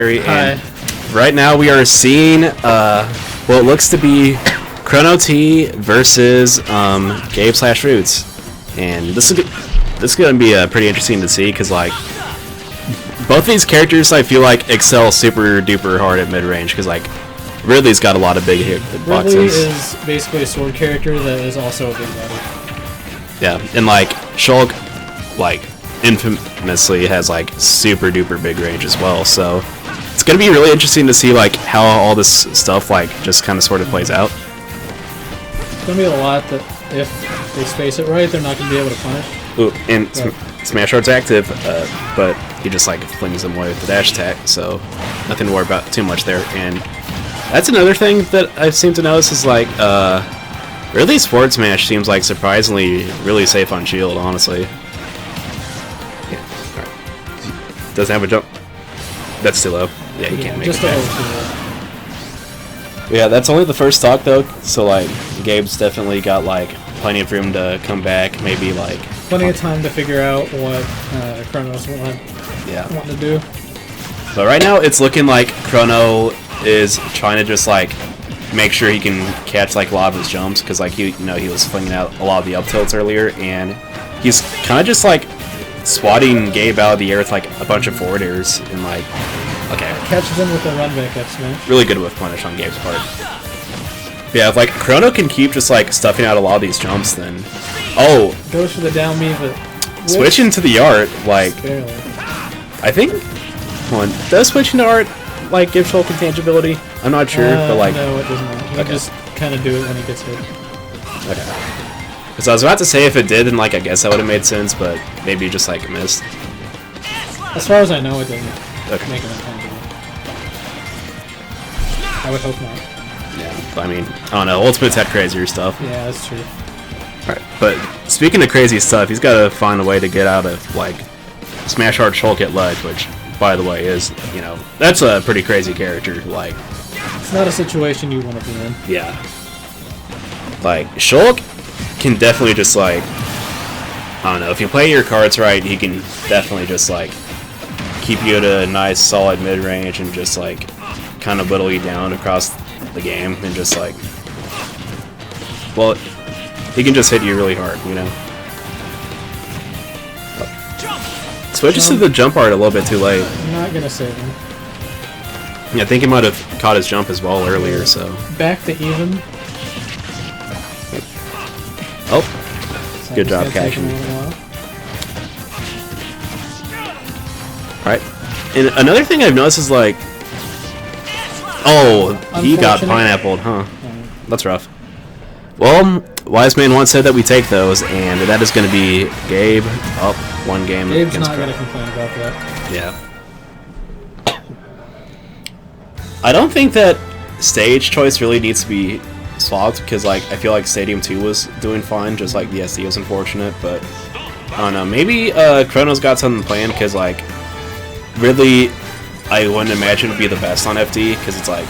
And right now we are seeing what looks to be Chrono T versus Gabe / Roots, and this is going to be pretty interesting to see because like both of these characters I feel like excel super duper hard at mid range because like Ridley's got a lot of big hitboxes. Ridley is basically a sword character that is also a big body. Yeah, and like Shulk, like infamously has like super duper big range as well, so it's gonna be really interesting to see like how all this stuff like just kind of sort of plays out. It's gonna be a lot that if they space it right, they're not gonna be able to punish. Ooh, and Smash Art's active, but he just like flings them away with the dash attack, so nothing to worry about too much there. And that's another thing that I've seemed to notice is like Ridley's forward smash seems like surprisingly really safe on shield, honestly. Yeah, right. Doesn't have a jump. That's too low. Yeah, you can't make it back. Yeah, that's only the first stock though, so like Gabe's definitely got like plenty of room to come back, maybe like plenty of time to figure out what Chrono's wanting to do. But right now it's looking like Chrono is trying to just like make sure he can catch like a lot of his jumps because like he was flinging out a lot of the up tilts earlier, and he's kind of just like swatting Gabe out of the air with like a bunch of forward airs and like catches him with a run back up smash. Really good with punish on Gabe's part. But yeah, if like Chrono can keep just like stuffing out a lot of these jumps, then goes for the down B, but switching to the art like barely. I think does switching to art like give Shulk intangibility? I'm not sure, but like no, it does not. You just kind of do it when he gets hit. Okay. Because I was about to say if it did, then like I guess that would have made sense, but maybe just like missed. As far as I know, it doesn't make him intangible. I would hope not. Yeah, I mean, I don't know. Ultimate's had crazier stuff. Yeah, that's true. Alright, but speaking of crazy stuff, he's got to find a way to get out of like Smash Hard Shulk at ledge, which, by the way, is that's a pretty crazy character. Like, it's not a situation you want to be in. Yeah. Like Shulk can definitely just like I don't know, if you play your cards right, he can definitely just like keep you at a nice solid mid range and just like kind of whittle you down across the game and just like he can just hit you really hard, Switches to the jump art a little bit too late. I'm not gonna save him. Yeah, I think he might have caught his jump as well earlier, so back to even. Good job catching. Alright. And another thing I've noticed is like he got pineappled, huh? That's rough. Well, Wise Man once said that we take those, and that is going to be Gabe up one game. Gabe's not going to complain about that. Yeah. I don't think that stage choice really needs to be swapped, because like I feel like Stadium 2 was doing fine, just like the SD was unfortunate, but I don't know, maybe Chrono's got something planned, because like Ridley I wouldn't imagine would be the best on FD, because it's like,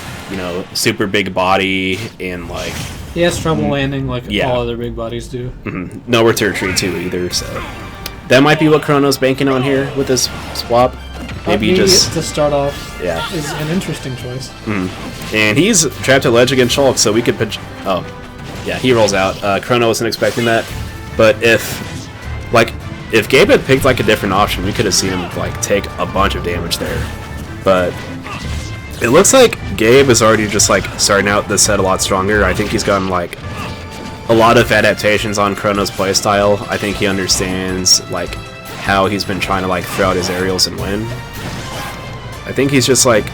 super big body, and like he has trouble landing like all other big bodies do. Mm-hmm. Nowhere to retreat to either, so that might be what Chrono's banking on here with this swap. Maybe just to start off is an interesting choice. Mm-hmm. And he's trapped at ledge against Shulk, so we could he rolls out. Chrono wasn't expecting that, but if Gabe had picked like a different option, we could have seen him like take a bunch of damage there. But it looks like Gabe is already just like starting out this set a lot stronger. I think he's gotten like a lot of adaptations on Chrono's playstyle. I think he understands like how he's been trying to like throw out his aerials and win. I think he's just like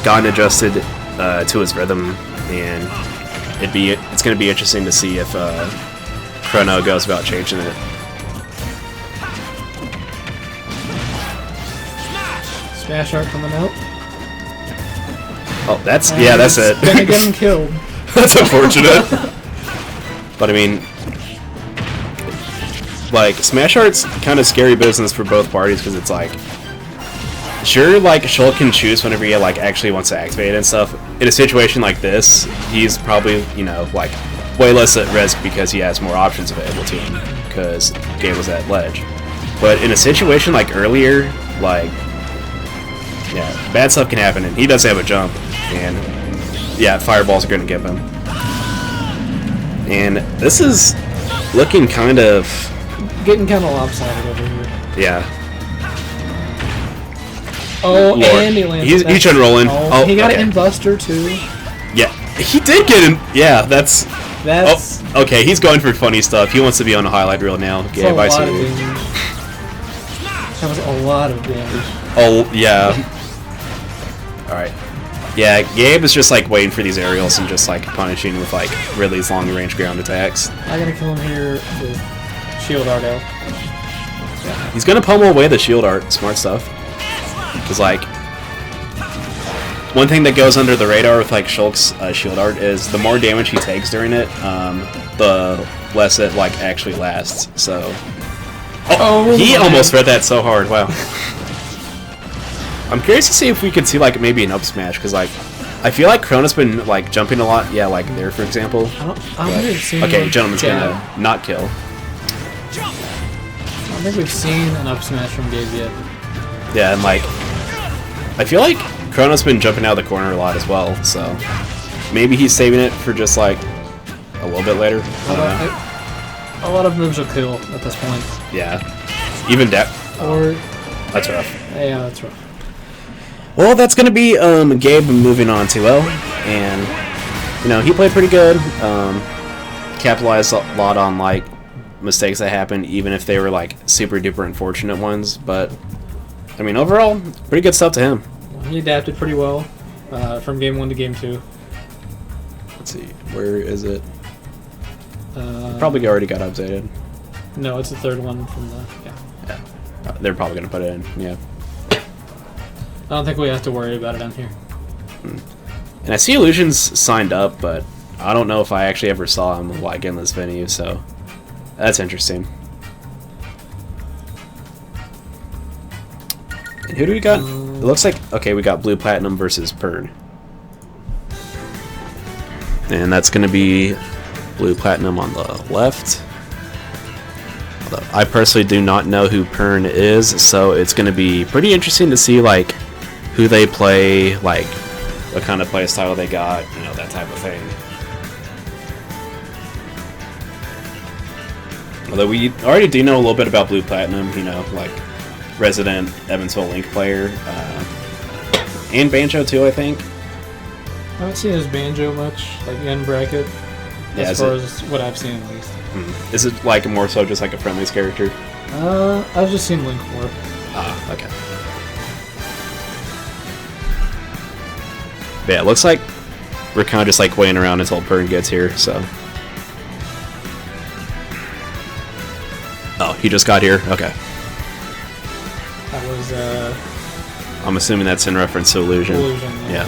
gotten adjusted to his rhythm, and it's going to be interesting to see if Chrono goes about changing it. Smash art coming out. That's it. Gonna get him killed. That's unfortunate. But I mean, like Smash Art's kind of scary business for both parties, because it's like, sure, like Shulk can choose whenever he like actually wants to activate it and stuff. In a situation like this, he's probably like way less at risk because he has more options available to him because Gabe was at ledge. But in a situation like earlier, like Yeah, bad stuff can happen, and he does have a jump, and yeah, fireballs are going to give him. And this is looking kind of... Getting kind of lopsided over here. Yeah. Oh, Lord. and he landed. He's unrolling. Oh, he got it in Buster, too. Yeah, he did get him. Yeah, that's... That's... Oh, okay, he's going for funny stuff. He wants to be on a highlight reel now. Gabe, I see you. That was a lot of damage. Oh, yeah. Alright. Yeah, Gabe is just like waiting for these aerials and just like punishing with like Ridley's long range ground attacks. I gotta kill him here with shield art out. Yeah. He's gonna pummel away the shield art. Smart stuff. Because like, one thing that goes under the radar with like Shulk's shield art is the more damage he takes during it, the less it like actually lasts. So, he almost read that so hard. Wow. I'm curious to see if we could see like maybe an up smash, because like I feel like Krona's been like jumping a lot. Yeah, like there for example. Okay, gentleman's gonna not kill. I don't think we've seen an up smash from Gabe yet. Yeah, and like I feel like Krona's been jumping out of the corner a lot as well, so maybe he's saving it for just like a little bit later. A lot of moves will kill at this point. Yeah, even that. Or that's rough. Yeah, that's rough. Well, that's gonna be Gabe moving on to L, and you know he played pretty good. Capitalized a lot on like mistakes that happened, even if they were like super duper unfortunate ones. But I mean, overall, pretty good stuff to him. He adapted pretty well from game 1 to game 2. Let's see, where is it? Probably already got updated. No, it's the third one from the yeah. They're probably gonna put it in. Yeah. I don't think we have to worry about it on here. And I see Illusions signed up, but I don't know if I actually ever saw him like in this venue, so that's interesting. And who do we got? It looks like, okay, we got Blue Platinum versus Pern. And that's going to be Blue Platinum on the left. Although I personally do not know who Pern is, so it's going to be pretty interesting to see like who they play, like what kind of play style they got, you know, that type of thing. Although we already do know a little bit about Blue Platinum, you know, like resident Evansville Link player, and Banjo too, I think. I haven't seen his Banjo much, like in bracket, as far as what I've seen at least. Is it like more so just like a friendlies character? I've just seen Link more. Ah, okay. But yeah, it looks like we're kind of just like waiting around until Pern gets here, so. Oh, he just got here? Okay. That was, I'm assuming that's in reference to Illusion. Yeah.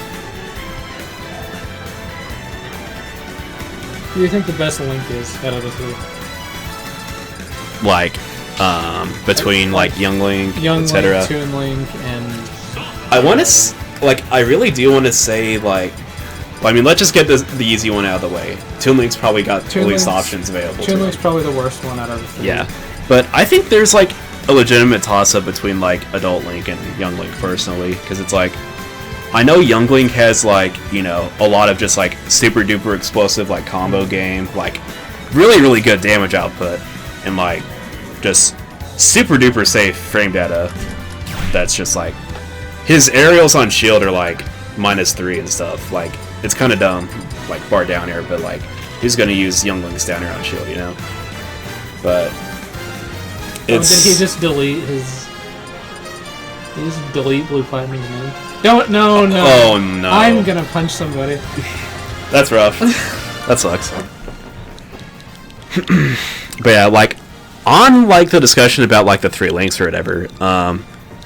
Who do you think the best Link is out of the three? Like, between like Young Link, etc. Link, Toon Link, and... I want to... Like, I really do want to say, like... Well, I mean, let's just get the easy one out of the way. Toon Link's probably got the least options available. Toon Link's probably the worst one out of the three. Yeah. But I think there's, like, a legitimate toss-up between, like, Adult Link and Young Link, personally. Because it's, like... I know Young Link has, like, you know, a lot of just, like, super-duper explosive, like, combo game. Like, really, really good damage output. And, like, just super-duper safe frame data. That's just, like... His aerials on shield are, like, -3 and stuff. Like, it's kind of dumb. Like, bar down air, but, like, who's going to use Young Link's down air on shield, you know? But... It's... Did he just delete his... Did he just delete Blue Platinum's name? Don't, no. Oh, no. I'm gonna punch somebody. That's rough. That sucks. But yeah, like, on, like, the discussion about, like, the 3 links or whatever,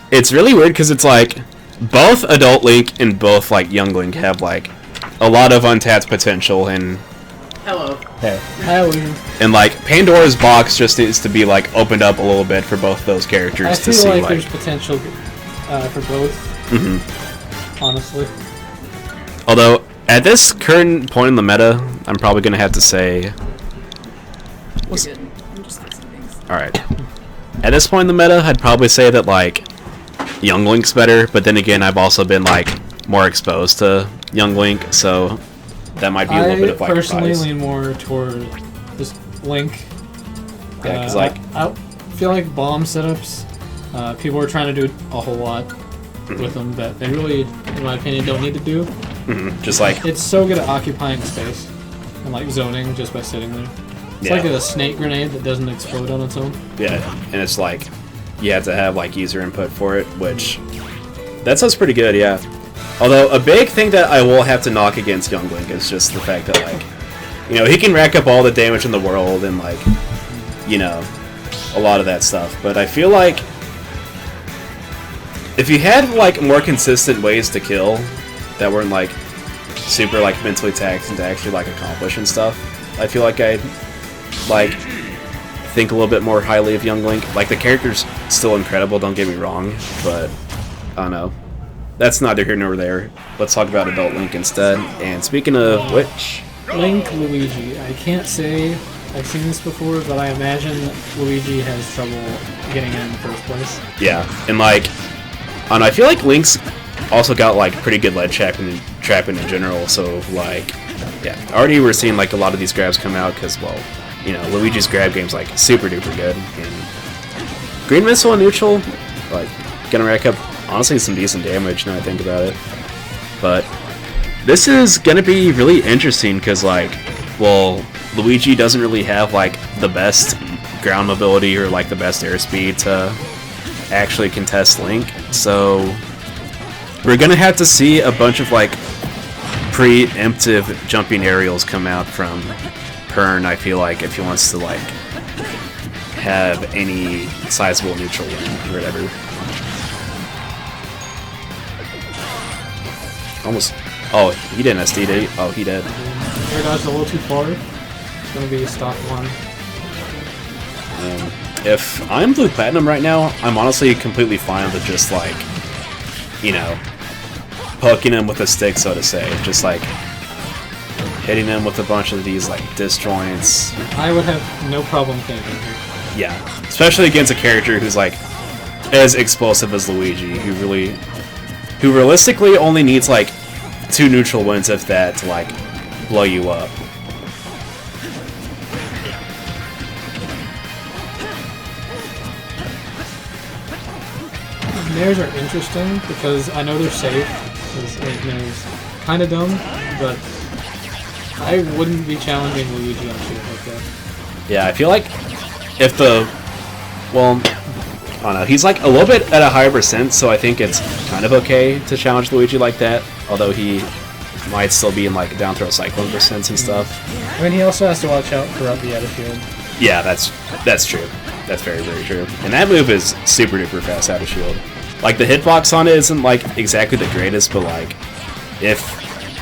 it's really weird because it's, like, both Adult Link and both, like, Young Link have, like, a lot of untapped potential, and... Hello. Hey. Hello. And, like, Pandora's box just needs to be, like, opened up a little bit for both those characters to see, I feel like there's potential for both. Mm-hmm. Honestly. Although, at this current point in the meta, I'm probably going to have to say... You're good. I'm just fixing things. Alright. At this point in the meta, I'd probably say that, like, Young Link's better, but then again, I've also been like more exposed to Young Link, so that might be a little bit of like I personally bias. lean more toward just Link. Yeah, because like I feel like bomb setups, people are trying to do a whole lot with them that they really, in my opinion, don't need to do. just like It's so good at occupying space and like zoning just by sitting there. It's Yeah. like a snake grenade that doesn't explode on its own. yeah, and it's like you have to have like user input for it, which that sounds pretty good, yeah. Although a big thing that I will have to knock against Young Link is just the fact that like, you know, he can rack up all the damage in the world and like, you know, a lot of that stuff. But I feel like if you had like more consistent ways to kill that weren't like super like mentally taxing to actually like accomplish and stuff, I feel like I'd like think a little bit more highly of Young Link. Like the character's still incredible, don't get me wrong, but I don't know. That's neither here nor there. Let's talk about Adult Link instead. And speaking of which, Link, Luigi. I can't say I've seen this before, but I imagine Luigi has trouble getting in the first place. yeah, and like, I don't know, I feel like Link's also got like pretty good ledge trapping in general. So like, yeah, already we're seeing like a lot of these grabs come out because, well, you know, Luigi's grab game's like super duper good. And Green Missile and Neutral, like, gonna rack up honestly some decent damage now I think about it. But this is gonna be really interesting because like, well, Luigi doesn't really have like the best ground mobility or like the best airspeed to actually contest Link, so we're gonna have to see a bunch of like preemptive jumping aerials come out from Pern, I feel like, if he wants to like have any sizable neutral win or whatever. Almost. Oh, he didn't SD, did he? Oh, he did. Air dodge a little too far. It's gonna be a stock one. If I'm Blue Platinum right now, I'm honestly completely fine with just like, you know, poking him with a stick, so to say. Just like hitting him with a bunch of these like disjoints. I would have no problem thinking here. Yeah, especially against a character who's like as explosive as Luigi, who realistically only needs like 2 neutral wins, if that, to like blow you up. Nairs are interesting because I know they're safe. Nairs kind of dumb, but I wouldn't be challenging Luigi on shit like that. Yeah, I feel like if the, well, I don't know, he's like a little bit at a higher percent, so I think it's kind of okay to challenge Luigi like that, although he might still be in like down throw cyclone percents and stuff. I mean, he also has to watch out for up the shield. Yeah, that's true. That's very, very true. And that move is super duper fast out of shield. Like the hitbox on it isn't like exactly the greatest, but like if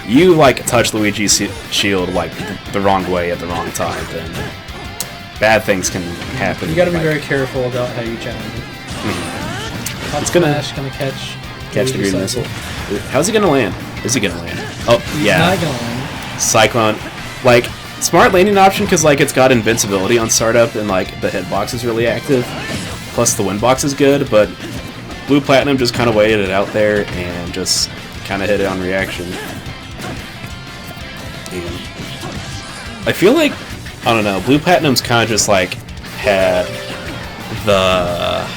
you like touch Luigi's shield like the wrong way at the wrong time, then bad things can happen. You gotta be like, very careful about how you challenge it. It's gonna catch the green missile. How's he gonna land? Is he gonna land? Oh, He's yeah. not gonna land. Cyclone. Like, smart landing option because like it's got invincibility on startup and like the hitbox is really active. Plus the win box is good, but Blue Platinum just kind of waited it out there and just kind of hit it on reaction. And I feel like, I don't know, Blue Platinum's kind of just like had the,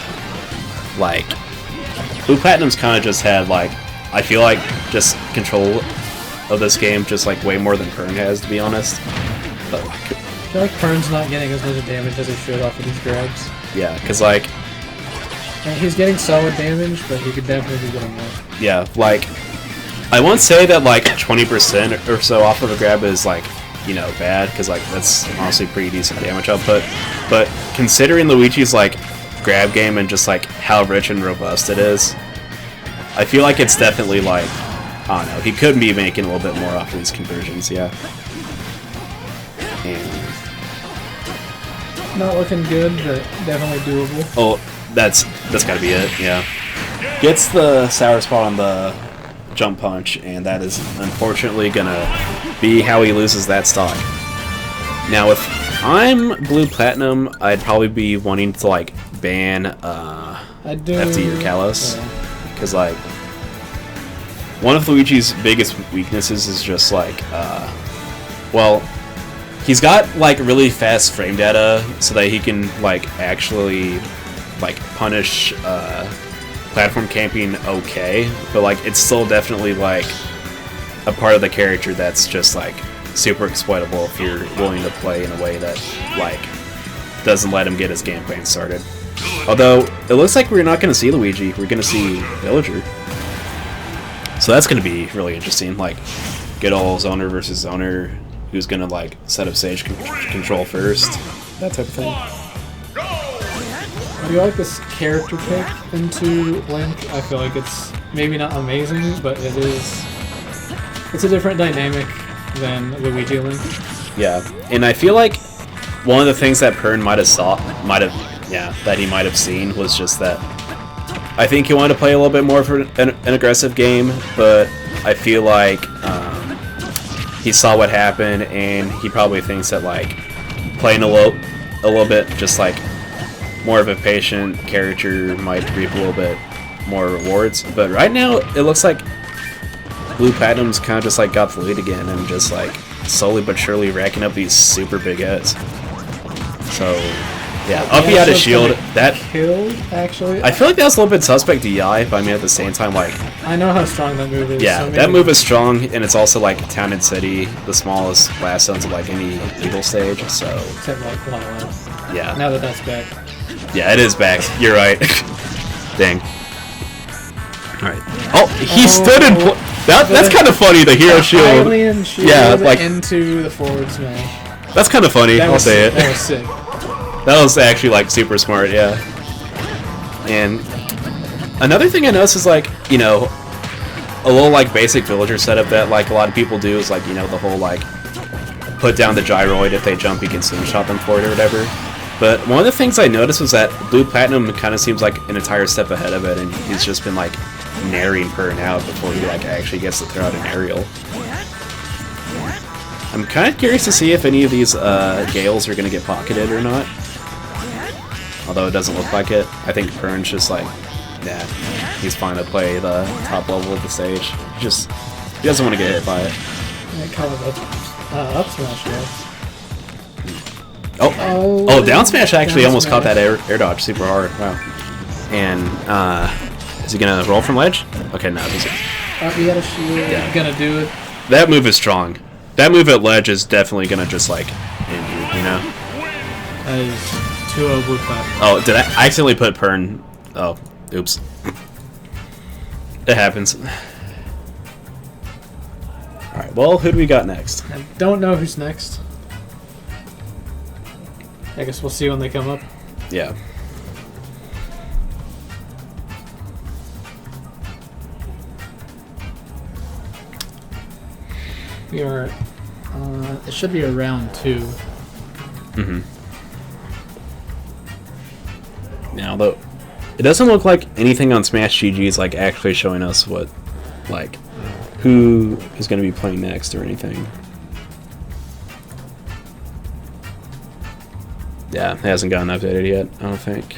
like, Blue Platinum's kind of just had like, I feel like just control of this game just like way more than Pern has, to be honest. But, I feel like Pern's not getting as much damage as he should off of these grabs. yeah, because like, And he's getting solid damage, but he could definitely be getting more. yeah, like, I won't say that like 20% or so off of a grab is like, you know, bad, because like that's honestly pretty decent damage output, but considering Luigi's like grab game and just like how rich and robust it is, I feel like it's definitely like, I don't know, he could be making a little bit more off of these conversions, yeah. And Not looking good, but definitely doable. oh, that's gotta be it, yeah. Gets the sour spot on the jump punch, and that is unfortunately gonna be how he loses that stock. Now, if I'm Blue Platinum, I'd probably be wanting to like ban I do. FD or Kalos. Yeah. because like one of Luigi's biggest weaknesses is just like, well, he's got like really fast frame data so that he can like actually like punish platform camping okay, but like it's still definitely like a part of the character that's just like super exploitable if you're willing to play in a way that like doesn't let him get his game plan started. Although it looks like we're not going to see Luigi, we're going to see Villager. So that's going to be really interesting, like good old zoner versus zoner, who's going to like set up stage control first, that type of thing. I do like this character pick into Link. I feel like it's maybe not amazing, but it's a different dynamic than Luigi Link. Yeah, and I feel like one of the things that Pern might have seen was just that I think he wanted to play a little bit more for an aggressive game, but I feel like he saw what happened, and he probably thinks that like playing a little bit just like more of a patient character might reap a little bit more rewards. But right now it looks like Blue Platinum's kind of just like got the lead again and just like slowly but surely racking up these super big hits. So yeah, up he had a shield. That killed, actually. I feel like that's a little bit suspect DI, but I mean at the same time, like I know how strong that move is. Yeah, so that move is strong, and it's also like Town and City, the smallest blast zones of like any Eagle stage. So except like Lala. yeah, Now that that's back. yeah, it is back. You're right. Dang. All right. Oh, he stood in. That's kind of funny. The hero shield. Alien shield. Yeah, like into the forward smash. That's kind of funny. I'll say it. That was sick. That was actually like super smart, yeah. And another thing I noticed is like, you know, a little like basic villager setup that like a lot of people do is like, you know, the whole like put down the gyroid, if they jump you can slingshot them for it or whatever. But one of the things I noticed was that Blue Platinum kind of seems like an entire step ahead of it, and he's just been like naring Pern out before he like actually gets to throw out an aerial. I'm kind of curious to see if any of these Gales are going to get pocketed or not. Although it doesn't look like it. I think Pern's just like, nah, he's fine to play the top level of the stage. He doesn't want to get hit by it. I call it up smash, yeah. Oh, down smash actually down almost smash. caught that air dodge super hard. Wow. And is he gonna roll from ledge? Okay, no. He had a shield. Yeah. Gonna do it. That move is strong. That move at ledge is definitely gonna just like end you know. That is 2-0 Blue Platinum. Oh, did I accidentally put Pern? Oh, oops. It happens. All right. Well, who do we got next? I don't know who's next. I guess we'll see when they come up. Yeah. We are. It should be around 2. Mm-hmm. Now, though, it doesn't look like anything on Smash GG is like actually showing us what, like, who is going to be playing next or anything. Yeah, it hasn't gotten updated yet, I don't think.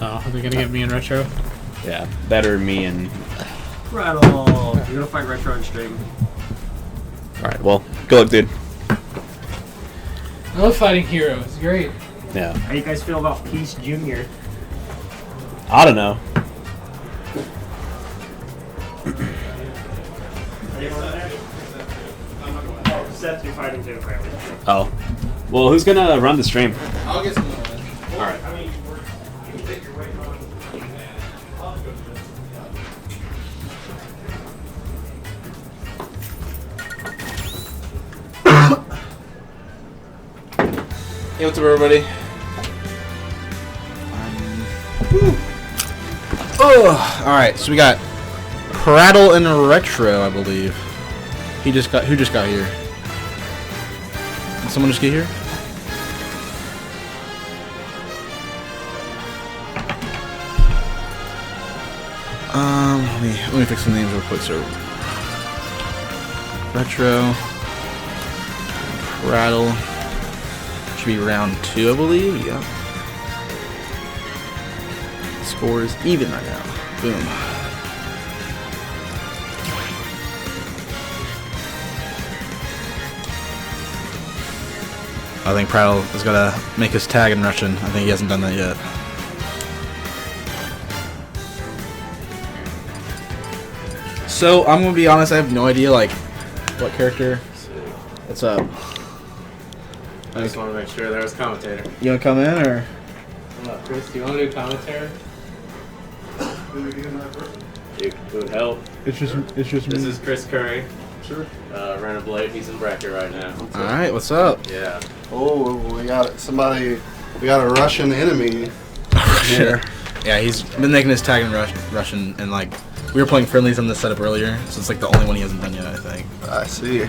Oh, are they gonna get me in retro? Yeah, that or me and... Rattle! You're gonna fight Retro on stream. Alright, well, good luck, dude. I love fighting heroes. It's great. Yeah. How you guys feel about Peace Jr.? I don't know. Oh, Seth, you're fighting too, apparently. Oh. Well, who's gonna run the stream? I'll get some more. Alright. Hey, what's up, everybody? Oh, all right. So we got Prattle and Retro, I believe. Who just got here? Did someone just get here? Let me fix some names real quick. So Retro, Prattle. Should be round 2, I believe. Yeah. Score is even right now. Boom. I think Prattle is gonna make his tag in Russian. I think he hasn't done that yet. So I'm gonna be honest, I have no idea like what character. What's up? I just want to make sure there was commentator. You wanna come in or? Hold up, Chris, do you want to do commentary? Dude, it would help. It's just This is Chris Curry. Sure. Random Blade, he's in bracket right now. All right, what's up? Yeah. Oh, we got somebody. We got a Russian enemy here. Yeah, he's been making his tag in Russian, and like we were playing friendlies on this setup earlier, so it's like the only one he hasn't done yet, I think. I see.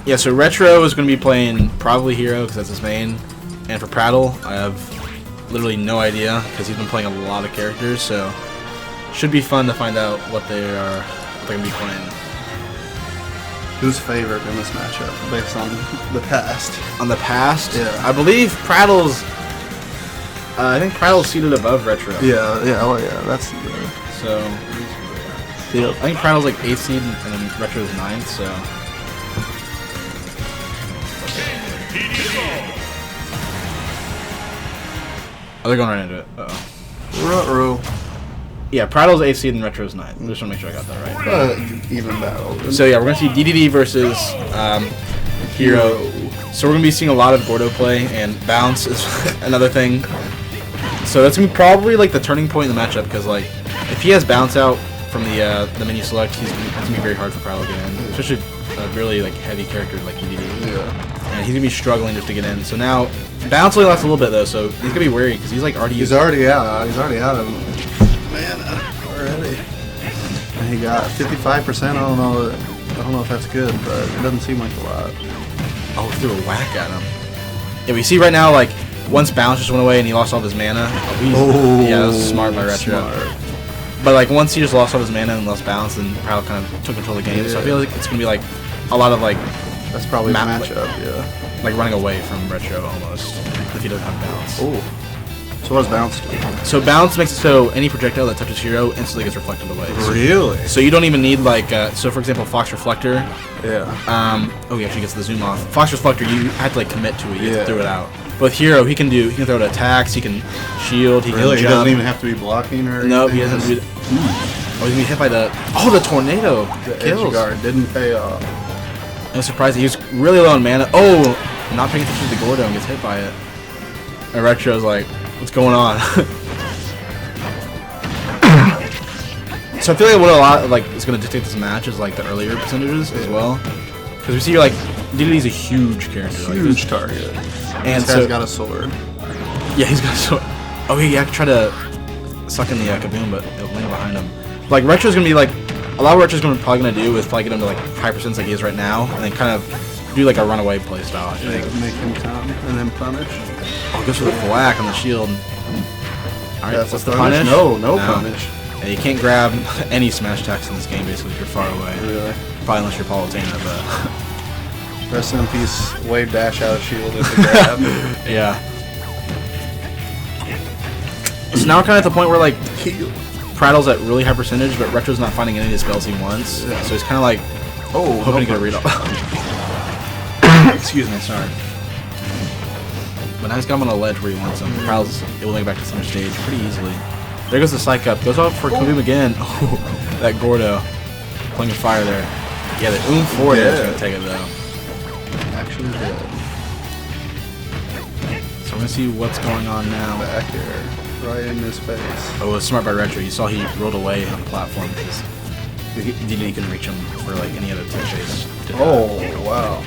Yeah, so Retro is going to be playing probably Hero because that's his main, and for Prattle, I have literally no idea because he's been playing a lot of characters, so should be fun to find out what they're going to be playing. Who's favored in this matchup based on the past? On the past, Yeah. I believe Prattle's. I think Prattle's seated above Retro. Yeah, yeah, that's So, I think Prattle's like 8th seed and then Retro's 9th, so. Oh, they're going right into it. Uh-oh. Yeah, Prattle's 8th seed and Retro's 9th. I just want to make sure I got that right. even battle. So yeah, we're going to see DDD versus Hero. So we're going to be seeing a lot of Gordo play, and Bounce is another thing. So that's going to be probably like the turning point in the matchup, because like if he has Bounce out from the menu select, it's going to be very hard for Prattle to get in, especially a really like heavy character like DDD. Yeah. And he's going to be struggling just to get in. So now Bounce only lasts a little bit though, so he's going to be wary because he's like already. He's already out. He's already out of mana already. And he got 55%. I don't know if that's good, but it doesn't seem like a lot. Oh, threw a whack at him. Yeah, we see right now like once Bounce just went away and he lost all of his mana. Yeah, that was smart by Retro. Smart. But like once he just lost all his mana and lost Bounce, and Prattle kind of took control of the game. So I feel like it's gonna be like a lot of like That's probably the Map- matchup. Yeah. like running away from Retro almost if he doesn't have Bounce. Oh. So what does bounce do? So Bounce makes it so any projectile that touches Hero instantly gets reflected away. Really? So you don't even need like so for example Fox Reflector. Yeah. Oh, he actually gets the zoom off. Fox Reflector, you have to like commit to it. You have Yeah. to throw it out. But with Hero, he can throw it attacks. He can shield. He Really? can He jump. doesn't even have to be blocking or anything? No, he doesn't do. Oh, he's gonna be hit by the tornado The kills. edge guard didn't pay off. I'm surprised he was really low on mana. Oh, not paying attention to the Gordo and gets hit by it. And Retro's like, what's going on? So I feel like what a lot like is gonna dictate this match is like the earlier percentages as well, because we see like DDD's a huge character, like, Huge target. and This guy's so got a sword. yeah, he's got so. Oh, he actually tried to suck in the kaboom, but it went behind him. Like Retro's gonna be like a lot of Retro's probably gonna do is probably get him to like 5% like he is right now, and then kind of do like a runaway play style. I think. Make him come and then punish. Oh, goes for the whack on the shield. All right, That's what's a the punish? punish? No punish. Yeah, you can't grab any smash attacks in this game basically if you're far away. Really? Probably unless you're Palutena, but Rest in peace, wave dash out of shield at the grab. yeah. So now we're kind of at the point where like Prattle's at really high percentage, but Retro's not finding any of the spells he wants. Yeah. So he's kind of like Oh, hoping to get a read off. Excuse me, sorry. But now he's got him on a ledge where he wants him. Prattle's able to get back to center stage pretty easily. There goes the Psych Up. Goes off for Kaboom again. Oh, that Gordo. Playing with fire there. Yeah, the 4 there is going to take it though. Actually good. So we're going to see what's going on now. Back here. Right in his face. Oh, it was smart by Retro. You saw he rolled away on the platform because DDD couldn't reach him for like any other tech chase. Oh, wow.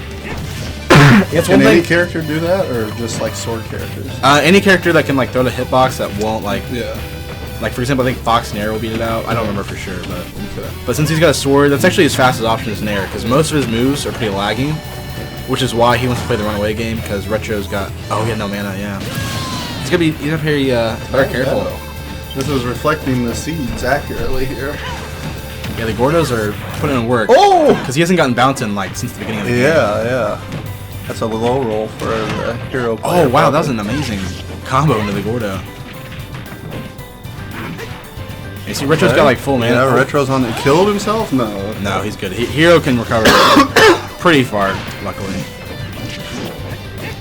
It's Can one any thing. character do that, or just like sword characters? Any character that can like throw the hitbox that won't like Yeah. like for example I think Fox Nair will beat it out. I don't remember for sure, but since he's got a sword, that's actually his fastest option is Nair because most of his moves are pretty laggy, which is why he wants to play the runaway game because Retro's got he had no mana. Yeah, he's gonna be very better careful. This is reflecting the seeds accurately here. Yeah, the Gordos are putting in work. Oh! Because he hasn't gotten bouncing like since the beginning of the game. Yeah. That's a low roll for the hero player. Oh wow, that was an amazing combo into the Gordo. You see, Retro's got like full mana. Yeah, Retro's on it. Killed himself? No. No, he's good. Hero can recover pretty far, luckily.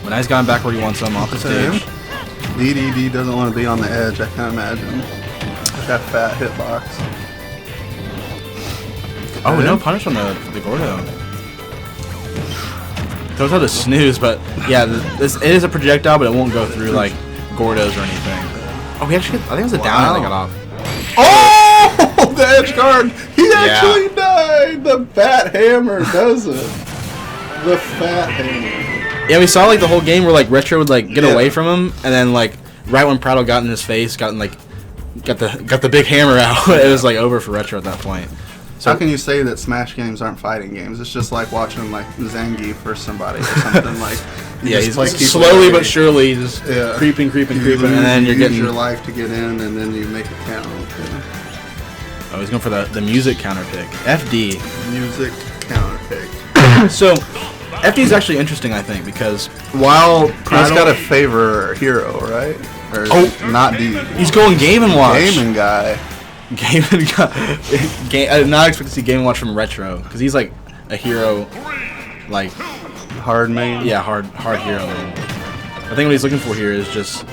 But now he's gotten back where he wants him off the Same. stage. DDD doesn't want to be on the edge, I can imagine. That fat hitbox. Oh, no punish on the Gordo. Those are the snooze, but yeah, it is a projectile, but it won't go through like Gordos or anything. Oh, he actually, I think it was a down that got off. Oh! The edge guard! He actually died! The fat hammer does it. The fat hammer. Yeah, we saw like the whole game where like Retro would like get away from him, and then like right when Prattle got in his face, got the big hammer out. It was like over for Retro at that point. So how can you say that Smash games aren't fighting games? It's just like watching like Zangief for somebody or something like. Yeah, he's play people slowly away. but surely just creeping, You and then you're use getting. your life to get in, and then you make it count. Oh, he's going for the music counter pick. FD. Music counter pick. So, FD is actually interesting, I think, because While Chris got to favor Hero, right? Or not D. he's going Game & Watch. Gaming guy. Game & I did not expect to see Game & Watch from Retro, because he's like a hero, like, Hard main. yeah, hard hero. Man. I think what he's looking for here is just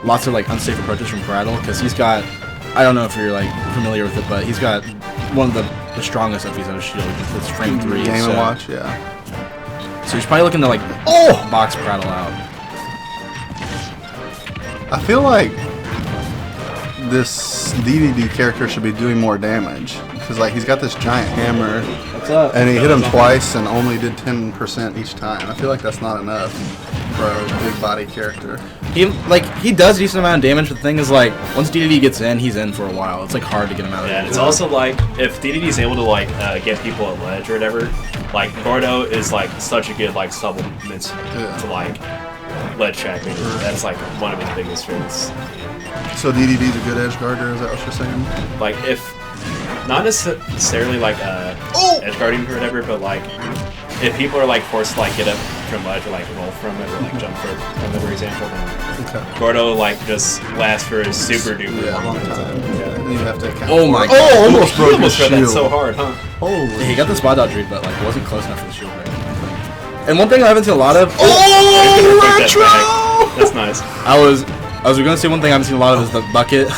lots of like unsafe approaches from Prattle, because he's got, I don't know if you're like familiar with it, but he's got one of the strongest FVs out of Shield. It's frame 3. Game so, & Watch, yeah. So he's probably looking to like box Prattle out. I feel like this DDD character should be doing more damage. Because like he's got this giant hammer. What's up? And he hit him twice and only did 10% each time. I feel like that's not enough for a big body character. He does a decent amount of damage, but the thing is like once DDD gets in, he's in for a while. It's like hard to get him out of Yeah, it. it's also like if DDD's able to like get people at ledge or whatever, like Gordo is like such a good like supplement to like ledge tracking. That's like one of his biggest strengths. So DDD's a good edge guarder, is that what you're saying? Like if not necessarily like edge guarding or whatever, but like if people are like forced to like get up from ledge or like roll from it or like jump from it, for example, then Gordo like just lasts for a super duper long time. Yeah. And you have to account Oh for my it. God. Oh, almost broke his Almost read that shield. so hard, huh? Holy. He got the spot dodge read, but like wasn't close enough for the shield break. And one thing I haven't seen a lot of. Retro! That's nice. I was gonna say one thing I haven't seen a lot of is the bucket,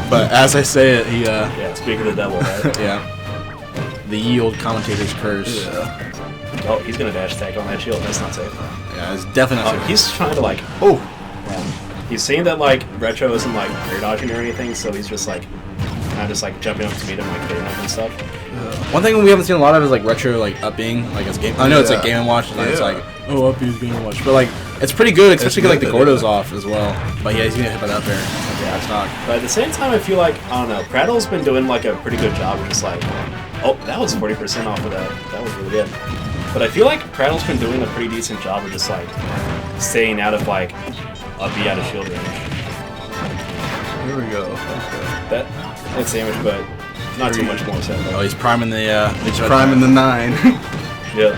but as I say it, he Yeah, speak of the devil, right? yeah. The ye old commentator's curse. Yeah. Oh, he's gonna dash attack on that shield. That's not safe. Yeah, it's definitely not. Oh, safe. he's trying to like. He's saying that like Retro isn't like air dodging or anything, so he's just like kind of just like jumping up to meet him, like hitting him and stuff. One thing we haven't seen a lot of is like Retro like upping like his game. I know it's like Yeah. Game & Watch, and it's Yeah. like up his Game & Watch, but like it's pretty good, especially It's like the good, Gordo's yeah. off as well. But yeah, he's gonna hit by that there. Yeah, it's not. But at the same time, I feel like I don't know. Prattle's been doing like a pretty good job of just like, oh, that was 40% off of that. That was really good. But I feel like Prattle's been doing a pretty decent job of just like staying out of like a B out of shield range. Here we go. Okay. That's damage, but not too much more so. Oh, he's priming the. He's priming the 9. Yeah.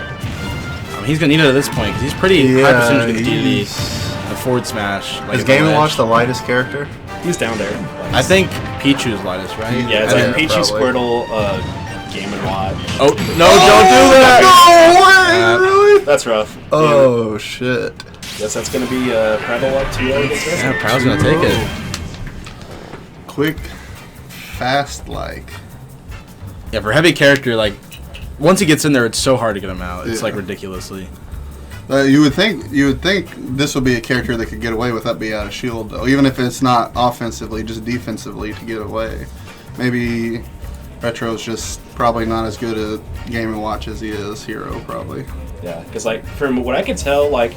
I mean, he's gonna need it at this point because he's pretty high percentage with the DDD, the forward smash. Like Is at Game the & Watch ledge. the lightest character? He's down there. I think Pichu's lightest, right? Yeah, it's Yeah, like Pichu, probably. Squirtle, Game & Watch. Oh no! Don't do that! No way! Really? That's rough. Oh shit! Guess that's gonna be Prattle up 2 against this. Yeah, Proud's gonna take it. Quick, fast like. Yeah, for a heavy character, like once he gets in there, it's so hard to get him out. It's Yeah. like ridiculously. You would think this would be a character that could get away with that be out of shield though, even if it's not offensively, just defensively to get away. Maybe Retro's just probably not as good at Game & Watch as he is Hero probably. Yeah, because like from what I could tell, like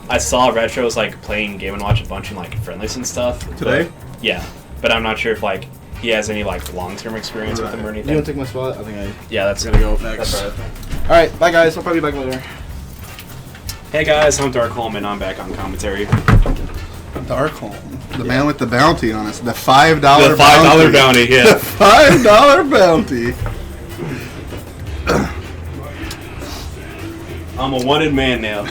I saw Retro's like playing Game & Watch a bunch in like friendlies and stuff Today? but- yeah, but I'm not sure if like he has any like long-term experience with him or anything. take my spot? I think I Yeah, that's gotta go that's next. right. All right, bye guys. I'll probably be back later. Hey guys, I'm Dark Holman. I'm back on commentary. Darkholm, the man with the bounty on us, the $5 The $5 bounty, yeah. $5 bounty. I'm a wanted man now.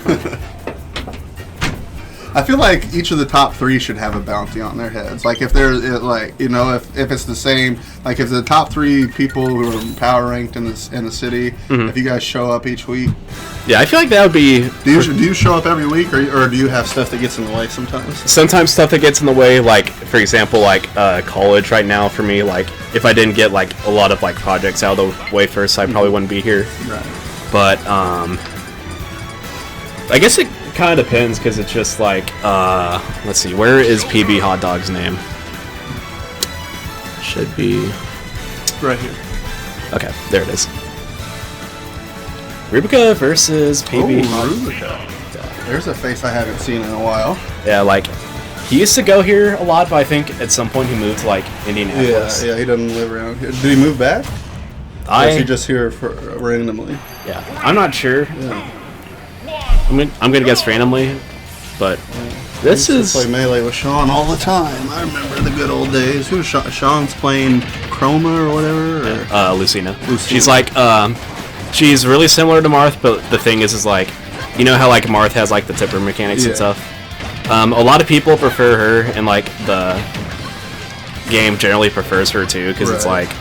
I feel like each of the top 3 should have a bounty on their heads. Like if they're like, you know, if it's the same, like if the top 3 people who are power ranked in the city, if you guys show up each week, Yeah, I feel like that would be do you show up every week, or do you have stuff that gets in the way sometimes? sometimes stuff that gets in the way. Like for example, like college right now for me. Like if I didn't get like a lot of like projects out of the way first, I probably wouldn't be here. Right. But I guess it kind of depends because it's just like let's see, where is PB Hot Dog's name? Should be Right here. okay. There it is. Rubica versus PB. Rubica. There's a face I haven't seen in a while. Yeah, like he used to go here a lot, but I think at some point he moved to like Indianapolis. Yeah, he doesn't live around here. Did he move back? Or is he just here for randomly? Yeah, I'm not sure. Yeah. I'm gonna guess randomly, but this I is play Melee with Sean all the time. I remember the good old days. Who's Sean's playing Chroma or whatever? Or? Lucina. Lucina. She's like she's really similar to Marth, but the thing is like, you know how like Marth has like the tipper mechanics and stuff. A lot of people prefer her, and like the game generally prefers her too, because it's Right. like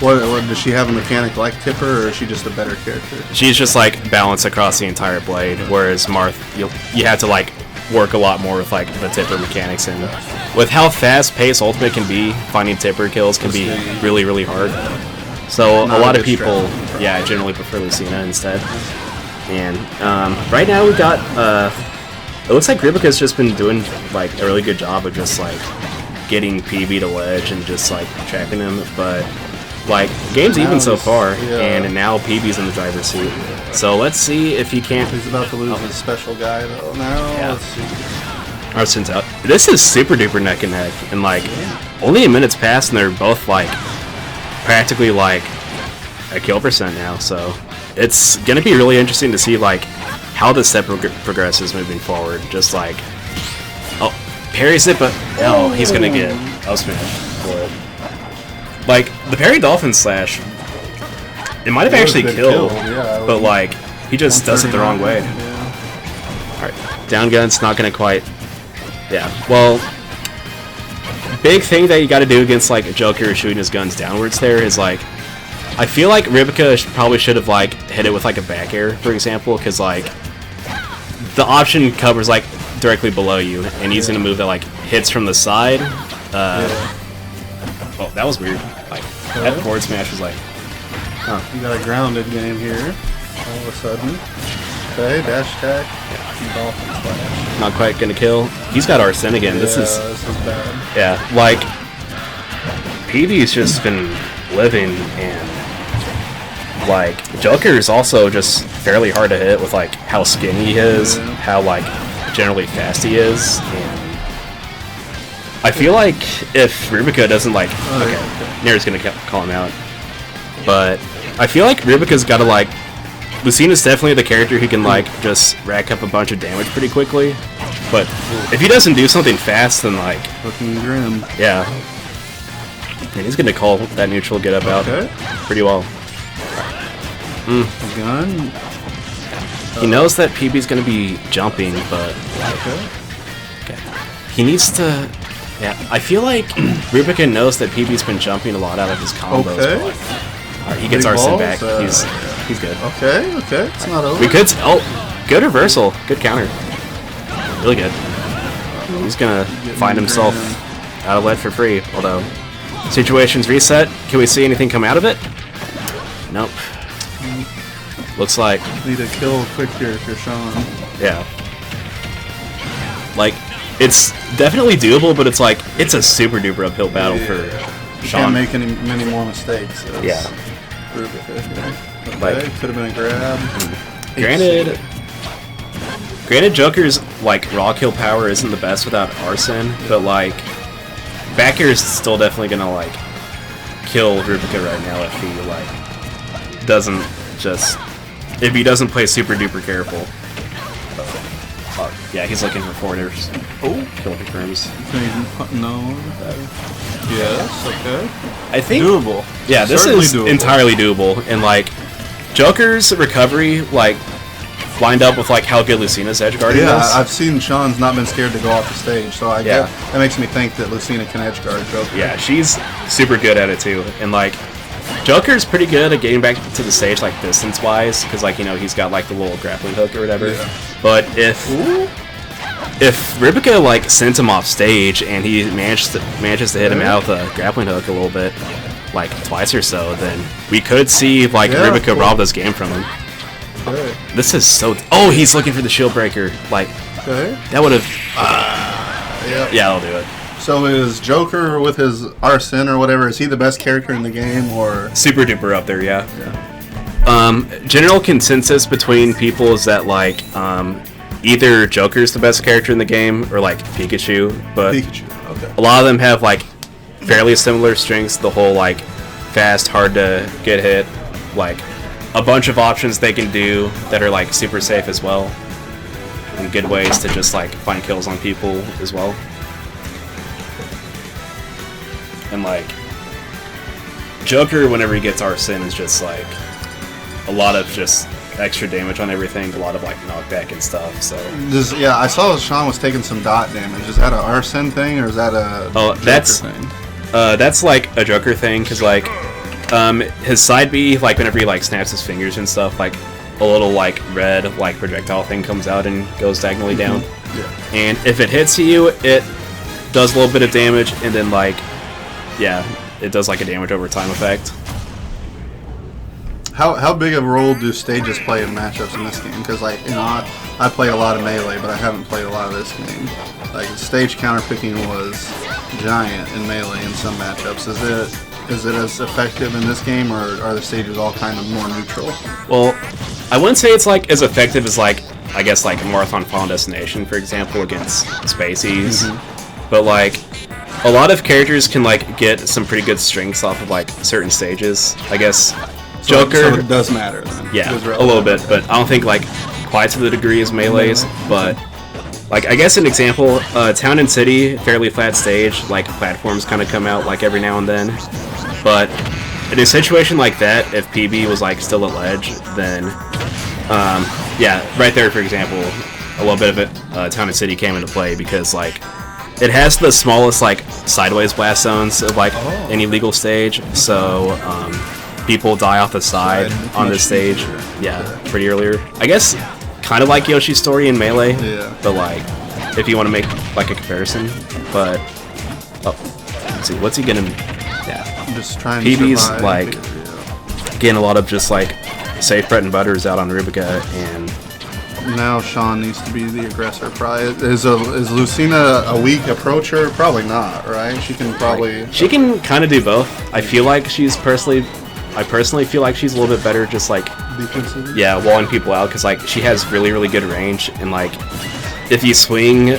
What does she have a mechanic like Tipper, or is she just a better character? she's just like balanced across the entire blade, whereas Marth you have to like work a lot more with like the tipper mechanics, and with how fast paced ultimate can be, finding tipper kills can be really really hard. So Not a lot a of good people, strategy. yeah, generally prefer Lucina instead. And right now we got it looks like Rubica's just been doing like a really good job of just like getting PB to ledge and just like trapping him, but like game's even so far, and now PB's in the driver's seat. So let's see if he can't. He's about to lose his special guy though. Now Yeah. let's see. Arson's out. This is super duper neck and neck, and like only a minute's passed, and they're both like practically like a kill percent now. So it's gonna be really interesting to see like how the step progresses moving forward. Just like parries it, but no, he's gonna get up smash for it. Like the parry dolphin slash, it might have actually killed, but like he just does it the wrong way. Alright, down gun's not gonna quite. Yeah, well, big thing that you gotta do against like a Joker shooting his guns downwards there is like, I feel like Rubica probably should have like hit it with like a back air, for example, because like the option covers like directly below you, and he's gonna move that like hits from the side. Oh, that was weird. Like that forward smash was like, You got a grounded game here. All of a sudden. Okay, dash attack. Dolphin slash. not quite gonna kill. He's got Arsene again. This is bad. yeah, like PB's just been living, and like Joker's also just fairly hard to hit with like how skinny he is, how like generally fast he is, and I feel like if Rubica doesn't like Nair's gonna call him out, but I feel like Rubica's gotta like Lucina's definitely the character who can like just rack up a bunch of damage pretty quickly, but if he doesn't do something fast, then like Looking grim. yeah, and he's gonna call that neutral get up out pretty well. A gun. He knows that PB's gonna be jumping, but okay. He needs to. Yeah, I feel like Rubica knows that PB's been jumping a lot out of his combos. Okay. But, alright, he gets Big Arsene balls, back. He's good. Okay, it's not over. We could. Oh, good reversal. Good counter. Really good. He's gonna find himself out of lead for free. Although, situation's reset. Can we see anything come out of it? Nope. Looks like. Need a kill quick here if you're Sean. Yeah. Like, it's definitely doable, but it's like, it's a super duper uphill battle for You Sean. can't make many more mistakes. So Yeah. Okay, Like- could have been a grab. Granted, Joker's, like, raw kill power isn't the best without Arsene, but, like, back air is still definitely gonna, like, kill Rubica right now if he, like, doesn't just... If he doesn't play super duper careful. Yeah, he's looking for forwarders. Oh, kill confirms. No. Yes. Okay. I think Doable. Yeah, this Certainly is doable. entirely doable, and like Joker's recovery, like lined up with like how good Lucina's edge guarding Yeah, is. I've seen Sean's not been scared to go off the stage, so I Yeah. get that makes me think that Lucina can edge guard Joker. Yeah, she's super good at it too, and like Joker's pretty good at getting back to the stage like distance wise, because like he's got like the little grappling hook or whatever. Yeah. But if Ribica like sent him off stage and he manages to hit him out with a grappling hook a little bit, like twice or so, then we could see like Yeah, Ribica cool. rob this game from him. Okay. This is so. Oh, he's looking for the shield breaker. Like Okay. that would have. Yeah. Yeah, I'll do it. So is Joker with his Arsene or whatever? Is he the best character in the game, or? Super duper up there, yeah. General consensus between people is that like either Joker's the best character in the game or like Pikachu, but Pikachu. Okay. a lot of them have like fairly similar strengths. The whole like fast, hard to get hit, like a bunch of options they can do that are like super safe as well, and good ways to just like find kills on people as well. And like Joker, whenever he gets Arsene, is just like a lot of just extra damage on everything, a lot of like knockback and stuff. So I saw Sean was taking some dot damage. Is that an Arsene thing, or is that a Joker thing? That's like a Joker thing, because like his side B, like whenever he like snaps his fingers and stuff, like a little like red like projectile thing comes out and goes diagonally down. Yeah. And if it hits you, it does a little bit of damage, and then like it does like a damage over time effect. How big of a role do stages play in matchups in this game? Because like I play a lot of Melee, but I haven't played a lot of this game. Like stage counter picking was giant in Melee in some matchups. Is it as effective in this game, or are the stages all kind of more neutral? Well, I wouldn't say it's like as effective as like I guess like Marathon Final Destination, for example, against Spaceys. But like a lot of characters can like get some pretty good strengths off of like certain stages. I guess Joker, So it does matter then. yeah, It is a relevant. little bit, but I don't think like quite to the degree as Melee's. But like I guess an example, Town and City, fairly flat stage, like platforms kind of come out like every now and then. But in a situation like that, if PB was like still at ledge, then right there, for example, a little bit of it, Town and City came into play because like it has the smallest like sideways blast zones of like any legal stage, so people die off the side on this stage. Yeah, pretty earlier. I guess kind of like Yoshi's Story in Melee. Yeah. But like, if you want to make like a comparison, but let's see, what's he gonna? Yeah, I'm just trying to PB's survive. like getting a lot of just like safe bread and butters out on Rubica, and Now Sean needs to be the aggressor. Probably is Lucina a weak approacher? Probably not, right? She can probably. she can kind of do both. I feel like I personally feel like she's a little bit better just like defensively. walling people out, because like she has really really good range, and like if you swing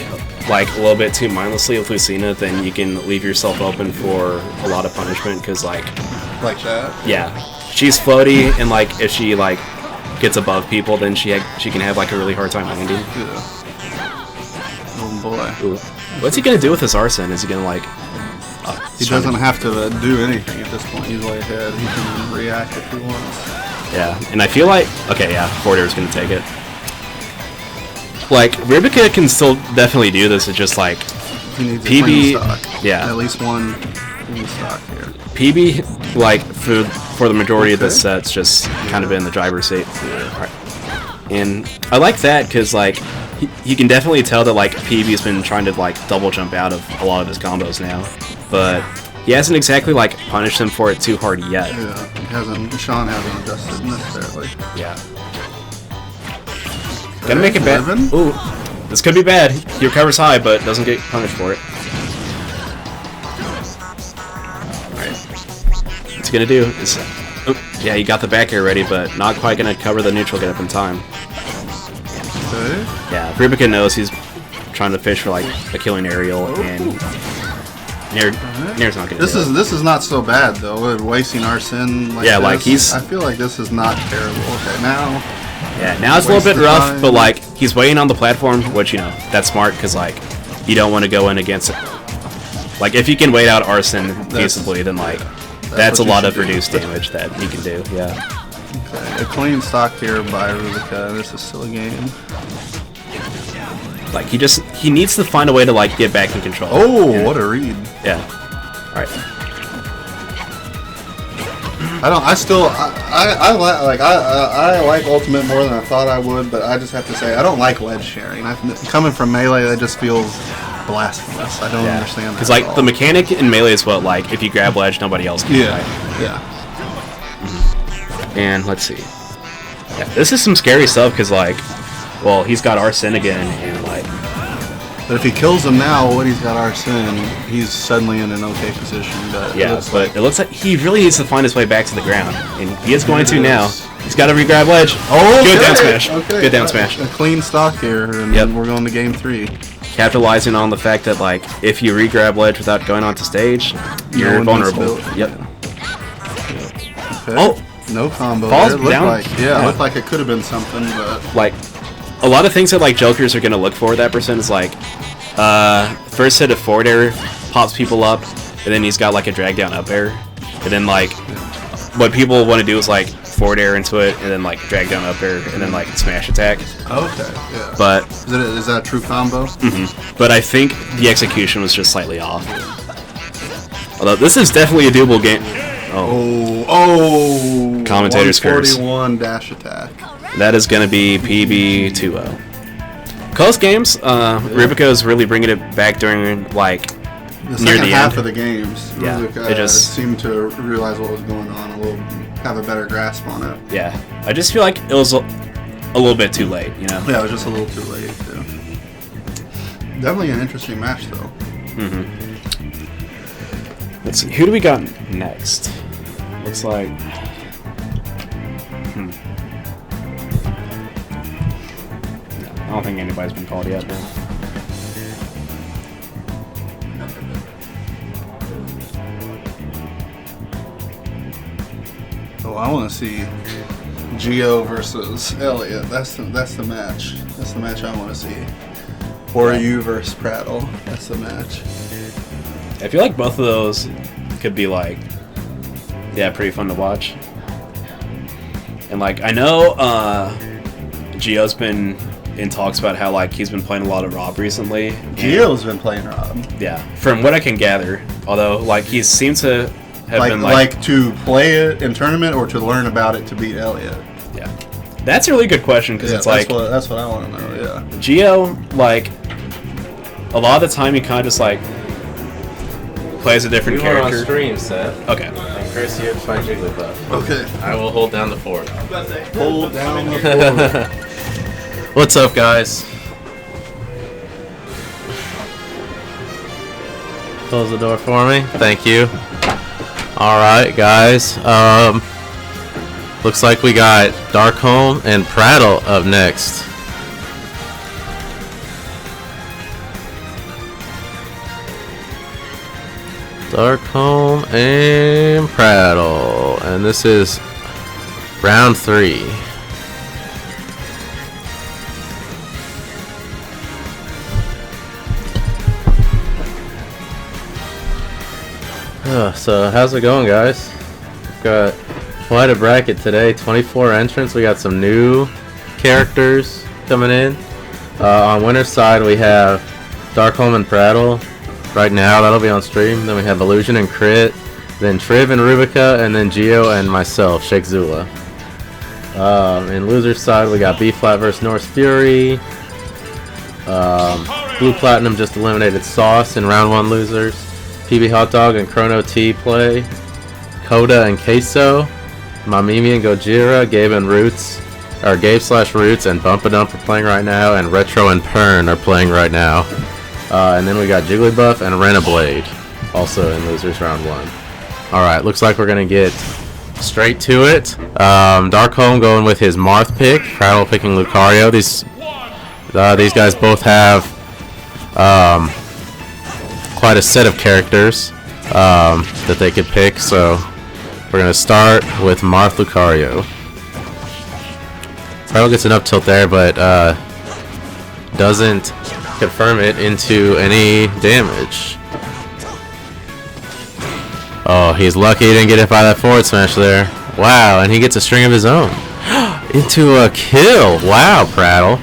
like a little bit too mindlessly with Lucina, then you can leave yourself open for a lot of punishment, because like that. she's floaty, and like if she like gets above people, then she can have like a really hard time landing. Yeah. Oh boy. Ooh. What's he gonna do with this Arsene? Is he gonna like He doesn't have to do anything at this point. He's way ahead. He can react if he wants. Yeah, and I feel like Forder's gonna take it. Like Rubica can still definitely do this. It's just like He needs a PB clean stock. yeah. At least one clean stock here. PB, like, for the majority of the sets, just kind of been in the driver's seat. Right. And I like that, because, like, you can definitely tell that, like, PB's been trying to, like, double jump out of a lot of his combos now. But he hasn't exactly, like, punished him for it too hard yet. Yeah, Sean hasn't adjusted necessarily. Yeah. Gotta make it bad. 11? Ooh, this could be bad. He recovers high, but doesn't get punished for it. What's he gonna do? Yeah, he got the back air ready, but not quite gonna cover the neutral get up in time. Okay. Yeah, Rubica knows he's trying to fish for like a killing aerial, and Nair's not gonna. This is not so bad though. We're wasting Arsene. Like Yeah, this. like, he's- I feel like this is not terrible. Okay, now. Yeah, now it's a little bit Waste of rough, time. but like he's waiting on the platform, which that's smart, because like you don't want to go in against it. Like if you can wait out Arsene peaceably, then like that's a what you lot should of do. reduced damage that he can do. Yeah. Okay, a clean stock here by Rubica. This is still a game. Like he needs to find a way to like get back in control. Oh, what a read! Yeah. All right. I like Ultimate more than I thought I would, but I just have to say I don't like ledge sharing. Coming from Melee, that just feels blasphemous. I don't understand that. Because like the mechanic in Melee is what like if you grab ledge, nobody else can. Yeah, Right? yeah. And let's see. Yeah, this is some scary stuff because like, well, he's got Arsene again, and like. But if he kills him now, what he's got Arsene, he's suddenly in an okay position. But Yeah, but it looks like he really needs to find his way back to the ground, and he is going to now. He's got to re-grab ledge. Oh, good down smash. Okay. Good down smash. A clean stock here, and then we're going to game 3. Capitalizing on the fact that like if you re-grab ledge without going onto stage, you're vulnerable. Yep. Okay. Oh, no combo. Falls There. It looked down. like it looked like it could have been something, but like a lot of things that like jokers are gonna look for that percent is like first hit of forward air pops people up, and then he's got like a drag down up air, and then like what people want to do is like forward air into it, and then like drag down up air, and then like smash attack. okay. Yeah. But Is that a true combo? but I think the execution was just slightly off. Although this is definitely a doable game. Oh. Commentator's curse. 141 dash attack. That is going to be PB2-0. Close games. Rubica is really bringing it back during like The near second the half end. of the games, Yeah, Rubica it just- seemed to realize what was going on a little, have a better grasp on it. Yeah, I just feel like it was a little bit too late, you know. Yeah, it was just a little too late. Too. Definitely an interesting match, though. Let's see, who do we got next? Looks like. No, I don't think anybody's been called yet, man. Oh, I want to see Gio versus Elliot. That's the match. That's the match I want to see. Or you versus Prattle. That's the match. I feel like both of those could be like, yeah, pretty fun to watch. And like, I know Gio's been in talks about how like he's been playing a lot of Rob recently. Gio's been playing Rob. Yeah, from what I can gather. Although like he seems to have been like to play it in tournament or to learn about it to beat Elliot. yeah, that's a really good question because it's like that's what I want to know. Yeah. Gio, like a lot of the time he kind of just like plays a different We were on character. stream, Seth. Okay. And Chris, you have to find Jigglypuff. Okay. I will hold down the fort. Hold down the fort. What's up, guys? Close the door for me. Thank you. Alright, guys. Looks like we got Darkholm and Prattle up next. Darkholm and Prattle. And this is round 3. So how's it going, guys? We've got quite a bracket today. 24 entrants. We got some new characters coming in. On winner's side, we have Darkholm and Prattle. Right now, that'll be on stream. Then we have Illusion and Crit. Then Triv and Rubica, and then Gio and myself, Shake Zula. In loser's side, we got B Flat versus Norse Fury. Blue Platinum just eliminated Sauce in round 1 losers. PB Hot Dog and Chrono T play. Coda and Queso. Mamimi and Gojira, Gabe and Roots, or Gabe/Roots and Bumpadump are playing right now, and Retro and Pern are playing right now. And then we got Jigglypuff and Renablade, also in losers round 1. Alright, looks like we're gonna get straight to it. Darkholm going with his Marth pick, Prattle picking Lucario. These guys both have quite a set of characters that they could pick, so we're gonna start with Marth Lucario. Prattle gets an up tilt there, but doesn't confirm it into any damage. Oh, he's lucky he didn't get hit by that forward smash there. Wow, and he gets a string of his own. Into a kill. Wow, Prattle.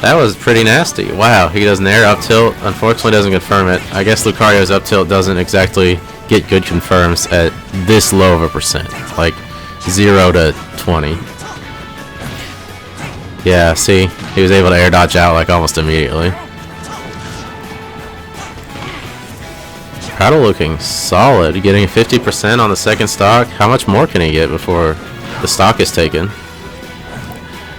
That was pretty nasty. Wow, he does an air up tilt. Unfortunately, doesn't confirm it. I guess Lucario's up tilt doesn't exactly get good confirms at this low of a percent. Like 0 to 20. Yeah, see? He was able to air dodge out like almost immediately. Prattle looking solid, getting 50% on the second stock. How much more can he get before the stock is taken?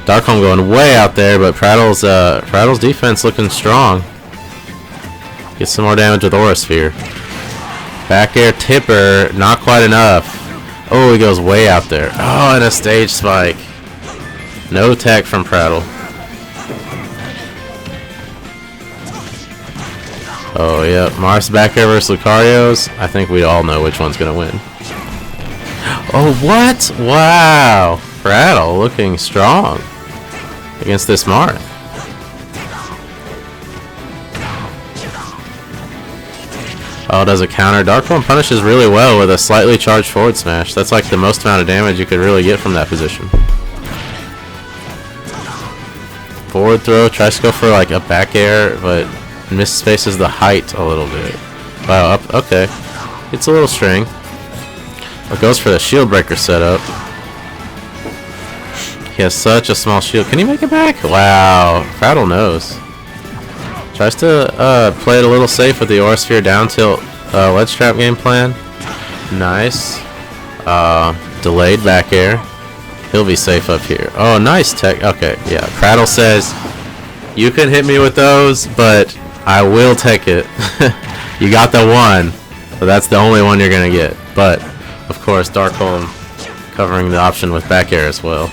Darkholme going way out there, but Prattle's defense looking strong. Get some more damage with Aura Sphere. Back air tipper, not quite enough. Oh, he goes way out there. Oh, and a stage spike. No tech from Prattle. Oh, yeah. Mars back air versus Lucario's. I think we all know which one's going to win. Oh, what? Wow. Prattle looking strong against this Marth. Oh, does a counter. Darkholme punishes really well with a slightly charged forward smash. That's like the most amount of damage you could really get from that position. Forward throw, tries to go for like a back air, but misspaces the height a little bit. Wow, up, okay. It's a little string. It goes for the shield breaker setup. He has such a small shield. Can he make it back? Wow, Prattle knows. Tries to play it a little safe with the Aura Sphere down tilt ledge trap game plan. Nice. Delayed back air. He'll be safe up here. Oh, nice tech. Okay, yeah. Prattle says, you can hit me with those, but I will take it. You got the one, but that's the only one you're going to get. But, of course, Darkholme covering the option with back air as well.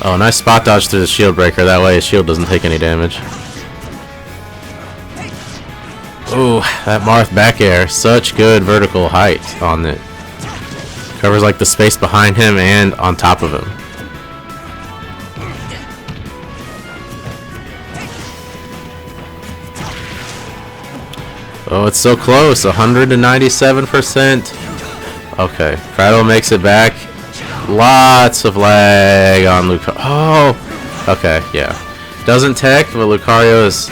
Oh, nice spot dodge through the shield breaker. That way his shield doesn't take any damage. Ooh, that Marth back air. Such good vertical height on it. Covers like the space behind him and on top of him. Oh, it's so close. 197%. Okay, Prattle makes it back. Lots of lag on Lucario. Oh, okay, yeah. Doesn't tech, but Lucario's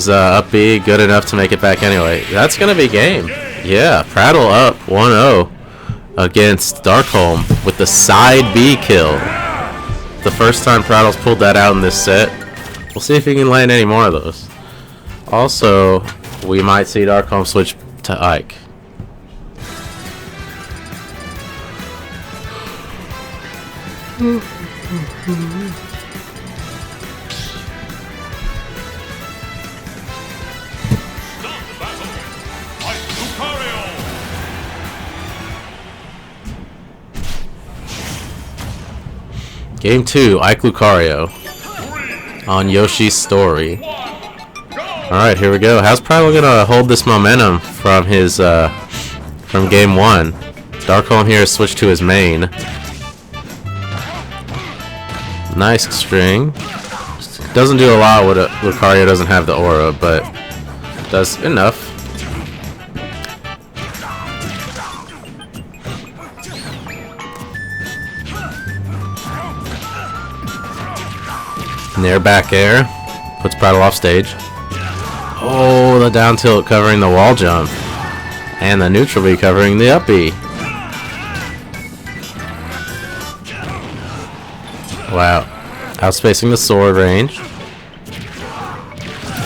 up B, good enough to make it back anyway. That's gonna be game. Yeah, Prattle up 1-0 against Darkholme with the side B kill. The first time Prattle's pulled that out in this set. We'll see if he can land any more of those. Also, we might see Darkholme switch to Ike. Game 2, Ike Lucario on Yoshi's Story. Alright, here we go. How's Prattle gonna hold this momentum from his from game 1? Darkholme here switched to his main. Nice string. Doesn't do a lot with it. Lucario doesn't have the aura, but does enough. Nair back air. Puts Prattle off stage. Oh, the down tilt covering the wall jump. And the neutral B covering the up B. Wow. Outspacing the sword range.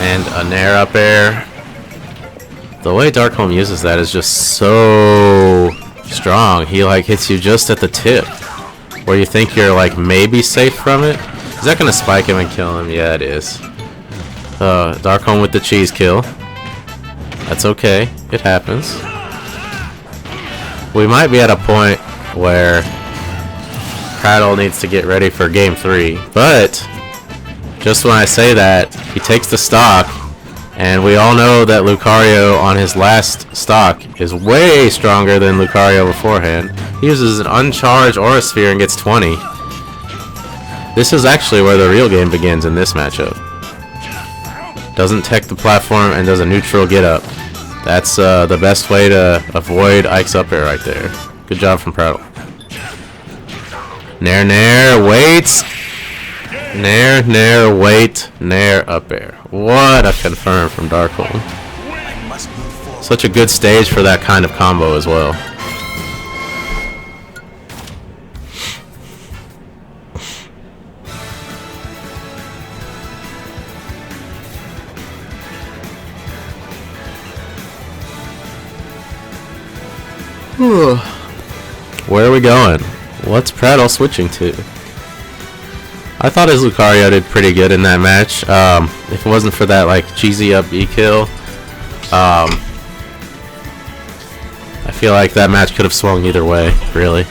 And a Nair up air. The way Darkholme uses that is just so strong. He like hits you just at the tip. Where you think you're like maybe safe from it. Is that gonna spike him and kill him? Yeah, it is. Darkholme with the cheese kill. That's okay. It happens. We might be at a point where Prattle needs to get ready for game 3. But just when I say that, he takes the stock, and we all know that Lucario on his last stock is way stronger than Lucario beforehand. He uses an uncharged Aura Sphere and gets 20. This is actually where the real game begins in this matchup. Doesn't tech the platform and does a neutral get up. That's the best way to avoid Ike's up air right there. Good job from Prattle. Nair, nair, waits. Nair, nair, wait, nair, up air. What a confirm from Darkholm. Such a good stage for that kind of combo as well. Where are we going? What's Prattle switching to? I thought his Lucario did pretty good in that match. If it wasn't for that like cheesy up E kill, I feel like that match could have swung either way, really.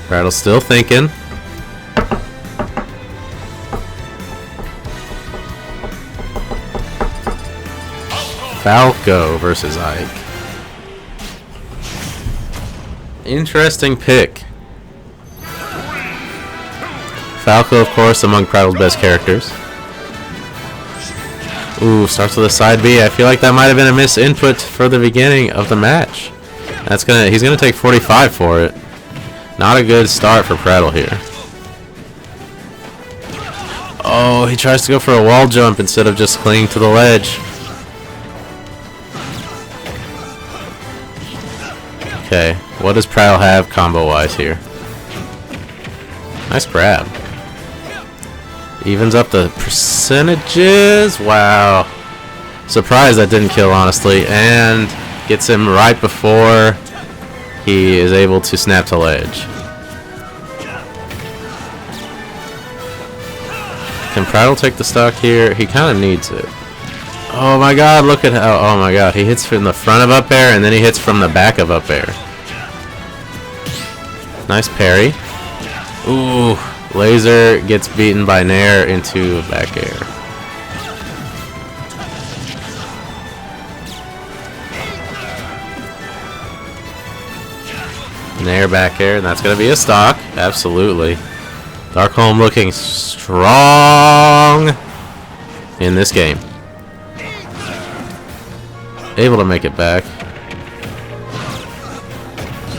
Prattle's still thinking. Falco versus Ike. Interesting pick. Falco, of course, among Prattle's best characters. Ooh, starts with a side B. I feel like that might have been a misinput for the beginning of the match. He's gonna take 45 for it. Not a good start for Prattle here. Oh, he tries to go for a wall jump instead of just clinging to the ledge. Okay, what does Prattle have combo-wise here? Nice grab. Evens up the percentages. Wow. Surprised that didn't kill, honestly. And gets him right before he is able to snap to ledge. Can Prattle take the stock here? He kind of needs it. Oh my god, look at how... Oh my god, he hits from the front of up air and then he hits from the back of up air. Nice parry. Ooh, laser gets beaten by Nair into back air. Nair back air, and that's going to be a stock. Absolutely. Darkholm looking strong in this game. Able to make it back.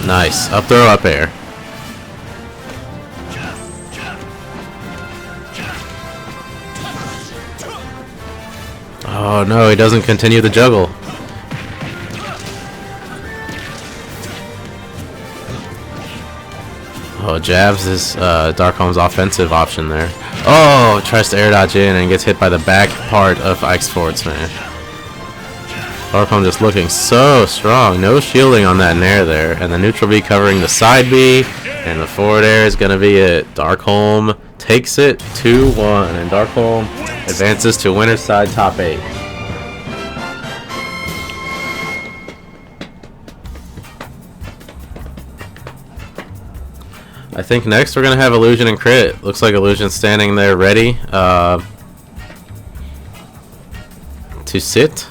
Nice. Up throw, up air. Oh no, he doesn't continue the juggle. Oh, jabs is Darkholm's offensive option there. Oh, tries to air dodge in and gets hit by the back part of Ike's forward smash. Darkholm just looking so strong. No shielding on that Nair there. And the neutral B covering the side B. And the forward air is going to be it. Darkholm takes it 2-1. And Darkholm advances to winner's side top 8. I think next we're going to have Illusion and Crit. Looks like Illusion's standing there ready to sit.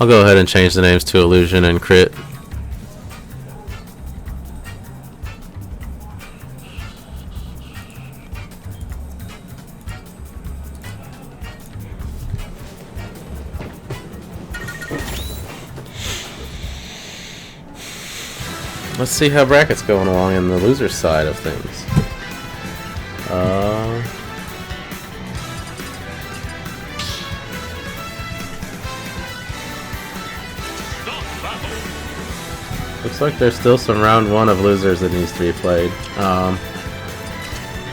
I'll go ahead and change the names to Illusion and Crit. Let's see how bracket's going along in the loser side of things. Looks like there's still some round 1 of losers that needs to be played.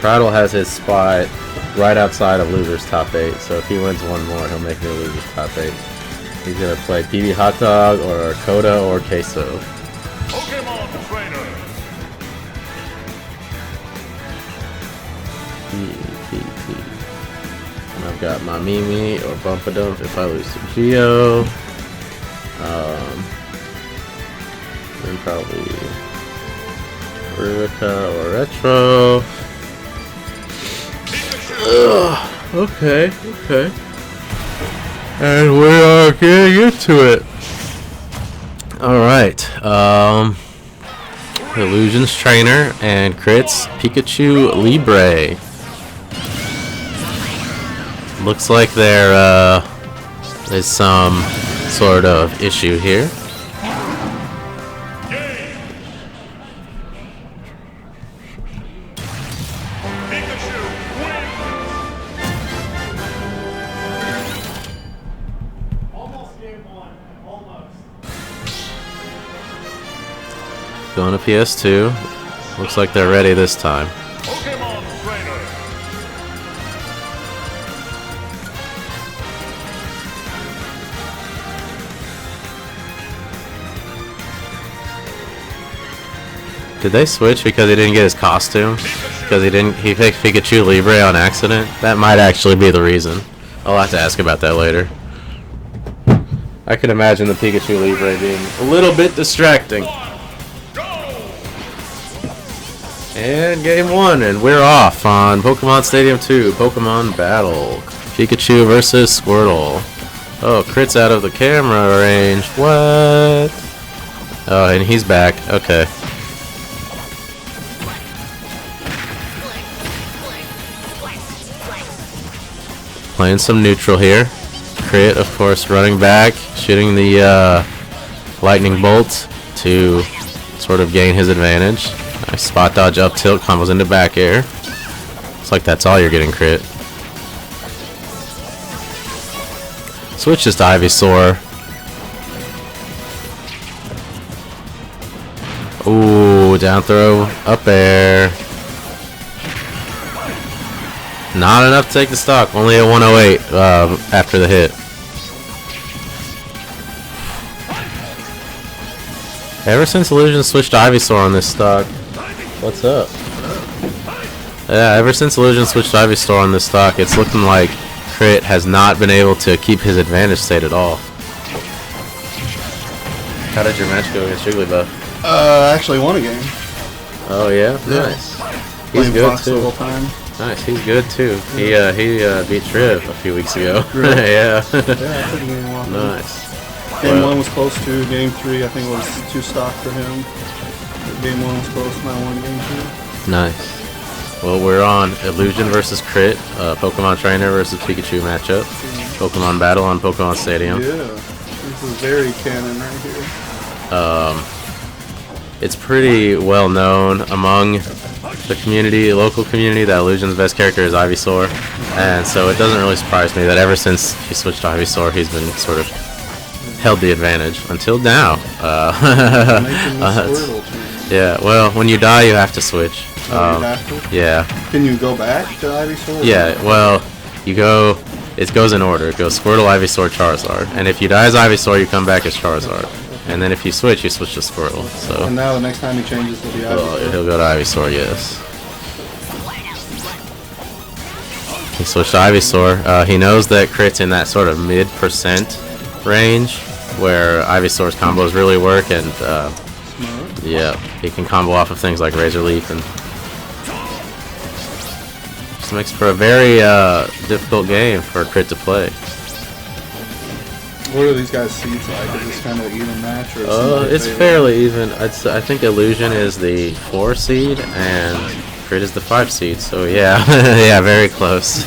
Prattle has his spot right outside of losers top 8, so if he wins one more, he'll make it a losers top 8. He's gonna play PB Hot Dog or Coda or Queso. Pokemon Trainer. And I've got my Mimi or Bumpadump if I lose to Geo. Then probably Rurica or Retro. Okay. And we are getting into it. Alright. Illusions Trainer and Crits Pikachu Libre. Looks like there is some sort of issue here. Going to PS2. Looks like they're ready this time. Pokemon Trainer. Did they switch because he didn't get his costume? Because he picked Pikachu Libre on accident? That might actually be the reason. I'll have to ask about that later. I can imagine the Pikachu Libre being a little bit distracting. And game 1, and we're off on Pokemon Stadium 2, Pokemon Battle. Pikachu versus Squirtle. Oh, Crit's out of the camera range. What? Oh, and he's back. Okay. Playing some neutral here. Crit, of course, running back, shooting the lightning bolt to sort of gain his advantage. Nice spot dodge up tilt, combos into back air. Looks like that's all you're getting, Crit. Switches to Ivysaur. Ooh, down throw, up air. Not enough to take the stock, only a 108 after the hit. Ever since Illusion switched to Ivysaur on this stock, what's up? Yeah, ever since Illusion switched to Ivysaur on this stock, it's looking like Crit has not been able to keep his advantage state at all. How did your match go against Jigglypuff? I actually won a game. Oh yeah, Yeah. nice. He's Playing good Fox the too. whole time. Nice, he's good too. He beat Triv a few weeks ago. Really? Yeah. Yeah, I took a game off. Nice. Game Well- 1 was close to. Game 3, I think, was 2 stock for him. Game 1 was close, and I won game 2. Nice. Well, we're on Illusion versus Crit, Pokemon Trainer versus Pikachu matchup. Pokemon Battle on Pokemon Stadium. Yeah, this is very canon right here. It's pretty well known among the community, local community, that Illusion's best character is Ivysaur, and so it doesn't really surprise me that ever since he switched to Ivysaur, he's been sort of held the advantage until now. Making the Squirtle change. Yeah, well, when you die, you have to switch. Oh, you have to? Yeah, Can you go back to Ivysaur? yeah. Well, you go. It goes in order. It goes Squirtle, Ivysaur, Charizard, and if you die as Ivysaur, you come back as Charizard. And then if you switch to Squirtle. So. And now the next time he changes, he'll be Ivysaur. He'll go to Ivysaur, yes. He switched to Ivysaur. He knows that Crit's in that sort of mid% range where Ivysaur's combos really work, and yeah, he can combo off of things like Razor Leaf, and just makes for a very difficult game for Crit to play. What are these guys' seeds like? Is this kind of an even match? Or is It's somebody fairly even. I think Illusion is the 4 seed and Crit is the 5 seed. So yeah, yeah, very close.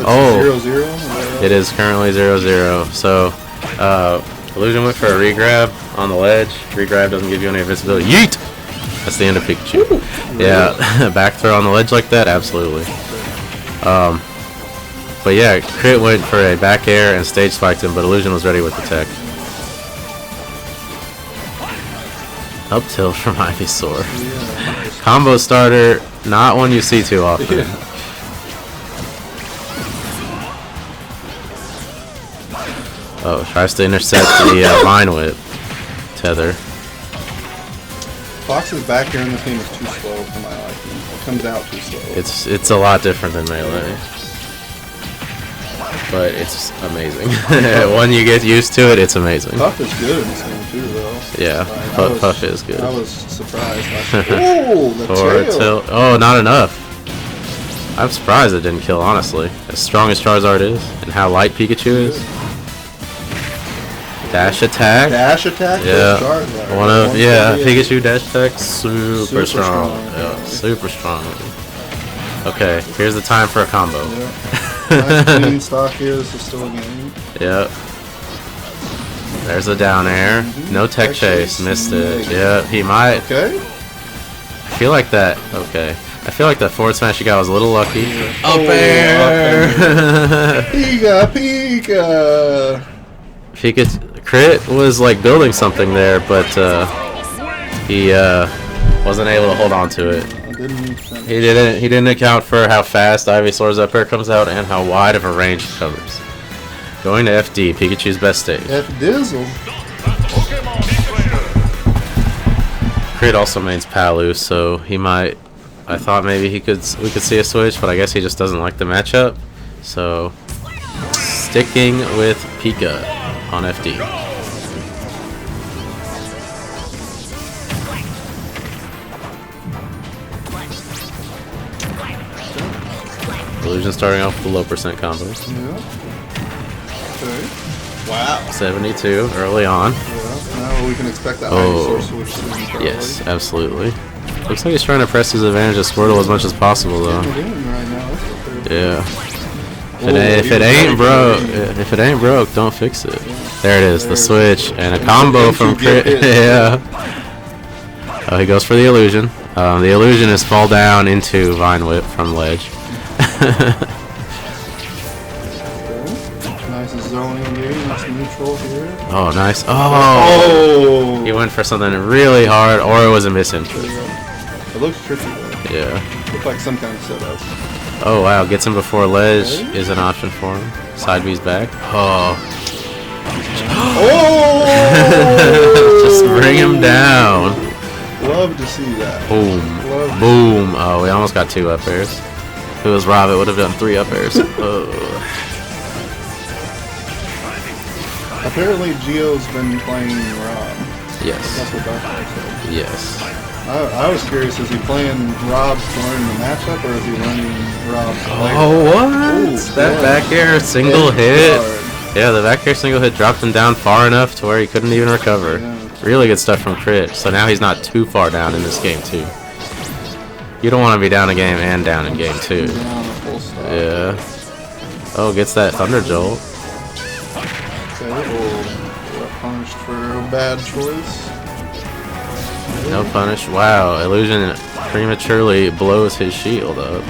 Oh. 0-0? It is currently 0-0. So Illusion went for a regrab on the ledge. Regrab doesn't give you any invincibility. Yeet! That's the end of Pikachu. Yeah, back throw on the ledge like that, absolutely. But yeah, Crit went for a back air and stage spiked him, but Illusion was ready with the tech. Up tilt from Ivysaur. Combo starter, not one you see too often. Oh, tries to intercept the Vine Whip tether. Fox's back air in this game is too slow for my liking. It comes out too slow. It's a lot different than Melee, but it's amazing. When you get used to it, it's amazing. Puff is good in this game too, though. Yeah, Puff is good. I was surprised. Oh, the Forward tail. tilt. Oh, not enough. I'm surprised it didn't kill, honestly. As strong as Charizard is, and how light Pikachu is. Dash attack. Dash attack. Yeah. For Charizard. One of 148. Pikachu dash attack, super Super strong. strong. Yeah, super strong. Okay, here's the time for a combo. Nice clean stock here. This is still a game. Yep. There's a down air. No tech Tech chase. chase. Missed it. Nice. Yeah, he might. Okay. I feel like that. Okay. I feel like that forward smash you got was a little lucky. Up Oh, air! Pika. Pikachu Crit was like building something there, but he wasn't able to hold on to it. I didn't finish. He didn't account for how fast Ivysaur's up air comes out and how wide of a range it covers. Going to FD, Pikachu's best stage. F Dizzle. Pokemon Trainer. Crit also mains Palu, so he might. I thought maybe we could see a switch, but I guess he just doesn't like the matchup. So sticking with Pika on FD. Illusion starting off with the low percent combos. Yeah. Okay. Wow. 72 early on. Yeah. Now we can expect that Oh. Ivysaur switch soon, probably. Yes, absolutely. Looks like he's trying to press his advantage of Squirtle as much as possible, though. We're doing right now. That's what they're- Yeah. Oh, If it ain't broke, don't fix it. There it is, the switch and a combo from Crit. Yeah. Oh, he goes for the illusion. The illusion is fall down into Vine Whip from ledge. Nice zoning game. Nice neutral here. Oh, nice. Oh, Oh. he went for something really hard, or it was a misentry. It looks tricky though. Yeah. Looks like some kind of setup. Oh wow, gets him before ledge is an option for him. Side B's back. Oh. Oh! Just bring him down. Love to see that. Boom. Love Boom. Oh, we almost got 2 up airs. If it was Rob, it would have done 3 up airs. Oh. Apparently, Gio's been playing Rob. Yes. That's what Doctor said. Yes. I was curious, is he playing Rob to learn the matchup, or is he learning Rob to play? Oh, what? Ooh, That yeah. back air single Hit hit. hard. Yeah, the back air single hit dropped him down far enough to where he couldn't even recover. Yeah. Really good stuff from Crit. So now he's not too far down in this game, too. You don't want to be down a game and down in game 2. Down a full stop. Yeah. Oh, gets that Thunder Jolt. Okay, well, got punished for a bad choice. No punish. Wow, Illusion prematurely blows his shield up.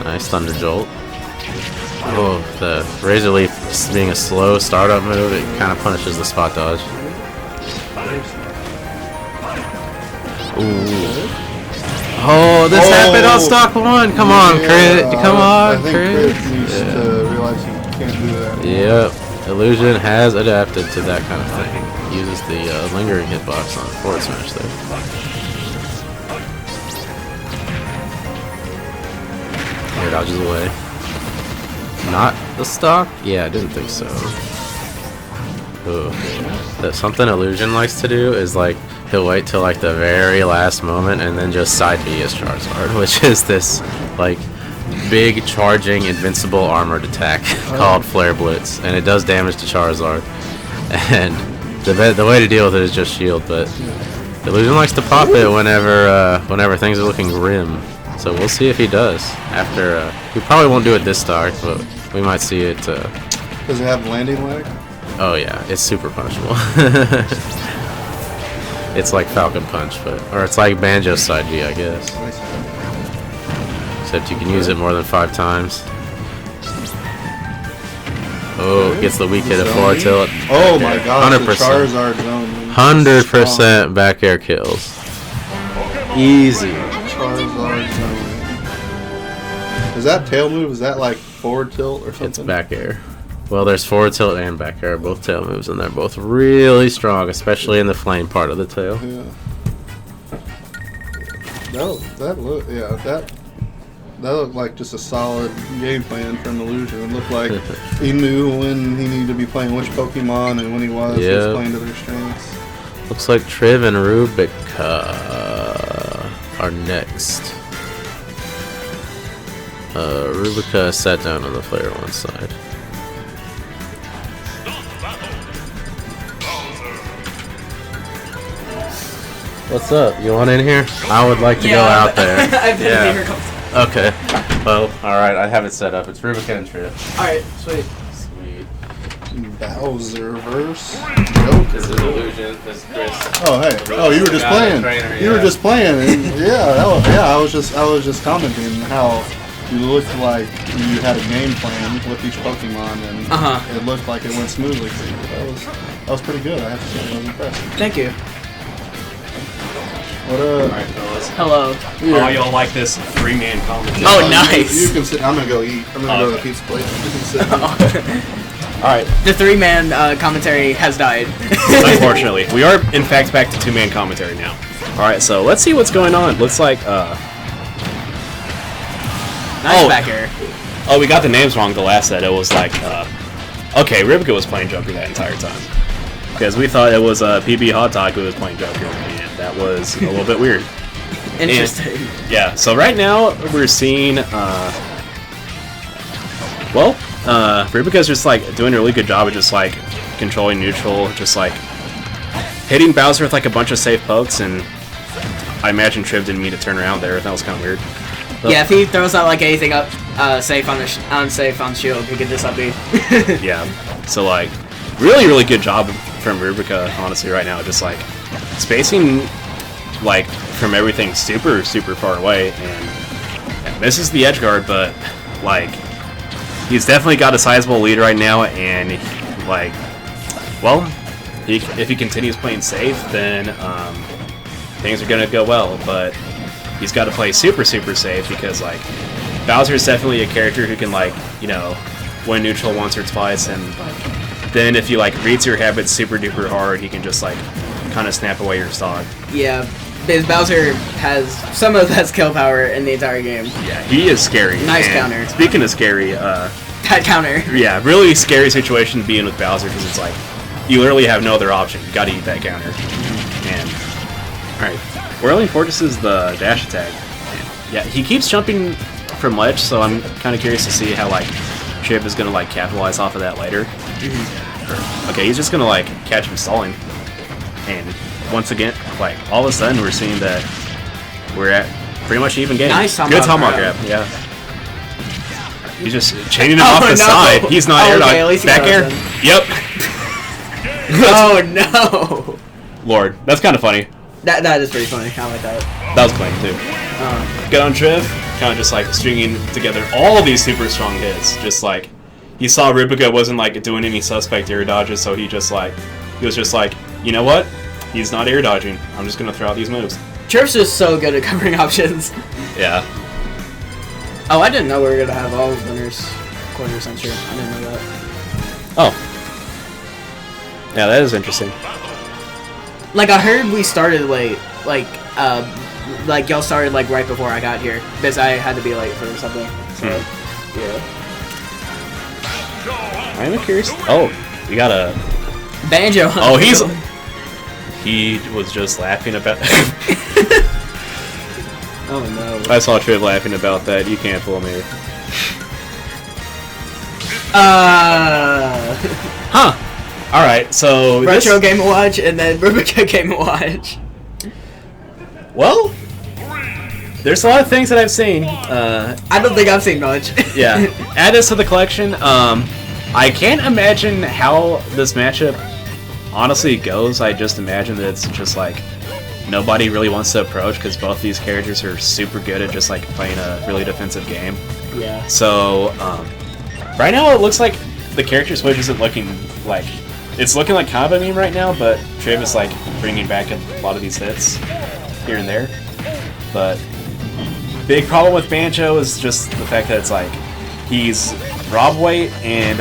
Nice Thunder Jolt. Oh, the Razor Leaf being a slow startup move, it kind of punishes the spot dodge. Ooh. Oh, this happened on stock 1. Come on, Crit. Come on, I think Crit. Crit needs to realize he can't do that. Yep. Illusion has adapted to that kind of thing. Uses the lingering hitbox on forward smash there. Air dodges away. Not the stock? Yeah, I didn't think so. Ooh. That's something Illusion likes to do is like he'll wait till like the very last moment and then just side B his Charizard, which is this like big charging invincible armored attack called Flare Blitz, and it does damage to Charizard. And the way to deal with it is just shield, but Illusion likes to pop it whenever things are looking grim. So we'll see if he does. After we probably won't do it this start, but we might see it. Does it have landing lag? Oh yeah, it's super punishable. It's like Falcon Punch, or it's like Banjo Side B, I guess. Except you can use it more than 5 times. Oh, gets the weak hit of forward tilt. Oh my god, 100%. Charizard zone. 100% back air kills. Easy. Charizard zone. Is that tail move? Is that like forward tilt or something? It's back air. Well, there's forward tilt and back air, both tail moves, and they're both really strong, especially in the flame part of the tail. Yeah. That looked like just a solid game plan from Illusion. It looked like he knew when he needed to be playing which Pokemon and when he was playing to their strengths. Looks like Triv and Rubica are next. Rubica sat down on the player 1 side. What's up? You want in here? I would like to go out there. I've been Yeah. here. Okay. Well, alright, I have it set up. It's Rubica and Trip. Alright, sweet. Sweet. Bowser verse This Joker. is Illusion. This is Chris. Oh hey! Oh, you were just Got it, playing. trainer, You were yeah. just playing. And I was just commenting how you looked like you had a game plan with each Pokemon, and Uh-huh. it looked like it went smoothly for you. That was pretty good. I have to say, I was impressed. Thank you. What up? Alright, fellas. Hello. Oh, y'all like this 3-man commentary? Oh, You nice. can sit. I'm gonna go eat. I'm gonna go to the pizza place. You can sit. Alright, The 3-man commentary has died. unfortunately. We are, in fact, back to 2-man commentary now. Alright, so let's see what's going on. Looks like, Nice Oh. backer. oh, we got the names wrong the last set. It was like, okay, Rubica was playing Joker that entire time. Because we thought it was PB Hot Dog who was playing Joker, and that was a little bit weird. Interesting. Yeah, so right now we're seeing, Rubica's just like doing a really good job of just like controlling neutral, just like hitting Bowser with like a bunch of safe pokes, and I imagine Triv didn't mean to turn around there. That was kind of weird. Yeah, if he throws out like anything up safe on the unsafe on shield, he could just up B. Yeah, so like really good job from Rubica, honestly, right now, just like spacing like from everything super far away, and misses the edge guard, but like he's definitely got a sizable lead right now, and like, well, if he continues playing safe, then things are gonna go well, but he's got to play super safe, because like Bowser's definitely a character who can, like, you know, win neutral once or twice, and like then if you like reads your habits super duper hard, he can just like kind of snap away your stock. Yeah, because Bowser has some of the best kill power in the entire game. Yeah, he is scary. Nice and counter. Speaking of scary, That counter. yeah, really scary situation to be in with Bowser, because it's like you literally have no other option. You got to eat that counter. And all right, Whirling Fortress is the dash attack. And, yeah, he keeps jumping from ledge, so I'm kind of curious to see how like Chip is gonna like capitalize off of that later. Okay, he's just gonna like catch him stalling, and once again, like all of a sudden, we're seeing that we're at pretty much even game. Nice Good tomahawk tomahawk grab. grab, yeah. He's just chaining him Oh, off the no. side. He's not Oh, air okay, dodge. at least he Back got air. it then. Yep. Oh no! Lord, that's kind of funny. That is pretty funny. I like that. That was clean too. Good on Triv. Kind of just like stringing together all of these super strong hits. Just like he saw Rubica wasn't like doing any suspect air dodges, so he was just like, you know what? He's not air dodging. I'm just gonna throw out these moves. Chirp's just so good at covering options. Yeah. Oh, I didn't know we were gonna have all winners 1/4 century. I didn't know that. Oh. Yeah, that is interesting. Like I heard we started late. Like y'all started like right before I got here because I had to be late for something. So yeah. I'm curious. Oh, we got a. Banjo. Oh, he was just laughing about. Oh no. I saw Triv laughing about that. You can't fool me. Huh. All right. So Retro this, Game & Watch and then Rubica Game & Watch. well, there's a lot of things that I've seen. I don't think I've seen much. Yeah. Add this to the collection. I can't imagine how this matchup honestly goes. I just imagine that it's just like nobody really wants to approach because both these characters are super good at just like playing a really defensive game. Yeah. So right now it looks like the character switch isn't looking like it's looking like kind of a meme right now, but Triv is like bringing back a lot of these hits here and there. But big problem with Banjo is just the fact that it's like he's Rob weight and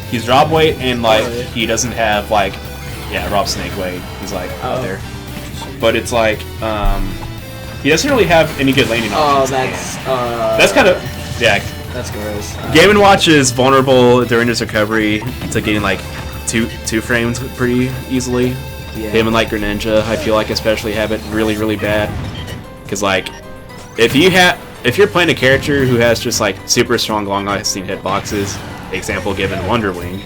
he's Rob weight and like he doesn't have like Rob Snake weight. He's like out there, but it's like he doesn't really have any good landing Oh, options. that's That's kind of that's gross. Game & Watch is vulnerable during his recovery to getting like two frames pretty easily. Yeah. Him and like Greninja, I feel like especially have it really bad. Cause like if you have if you're playing a character who has just like super strong long-lasting hitboxes, example given Wonder Wing,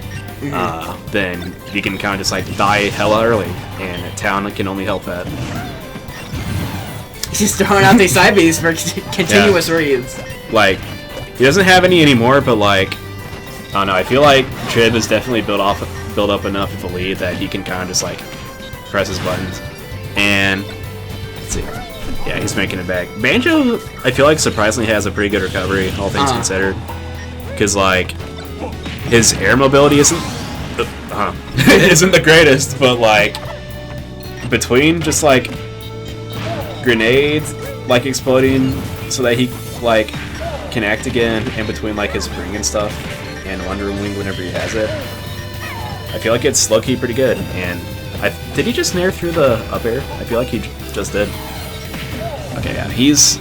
then you can kind of just like die hella early, and Town can only help that. He's throwing out these side Bs for continuous reads. Like, he doesn't have any anymore, but like, I don't know. I feel like Trib is definitely built up enough of a lead that he can kind of just like press his buttons. And let's see, yeah, he's making it back. Banjo, I feel like surprisingly has a pretty good recovery, all things considered, because like his air mobility isn't isn't the greatest, but like between just like grenades like exploding so that he like can act again, and between like his ring and stuff and Wonder Wing whenever he has it, I feel like it's low-key pretty good. And did he just nair through the up air? I feel like he just did. Okay, yeah, he's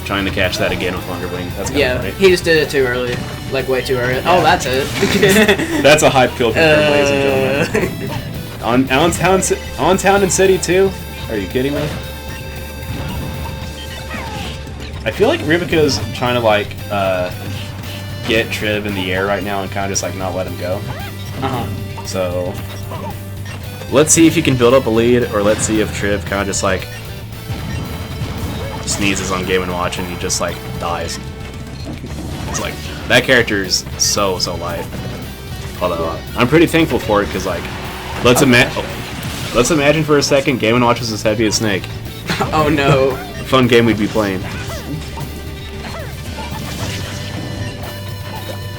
trying to catch that again with Wonder Wing. That's kind of funny. He just did it too early, like way too early. Oh, that's it. That's a hype kill confirmed, ladies and gentlemen. On Town and City too? Are you kidding me? I feel like Rubica's trying to like get Trib in the air right now and kind of just like not let him go. So let's see if he can build up a lead, or let's see if Trib kind of just like sneezes on Game & Watch and he just like dies. It's like that character is so light. Although I'm pretty thankful for it, because like let's imagine for a second Game & Watch was as heavy as Snake. Oh no. Fun game we'd be playing.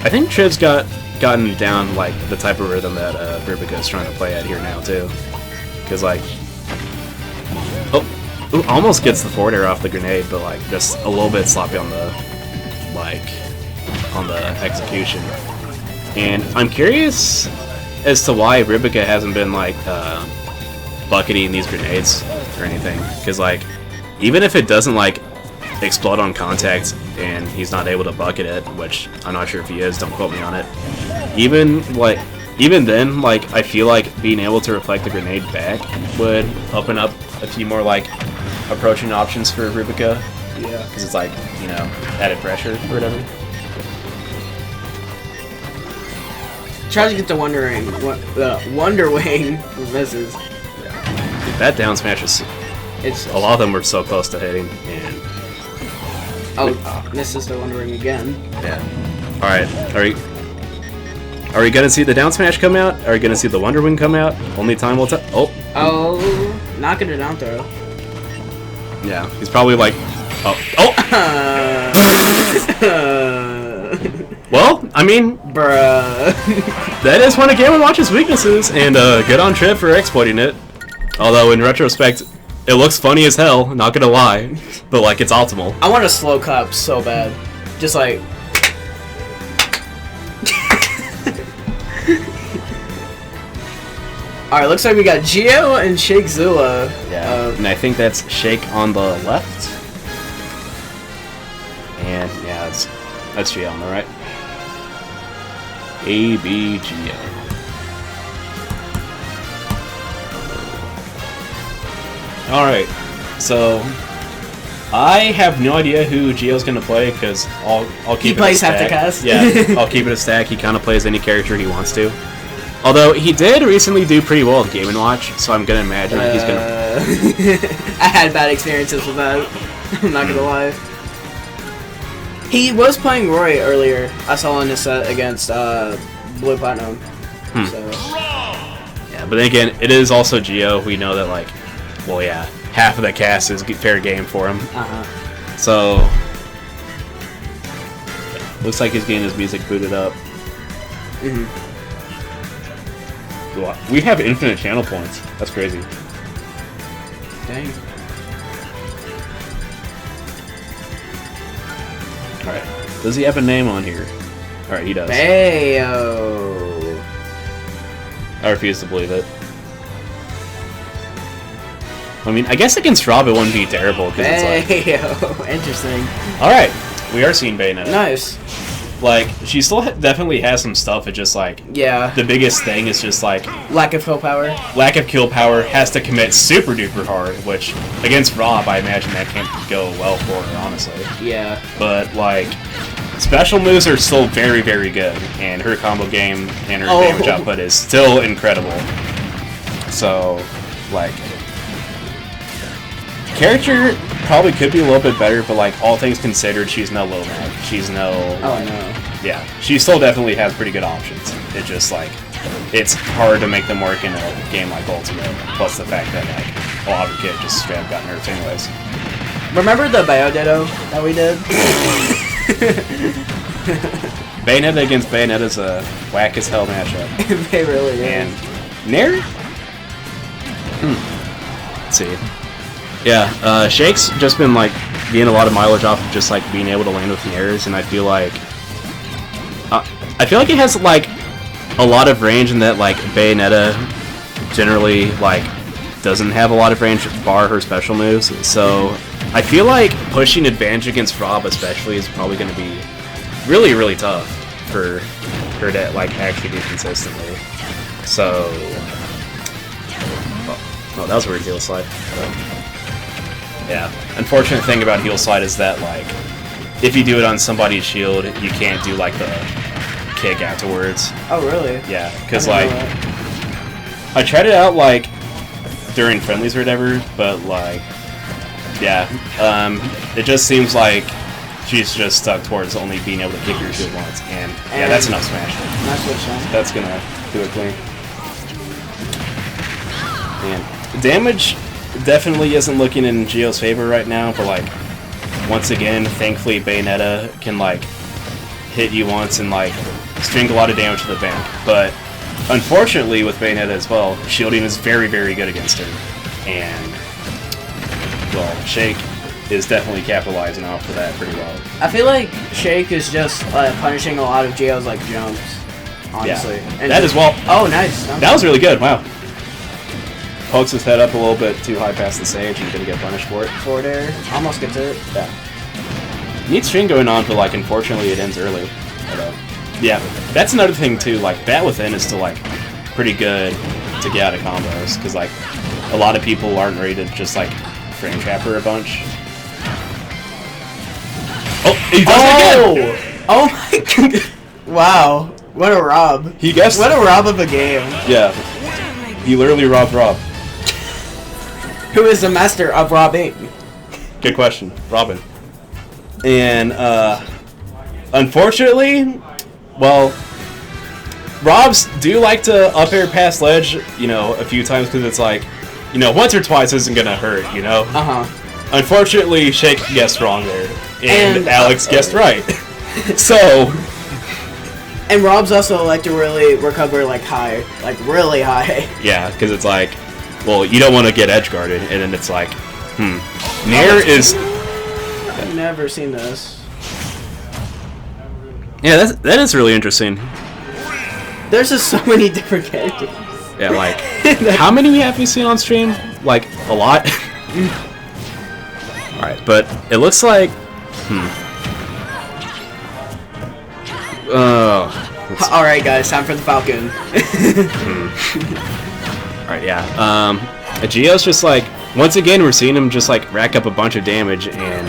I think Trib's gotten down like the type of rhythm that Rubica is trying to play at here now too, because like, almost gets the forward air off the grenade, but like just a little bit sloppy on the execution. And I'm curious as to why Rubica hasn't been like bucketing these grenades or anything, because like even if it doesn't like explode on contact and he's not able to bucket it, which I'm not sure if he is, don't quote me on it, even then, like, I feel like being able to reflect the grenade back would open up a few more like approaching options for Rubica. Yeah, because it's like, you know, added pressure or whatever. Tries to get the Wonder Wing misses. That down smash is, a lot of them were so close to hitting, and misses the Wonder Wing again. Yeah. All right. Are we gonna see the down smash come out? Are we gonna see the Wonder Wing come out? Only time will tell. Oh, knocking it down throw. Yeah, he's probably like, Well, I mean, bruh. That is one of Game & Watch's weaknesses, and good on Trib for exploiting it. Although in retrospect, it looks funny as hell, not gonna lie, but like it's optimal. I want a slow clap so bad, just like. Alright, looks like we got Geo and Shake Zilla. Yeah, and I think that's Shake on the left. And yeah, that's Geo on the right. A-B-G-O. Alright, so I have no idea who Geo's gonna play, because I'll keep it a stack. He plays Hepticast. Yeah, I'll keep it a stack. He kind of plays any character he wants to. Although he did recently do pretty well with Game & Watch, so I'm gonna imagine he's gonna. I had bad experiences with that. I'm not gonna lie. He was playing Roy earlier. I saw in his set against Blue Platinum. So. Yeah, but then again, it is also Geo. We know that like, well, yeah, half of the cast is fair game for him. So looks like he's getting his music booted up. We have infinite channel points. That's crazy. Dang. Alright. Does he have a name on here? Alright, he does. Bayo. I refuse to believe it. I mean, I guess against Rob it wouldn't be terrible, because it's like... Interesting. Alright, we are seeing Bayonetta. Nice. like she still definitely has some stuff. It's just like Yeah. the biggest thing is just like Lack of kill power. lack of kill power. Has to commit super duper hard, which against Rob, I imagine that can't go well for her, honestly. Yeah. But like special moves are still very very good, and her combo game and her Oh. damage output is still incredible. So like character probably could be a little bit better, but like all things considered, she's no Little Mac. She's no. Oh no. Yeah, she still definitely has pretty good options. It's just like it's hard to make them work in a game like Ultimate. Plus the fact that like a lot of kids just straight up got nerfed anyways. Remember the Bayo Ditto that we did? Bayonetta against Bayonetta's a whack as hell matchup. They really did. And Nair? Let's see. Yeah, Shake's just been like getting a lot of mileage off of just like being able to land with Nairs, and I feel like it has like a lot of range in that like Bayonetta generally like doesn't have a lot of range bar her special moves. So I feel like pushing advantage against Rob especially is probably going to be really really tough for her to like actually do consistently. So oh, that was a weird heel slide. Yeah, unfortunate thing about heel slide is that like if you do it on somebody's shield, you can't do like the kick afterwards. Oh really? Yeah, because I like didn't know that. I tried it out like during friendlies or whatever, but like yeah, it just seems like she's just stuck towards only being able to kick your shield once, and yeah, that's enough smash. Nice switch then. That's gonna do it clean. And damage definitely isn't looking in Geo's favor right now, but like once again, thankfully Bayonetta can like hit you once and like string a lot of damage to the bank. But unfortunately with Bayonetta as well, shielding is very very good against her, and well, Shake is definitely capitalizing off of that pretty well. I feel like Shake is just punishing a lot of Geo's like jumps. Honestly. Yeah, And that just- as well. Oh nice. That was really good. Wow. Pokes his head up a little bit too high past the stage and gonna get punished for it. Forward air. Almost gets it. Yeah. Neat string going on, but like unfortunately it ends early. But, yeah, that's another thing too. Like Bat Within is still like pretty good to get out of combos because like a lot of people aren't ready to just like frame trap her a bunch. Oh, he does it again! Oh my god. Wow. What a rob. He guessed. What a rob of a game. Yeah. He literally robbed Rob. Who is the master of robbing? Good question, Robin. And unfortunately, well, Robs do like to up air past ledge, you know, a few times because it's like, you know, once or twice isn't gonna hurt, you know. Uh huh. Unfortunately, Shake guessed wrong there, and Alex guessed right. So. And Rob's also like to really recover like high, like really high. Yeah, because it's like, well, you don't want to get edge guarded, and then it's like, Nair is. I've never seen this. Yeah, that is really interesting. There's just so many different characters. Yeah, like, how many have we seen on stream? Like, a lot? Alright, but it looks like... Alright guys, time for the Falcon. Alright, yeah. Geo's just like... Once again, we're seeing him just like rack up a bunch of damage, and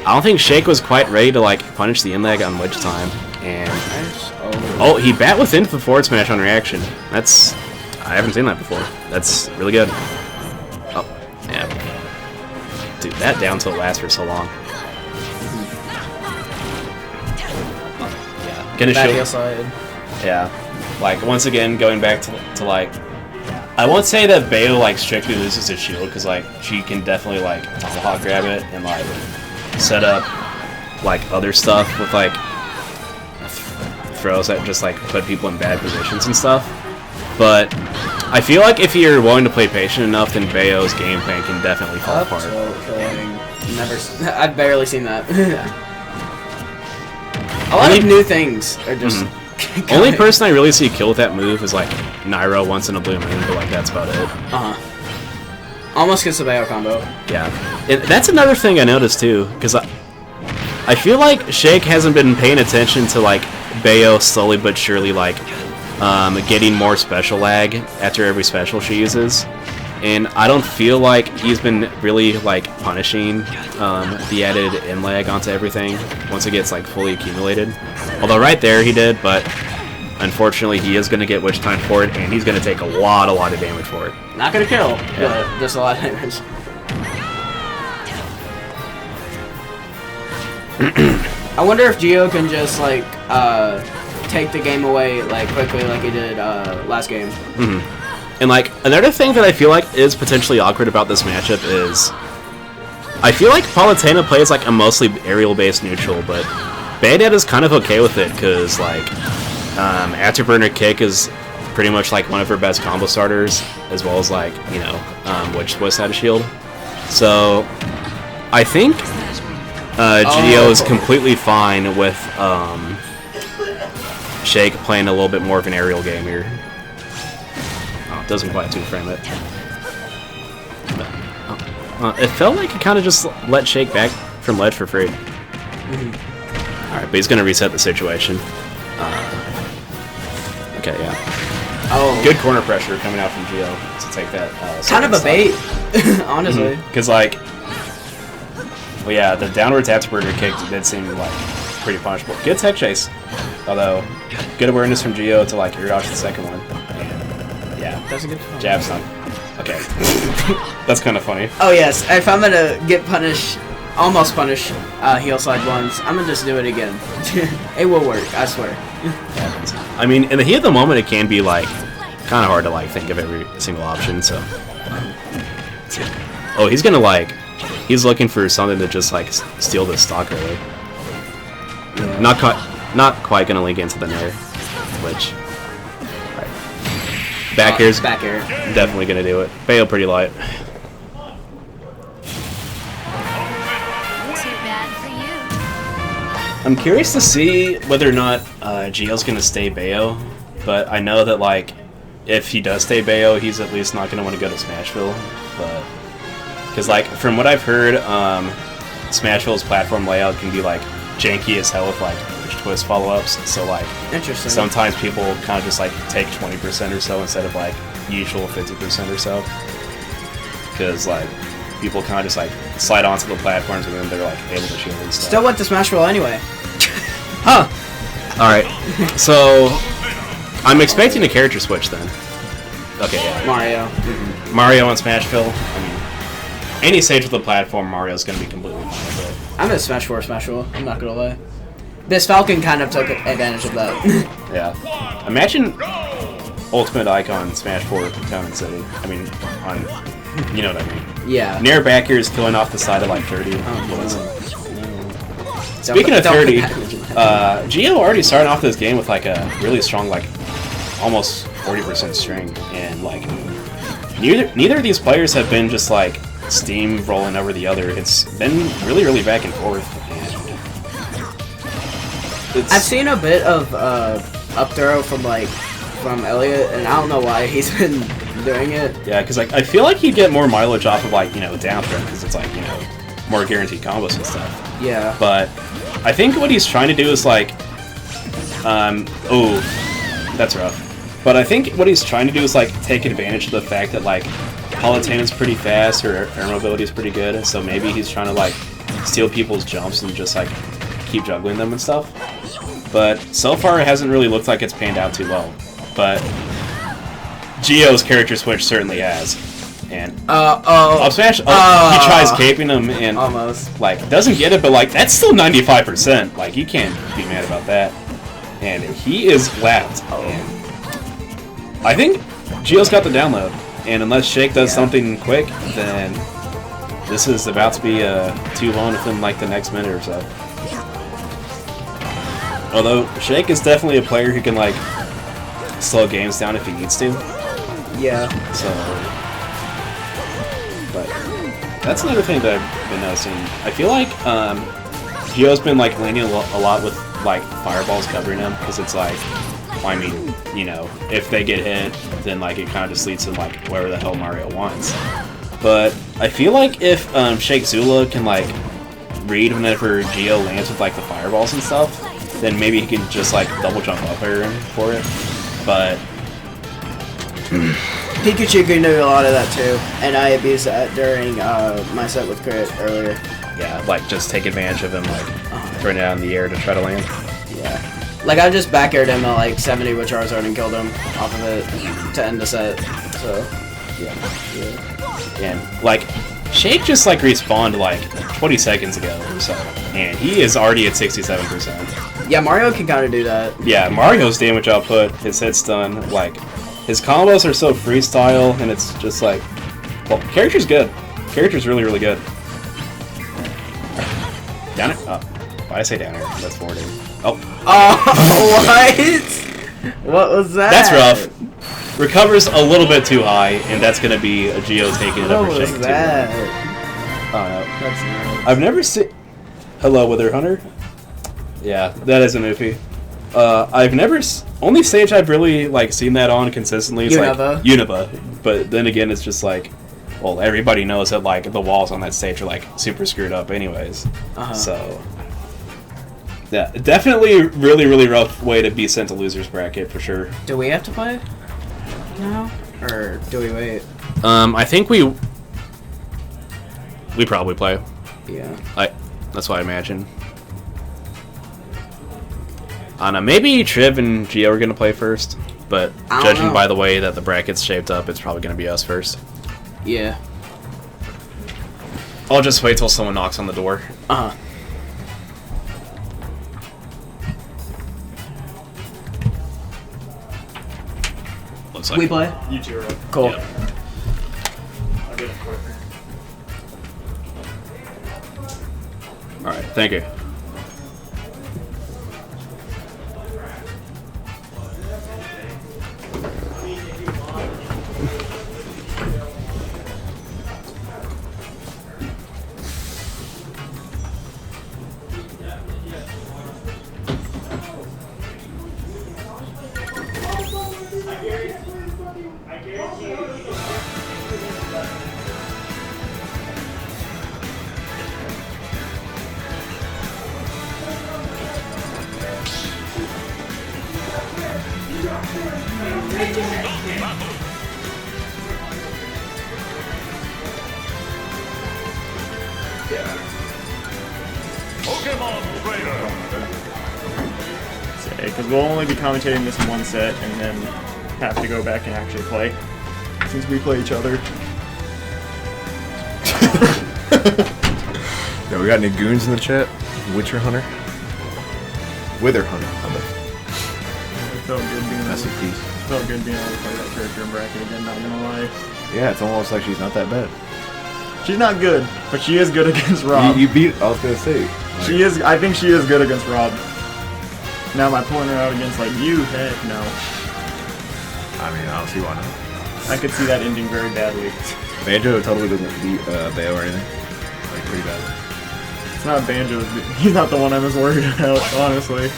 I don't think Shake was quite ready to like punish the in-lag on ledge time. And... Oh, he bat within for forward smash on reaction. That's... I haven't seen that before. That's really good. Oh, yeah. Dude, that down tilt lasts for so long. Yeah. Gonna Bad heel show. slide. Yeah. Like, once again, going back to like... I won't say that Bayo, like, strictly loses his shield, because, like, she can definitely, like, tomahawk grab it and, like, set up, like, other stuff with, like, throws that just, like, put people in bad positions and stuff. But I feel like if you're willing to play patient enough, then Bayo's game plan can definitely fall apart. I've barely seen that. A lot of new things are just... Only person I really see kill with that move is, like, Nairo once in a blue moon, but, like, that's about it. Uh-huh. Almost gets the Bayo combo. Yeah. That's another thing I noticed, too, because I feel like Shake hasn't been paying attention to like Bayo slowly but surely like getting more special lag after every special she uses, and I don't feel like he's been really like punishing the added in lag onto everything once it gets like fully accumulated. Although right there he did, but unfortunately he is going to get witch time for it, and he's going to take a lot of damage for it. Not gonna kill, but just a lot of damage. I wonder if Geo can just like take the game away like quickly like he did last game. And like another thing that I feel like is potentially awkward about this matchup is I feel like Palutena plays like a mostly aerial-based neutral, but Bayonetta is kind of okay with it because like Afterburner Kick is pretty much like one of her best combo starters, as well as like Witch Twist out of shield. So I think Geo is completely fine with Shake playing a little bit more of an aerial game here. Oh, it doesn't quite two-frame it. It felt like it kind of just let Shake back from ledge for free. Alright, but he's going to reset the situation. Okay, yeah. Oh. Good corner pressure coming out from Geo to take that. Kind of a bait, honestly. Because, well, yeah, the downwards afterburner kick did seem like pretty punishable. Good tech chase, although good awareness from Geo to like air dodge the second one. And, yeah, That's a good jab stun. Okay, that's kind of funny. Oh yes, if I'm gonna get punished, almost punished, heel slide once, I'm gonna just do it again. It will work, I swear. I mean, in the heat of the moment, it can be like kind of hard to like think of every single option. So, oh, he's gonna like. He's looking for something to just like steal the stock early. Yeah. Not quite gonna link into the nair, which back air's back air. Definitely gonna do it. Bayo pretty light. Too bad for you. I'm curious to see whether or not Geo's gonna stay Bayo, but I know that like if he does stay Bayo, he's at least not gonna want to go to Smashville, but. Because, like, from what I've heard, Smashville's platform layout can be, like, janky as hell with, like, twist follow-ups. So, like, interesting. Sometimes people kind of just, like, take 20% or so instead of, like, usual 50% or so. Because, like, people kind of just, like, slide onto the platforms and then they're, like, able to shield and stuff. Still went to Smashville anyway. Huh! Alright. So, I'm expecting a character switch then. Okay, yeah. Mario. Mario on Smashville. I mean, any stage of the platform, Mario's going to be completely fine with it. I'm gonna Smash 4 Smashville, I'm not gonna lie. This Falcon kind of took advantage of that. Yeah. Imagine Ultimate Icon Smash 4 Town City. I mean, on... You know what I mean. Yeah. Near back here is killing off the side of like 30. Speaking of 30, Geo already started off this game with like a really strong, like, almost 40% string. And like, neither of these players have been just like steam rolling over the other. It's been really back and forth. I've seen a bit of up throw from Elliot, and I don't know why he's been doing it. Yeah, because like I feel like he'd get more mileage off of like down throw because it's like more guaranteed combos and stuff. Yeah. But I think what he's trying to do is like, oh, that's rough. But I think what he's trying to do is like take advantage of the fact that like Palutena's pretty fast, her air mobility is pretty good, so maybe he's trying to like steal people's jumps and just like keep juggling them and stuff. But so far it hasn't really looked like it's panned out too well. But Geo's character switch certainly has. And up smash, he tries caping him and almost like doesn't get it, but like that's still 95%. Like you can't be mad about that. And he is lapped. And I think Geo's got the download, and unless Shake does something quick, then this is about to be 2-1 within like the next minute or so. Although Shake is definitely a player who can like slow games down if he needs to. Yeah. So, but that's another thing that I've been noticing. I feel like Geo's been like leaning a lot with like fireballs covering him because it's like, I mean, if they get hit, then like it kind of just leads to like wherever the hell Mario wants. But I feel like if Shake Zula can like read whenever Geo lands with like the fireballs and stuff, then maybe he can just like double jump up air for it. But Pikachu can do a lot of that too, and I abused that during my set with Crit earlier. yeah, like just take advantage of him, like throwing it out in the air to try to land. Yeah. Like, I just back aired him at like 70 with Charizard and killed him off of it to end the set. So, yeah. And like Shake just like respawned like 20 seconds ago or so, and he is already at 67%. Yeah, Mario can kind of do that. Yeah, Mario's damage output, his hit stun, like his combos are so freestyle, and it's just like, well, character's good. Character's really, really good. Down it? Oh, why did I say down air? That's forwarding. Oh. Oh, what? What was that? That's rough. Recovers a little bit too high, and that's going to be a Geo taking it over What Shake was too. that? Oh, no. That's nuts. I've never seen... Hello, Wither Hunter? Yeah, that is an oofy. I've never... Only stage I've really like seen that on consistently is Unova. like Unova. But then again, it's just like... Well, everybody knows that like the walls on that stage are like super screwed up anyways. So... Yeah, definitely really, really rough way to be sent to loser's bracket for sure. Do we have to play now? Or do we wait? I think we probably play. Yeah. That's what I imagine. I don't know, maybe Triv and Geo are gonna play first, but I don't judging know. by the way that the bracket's shaped up, it's probably gonna be us first. Yeah. I'll just wait till someone knocks on the door. Uh-huh. Looks like We play? You two are up. Cool. Yep. I'll get it quicker. All right, thank you. Because we'll only be commentating this in one set and then have to go back and actually play. Since we play each other. Yo, we got any goons in the chat? Witcher Hunter? Wither Hunter. It felt good being That's a able, piece. felt good being able to play that character in bracket again, not gonna lie. Yeah, it's almost like she's not that bad. She's not good, but she is good against Rob. You beat. I was gonna say. She is. I think she is good against Rob. Now, am I pulling her out against like you? Heck no. I mean, I don't see why not. I could see that ending very badly. Banjo totally doesn't beat Bayo or anything. Like pretty bad. It's not Banjo. He's not the one I'm as worried about, honestly.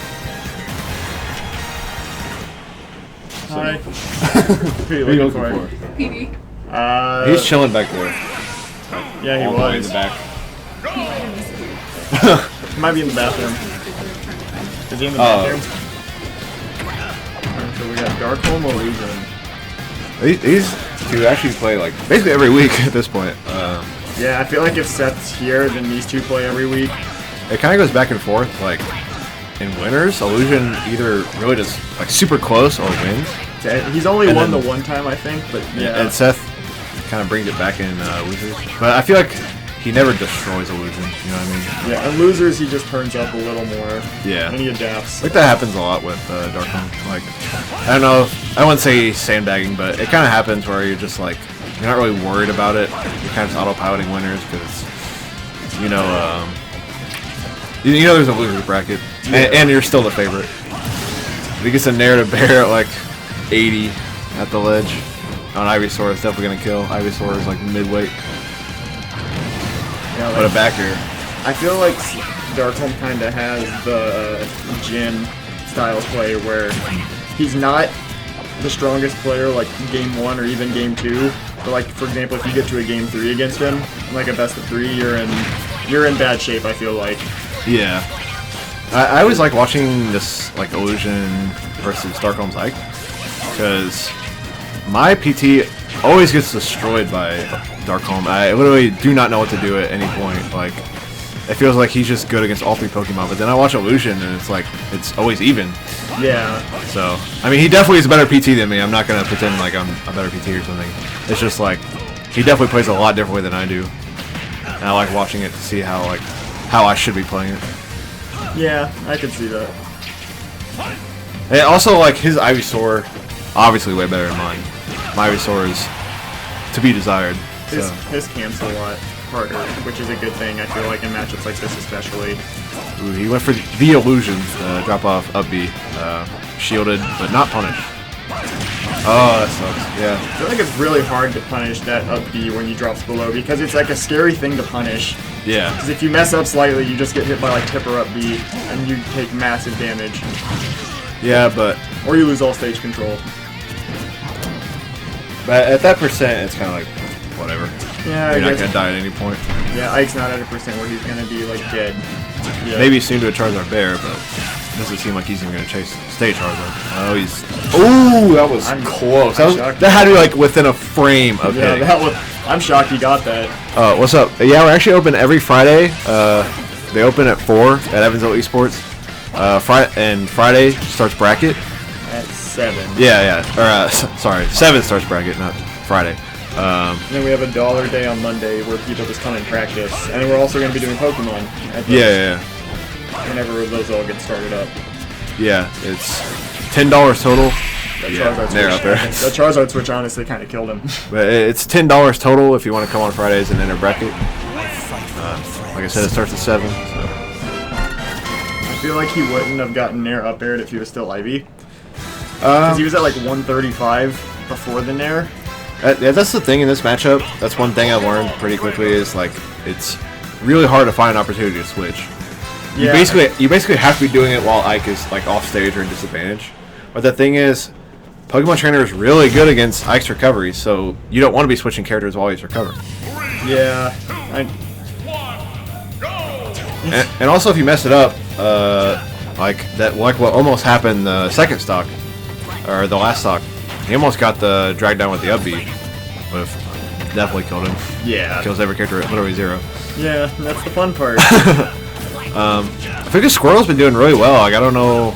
Hi. Who are you looking for? PB. He's chilling back there. Yeah, he All the way in was. the back. He might be in the bathroom. Is he in the Oh. bathroom? Alright, so we got Darkholm Illusion. These two actually play like basically every week at this point. Yeah, I feel like if Seth's here, then these two play every week. It kind of goes back and forth. Like in winners, Illusion either really just like super close or wins, He's only And won then- the one time, I think, but yeah. and Seth kind of brings it back in losers. But I feel like he never destroys Illusion. You know what I mean? Yeah, and losers, he just turns up a little more. Yeah. And he adapts. Like that happens a lot with Darkholm. Like I don't know, I wouldn't say sandbagging, but it kind of happens where you're just like you're not really worried about it. You're kind of just autopiloting winners because you know there's a losers bracket, and you're still the favorite. If he gets a narrative bear at like 80 at the ledge on Ivysaur, it's definitely gonna kill. Ivysaur is like midweight, Yeah, but like, a back air. I feel like Darkholm kind of has the Jin style play where he's not the strongest player like game 1 or even game 2. But like for example, if you get to a game 3 against him, in like a best of 3, you're in you're in bad shape, I feel like. Yeah. I always like watching this like Illusion versus Darkholm's Ike because my PT always gets destroyed by Darkholm. I literally do not know what to do at any point. Like, it feels like he's just good against all 3 Pokemon, but then I watch Illusion and it's like it's always even. Yeah. So I mean, he definitely is a better PT than me. I'm not gonna pretend like I'm a better PT or something. It's just like he definitely plays a lot differently than I do, and I like watching it to see how I should be playing it. Yeah, I can see that. And also, like, his Ivysaur, obviously way better than mine. My Ivysaur is to be desired. His camp's a lot harder, which is a good thing, I feel like, in matchups like this especially. Ooh, he went for the Illusion, drop off up B. Shielded, but not punished. Oh, that sucks, yeah. I feel like it's really hard to punish that up B when he drops below, because it's like a scary thing to punish. Yeah. Because if you mess up slightly, you just get hit by like tipper up B, and you take massive damage. Yeah, but... Or you lose all stage control. But at that percent, it's kind of like, whatever. Yeah, You're not going to die at any point. Yeah, Ike's not at a percent where he's going to be like dead. Yeah. Maybe soon to a Charizard Bear, but it doesn't seem like he's even going to stay Charizard. Oh, he's... Ooh, that was close. That had to be like within a frame of hitting. I'm shocked he got that. What's up? Yeah, we're actually open every Friday. They open at 4 at Evansville Esports. Friday starts bracket. At 7. Yeah. Or, sorry, 7 starts bracket, not Friday. And then we have a dollar day on Monday where people just come and practice. And then we're also going to be doing Pokemon. At Yeah. Whenever those all get started up. Yeah, it's $10 total. They're up there. That Charizard switch honestly kind of killed him. But it's $10 total if you want to come on Fridays and enter bracket. Like I said, it starts at 7. So. I feel like he wouldn't have gotten Nair up aired if he was still Ivy. Because he was at like 135 before the Nair. That's the thing in this matchup. That's one thing I learned pretty quickly is like it's really hard to find an opportunity to switch. Yeah. You basically have to be doing it while Ike is like off stage or in disadvantage. But the thing is, Pokemon Trainer is really good against Ike's recovery, so you don't want to be switching characters while he's recovering. Yeah. And also, if you mess it up, like what almost happened the second stock, or the last stock, he almost got the dragged down with the up B, but definitely killed him. Yeah. Kills every character at literally 0. Yeah, that's the fun part. I think Squirtle's been doing really well. Like, I don't know,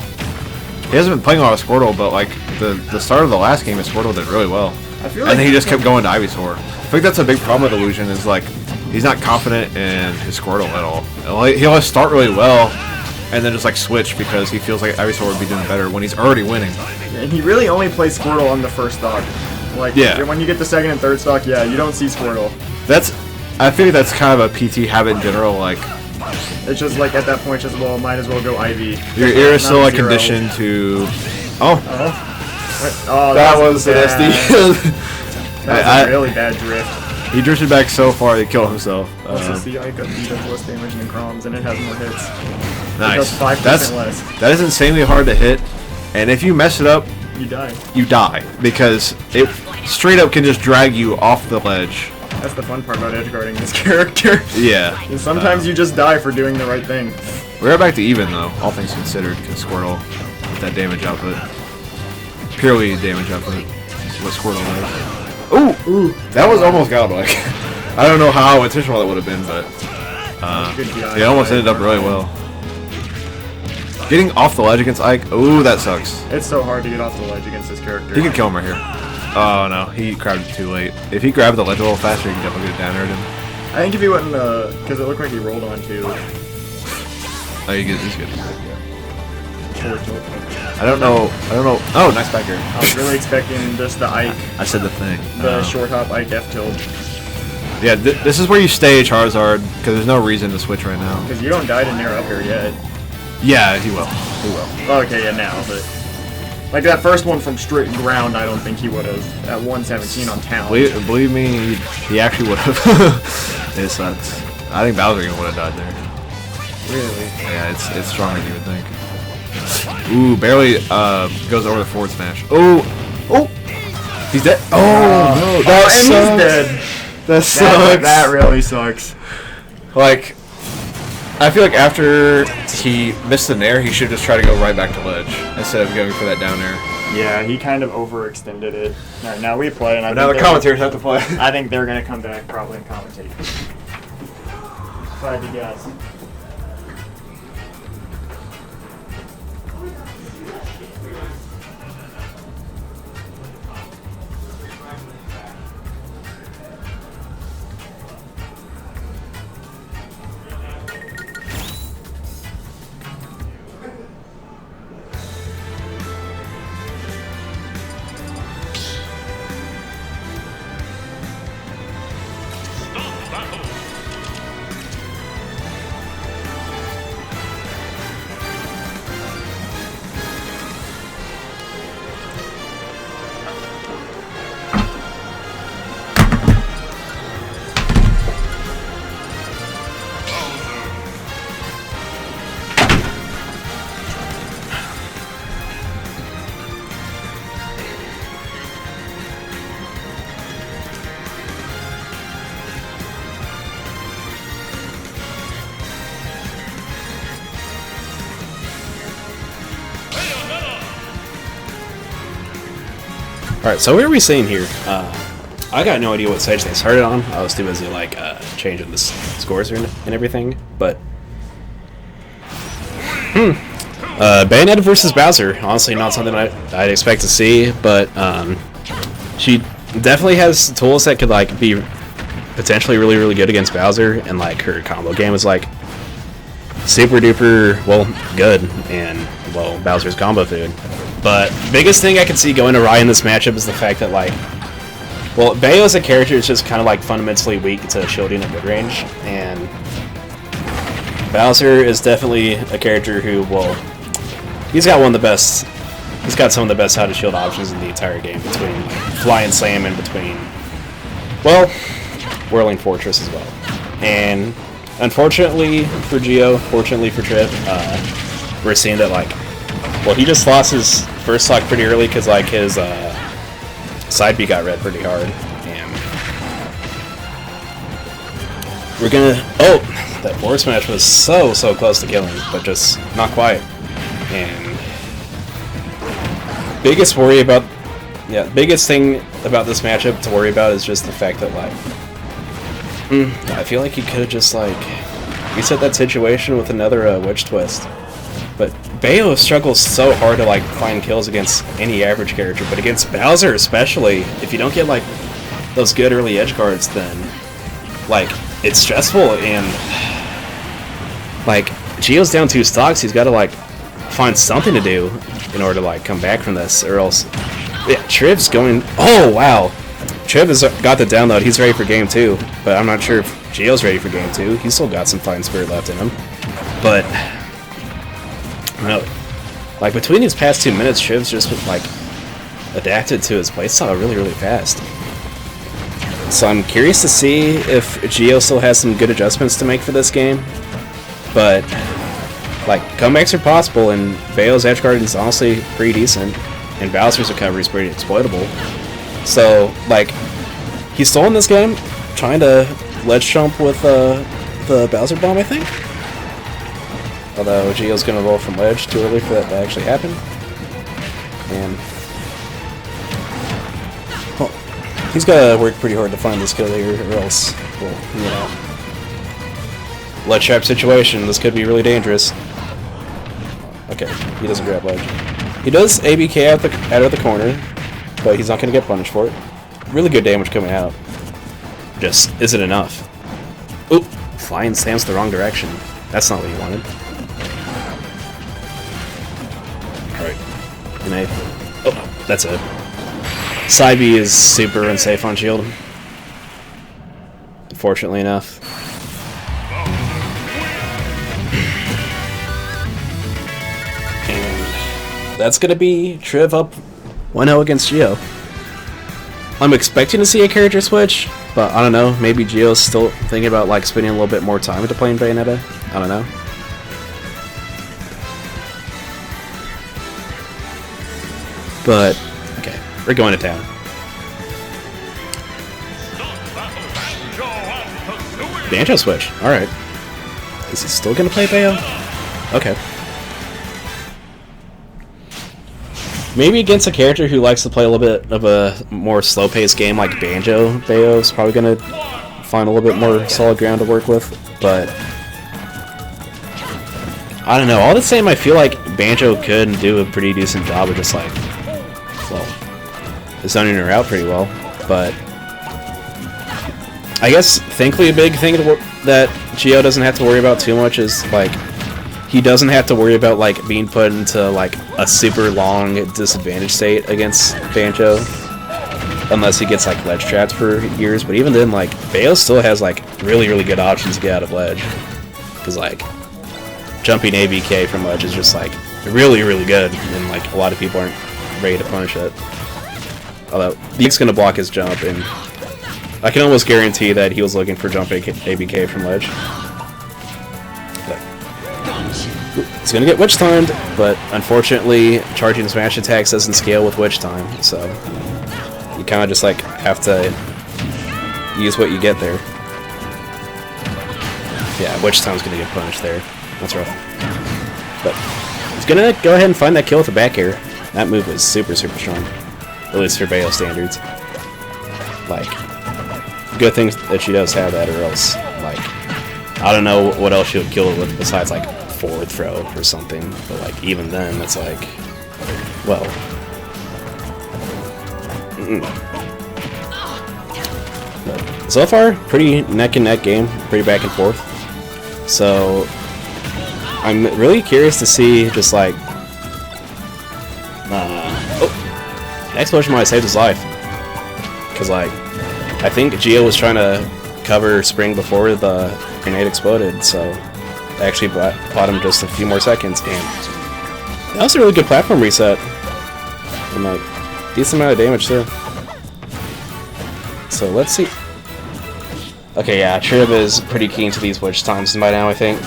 he hasn't been playing a lot of Squirtle, but like the start of the last game, Squirtle did really well. I feel like and then he just kept going to Ivysaur. I think that's a big problem with Illusion is like he's not confident in his Squirtle at all. He'll always start really well, and then just like switch because he feels like Ivysaur would be doing better when he's already winning. And he really only plays Squirtle on the first stock. Like, when you get the second and third stock, yeah, you don't see Squirtle. I feel like that's kind of a PT habit in general. Like, it's just like at that point, just might as well go Ivy. Your ear is still like conditioned to. That was an SD. That was a really bad drift. He drifted back so far he killed himself. Also, see, I got beat up less damage than Chroms, and it has more hits. Nice. It does 5% less. That is insanely hard to hit, and if you mess it up, you die. You die because it straight up can just drag you off the ledge. That's the fun part about edgeguarding this character. Yeah. And sometimes you just die for doing the right thing. We're right back to even though, all things considered, because Squirtle with that damage output, purely damage output, is what Squirtle does. Ooh, that was almost godlike. I don't know how intentional that would have been, but it almost ended up really well. Getting off the ledge against Ike, ooh, that sucks. It's so hard to get off the ledge against this character. You can kill him right here. Oh no, he grabbed it too late. If he grabbed the ledge a little faster, he can definitely get down aired him. I think if he wouldn't, because it looked like he rolled on too. Oh, he's good. I don't know. Oh, nice back air. I was really expecting just the Ike. I said the thing. The short hop Ike F tilt. Yeah, this is where you stay Charizard, because there's no reason to switch right now. Because you don't die to Nair up here yet. Yeah, he will. He will. Okay, yeah, now, but... Like that first one from straight ground, I don't think he would have at 117 on talent. Believe me, he actually would have. It sucks. I think Bowser would have died there. Really? Yeah, it's stronger than you would think. Ooh, barely goes over the forward smash. Oh, he's dead. Oh no, and he's dead. That sucks. That really sucks. Like, I feel like after he missed the nair, he should just try to go right back to ledge instead of going for that down air. Yeah, he kind of overextended it. All right, now we play, and But now the commentators have to play. I think they're gonna come back probably and commentate. If I had to guess. Alright, so what are we saying here? I got no idea what stage they started on. I was too busy, like, changing the scores and everything, but... Bayonetta versus Bowser. Honestly, not something I'd expect to see, but, she definitely has tools that could, like, be potentially really, really good against Bowser, and, like, her combo game is, like, super duper, well, good, and, well, Bowser's combo food. But biggest thing I can see going awry in this matchup is the fact that, like, well, Bayo as a character is just kind of like fundamentally weak to shielding at mid-range, and Bowser is definitely a character who, well, he's got some of the best how to shield options in the entire game, between like, Fly and Slam and between, well, Whirling Fortress as well. And unfortunately for Geo, fortunately for Trip, we're seeing that, like, well, he just lost his first stock pretty early because, like, his side B got read pretty hard, and we're gonna. Oh, that forward smash was so close to killing, but just not quite. And biggest thing about this matchup to worry about is just the fact that, like, I feel like he could have just like reset that situation with another wedge twist. But Bayo struggles so hard to, like, find kills against any average character, but against Bowser especially, if you don't get, like, those good early edge guards, then, like, it's stressful, and, like, Geo's down 2 stocks, he's got to, like, find something to do in order to, like, come back from this, or else, yeah, Triv's going, oh, wow, Triv has got the download, he's ready for game 2, but I'm not sure if Geo's ready for game 2, he's still got some fighting spirit left in him, but... No, like, between these past 2 minutes, Triv's just, like, adapted to his playstyle really fast. So I'm curious to see if Geo still has some good adjustments to make for this game. But, like, comebacks are possible, and Bayo's edgeguard is honestly pretty decent, and Bowser's recovery is pretty exploitable. So, like, he's still in this game, trying to ledge jump with the Bowser bomb, I think. Although Geo's gonna roll from ledge too early for that to actually happen. And well, he's gotta work pretty hard to find this kill here, or else, well, you know, ledge trap situation. This could be really dangerous. Okay, he doesn't grab ledge. He does ABK out of the corner, but he's not gonna get punished for it. Really good damage coming out. Just isn't enough. Oop! Flying Sam's the wrong direction. That's not what he wanted. Oh, that's it. Side B is super unsafe on shield. Fortunately enough. And that's gonna be Triv up 1-0 against Geo. I'm expecting to see a character switch, but I don't know, maybe Geo's still thinking about, like, spending a little bit more time into playing Bayonetta. I don't know. But, okay, we're going to town. Banjo switch, alright. Is he still gonna play Bayo? Okay. Maybe against a character who likes to play a little bit of a more slow-paced game like Banjo, Bayo's probably gonna find a little bit more solid ground to work with, but I don't know. All the same, I feel like Banjo could do a pretty decent job of just like, well, zoning her out pretty well, but I guess thankfully a big thing that Geo doesn't have to worry about too much is like he doesn't have to worry about like being put into like a super long disadvantage state against Banjo unless he gets like ledge traps for years. But even then, like Bayo still has like really good options to get out of ledge because like jumping ABK from ledge is just like really good, and like a lot of people aren't ready to punish it. Although Yeek's gonna block his jump, and I can almost guarantee that he was looking for jump ABK from ledge. It's gonna get witch timed, but unfortunately, charging smash attacks doesn't scale with witch time, so you kind of just like have to use what you get there. Yeah, witch time's gonna get punished there. That's rough. But he's gonna go ahead and find that kill with the back air. That move was super strong, at least for Bayo standards. Like, good thing that she does have that, or else like I don't know what else she would kill it with besides like forward throw or something, but like even then it's like, well, but so far pretty neck and neck game, pretty back and forth, so I'm really curious to see just like oh, explosion might have saved his life, because like I think Geo was trying to cover spring before the grenade exploded, so I actually bought him just a few more seconds, and that was a really good platform reset. And like, decent amount of damage too. So let's see. Okay, yeah, Trib is pretty keen to these witch times by now, I think.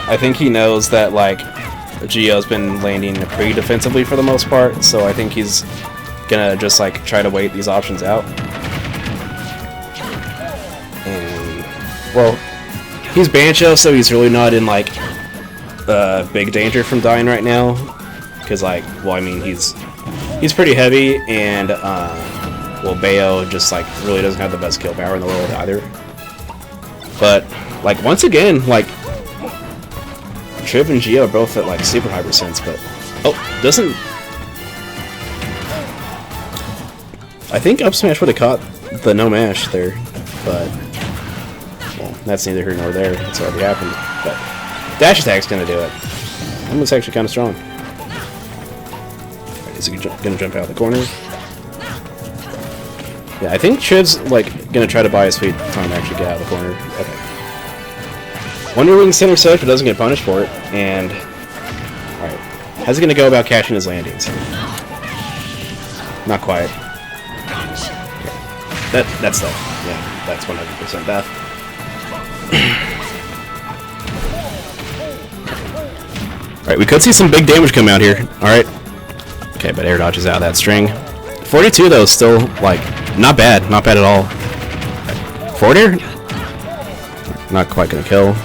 I think he knows that like Geo's been landing pretty defensively for the most part, so I think he's gonna just like try to wait these options out. And well, he's Banjo, so he's really not in like big danger from dying right now, because like, well, I mean, he's pretty heavy, and well, Bayo just like really doesn't have the best kill power in the world either. But like once again, like Trib and Geo are both at like super high percents, but oh, doesn't. I think up smash would have caught the no mash there, but well, that's neither here nor there. It's already happened. But dash attack's gonna do it. That one's actually kind of strong. Right, is he gonna jump out of the corner? Yeah, I think Trib's like gonna try to buy his sweet time to actually get out of the corner. Okay. Wonder Wing center soak, but doesn't get punished for it. And alright, how's he gonna go about catching his landings? Not quite. That's death. Yeah, that's 100% death. Alright, we could see some big damage come out here. Alright. Okay, but air dodges out of that string. 42 though, still like not bad. Not bad at all. Forward air? Not quite gonna kill.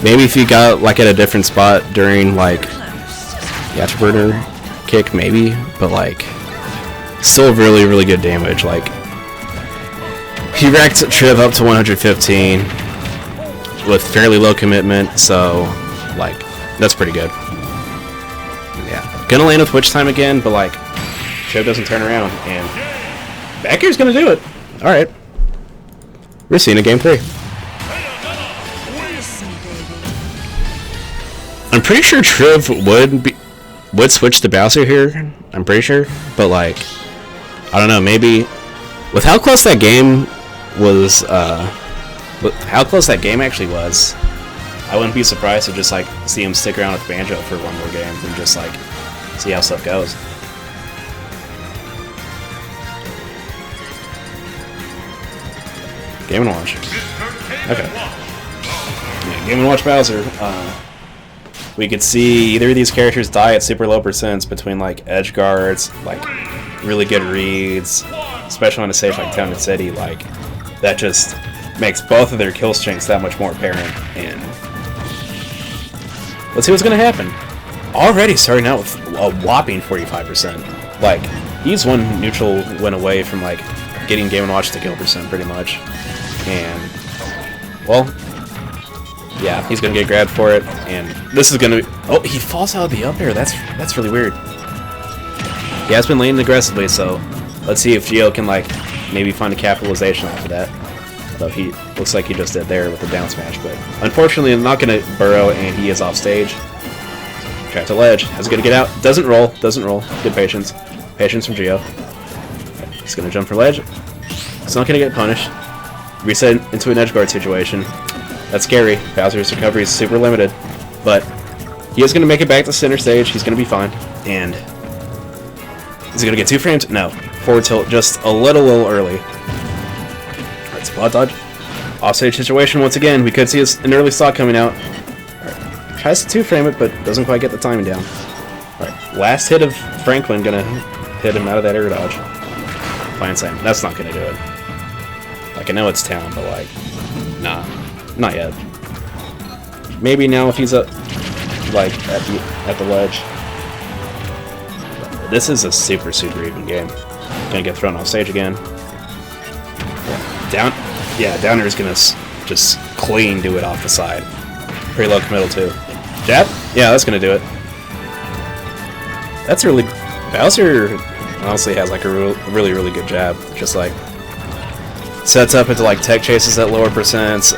Maybe if you got like at a different spot during like the afterburner kick, maybe, but like still really good damage. Like he racked Trib up to 115 with fairly low commitment, so like that's pretty good. Yeah, gonna land with witch time again, but like Trib doesn't turn around, and back air's gonna do it. All right, we're seeing a game 3. I'm pretty sure Trib would switch to Bowser here. I'm pretty sure, but like I don't know. Maybe with how close that game was, with how close that game actually was, I wouldn't be surprised to just like see him stick around with Banjo for one more game and just like see how stuff goes. Game & Watch. Okay. Yeah, Game & Watch Bowser. We could see either of these characters die at super low percents between like edge guards, like really good reads, especially on a stage like Town and City. Like that just makes both of their kill strengths that much more apparent, and Let's see what's gonna happen. Already starting out with a whopping 45%. Like, he's one neutral win away from like getting Game & Watch to kill percent pretty much. And well, yeah, he's gonna get grabbed for it, and this is gonna be, oh, he falls out of the up air. That's really weird. He has been laning aggressively, so let's see if Gio can like maybe find a capitalization off of that. Though he looks like he just did there with the down smash, but unfortunately I'm not gonna burrow, and he is off stage. Track to ledge. How's it gonna get out? Doesn't roll. Good patience. Patience from Gio. He's gonna jump for ledge. It's not gonna get punished. Reset into an edge guard situation. That's scary. Bowser's recovery is super limited, but he is gonna make it back to center stage. He's gonna be fine. And is he gonna get 2 frames? No. Forward tilt just a little early. Alright, spot dodge. Offstage situation once again. We could see an early stock coming out. Alright. Tries to 2-frame it, but doesn't quite get the timing down. Alright, last hit of Franklin gonna hit him out of that air dodge. Fine slam. That's not gonna do it. Like, I know it's town, but like, nah. Not yet. Maybe now if he's up, like, at the ledge. This is a super even game. Gonna get thrown off stage again. Down air is gonna just clean do it off the side. Pretty low committal too. Jab? Yeah, that's gonna do it. That's really, Bowser honestly has like a really good jab. Just like sets up into like tech chases at lower percents.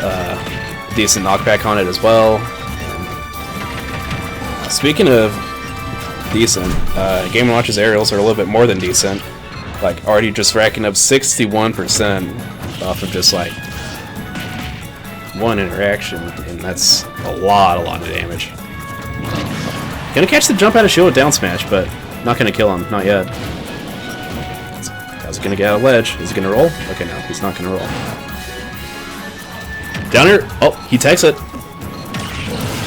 Decent knockback on it as well. Speaking of decent, Game & Watch's aerials are a little bit more than decent. Like, already just racking up 61% off of just like one interaction, and that's a lot of damage. Gonna catch the jump out of shield with down smash, but not gonna kill him, not yet. How's it gonna get out of ledge? Is he gonna roll? Okay, no, he's not gonna roll. Down here, oh, he takes it.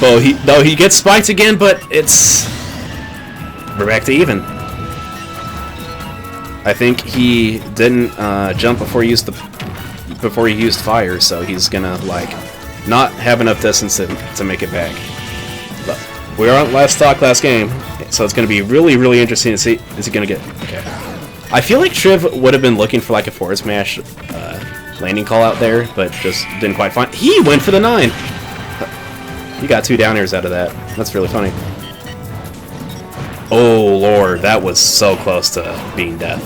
Oh, he gets spiked again, but we're back to even. I think he didn't jump before he used fire, so he's gonna like not have enough distance to make it back. But we're on last game, so it's gonna be really interesting to see. Is he gonna get? Okay. I feel like Triv would have been looking for like a forward smash landing call out there, but just didn't quite find. He went for the 9. He got 2 down airs out of that. That's really funny. Oh lord, that was so close to being death.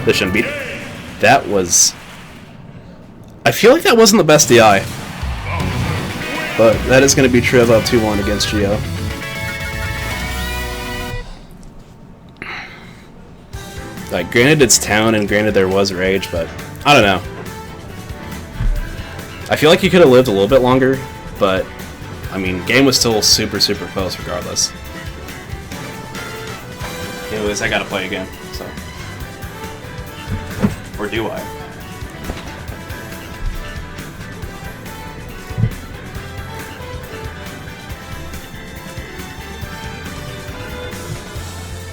This shouldn't be. That was. I feel like that wasn't the best DI. But that is going to be Triv up 2-1 against Gio. Like, granted it's town and granted there was rage, but I don't know. I feel like he could have lived a little bit longer, but I mean, game was still super close regardless. Anyways, I gotta play again, so. Or do I?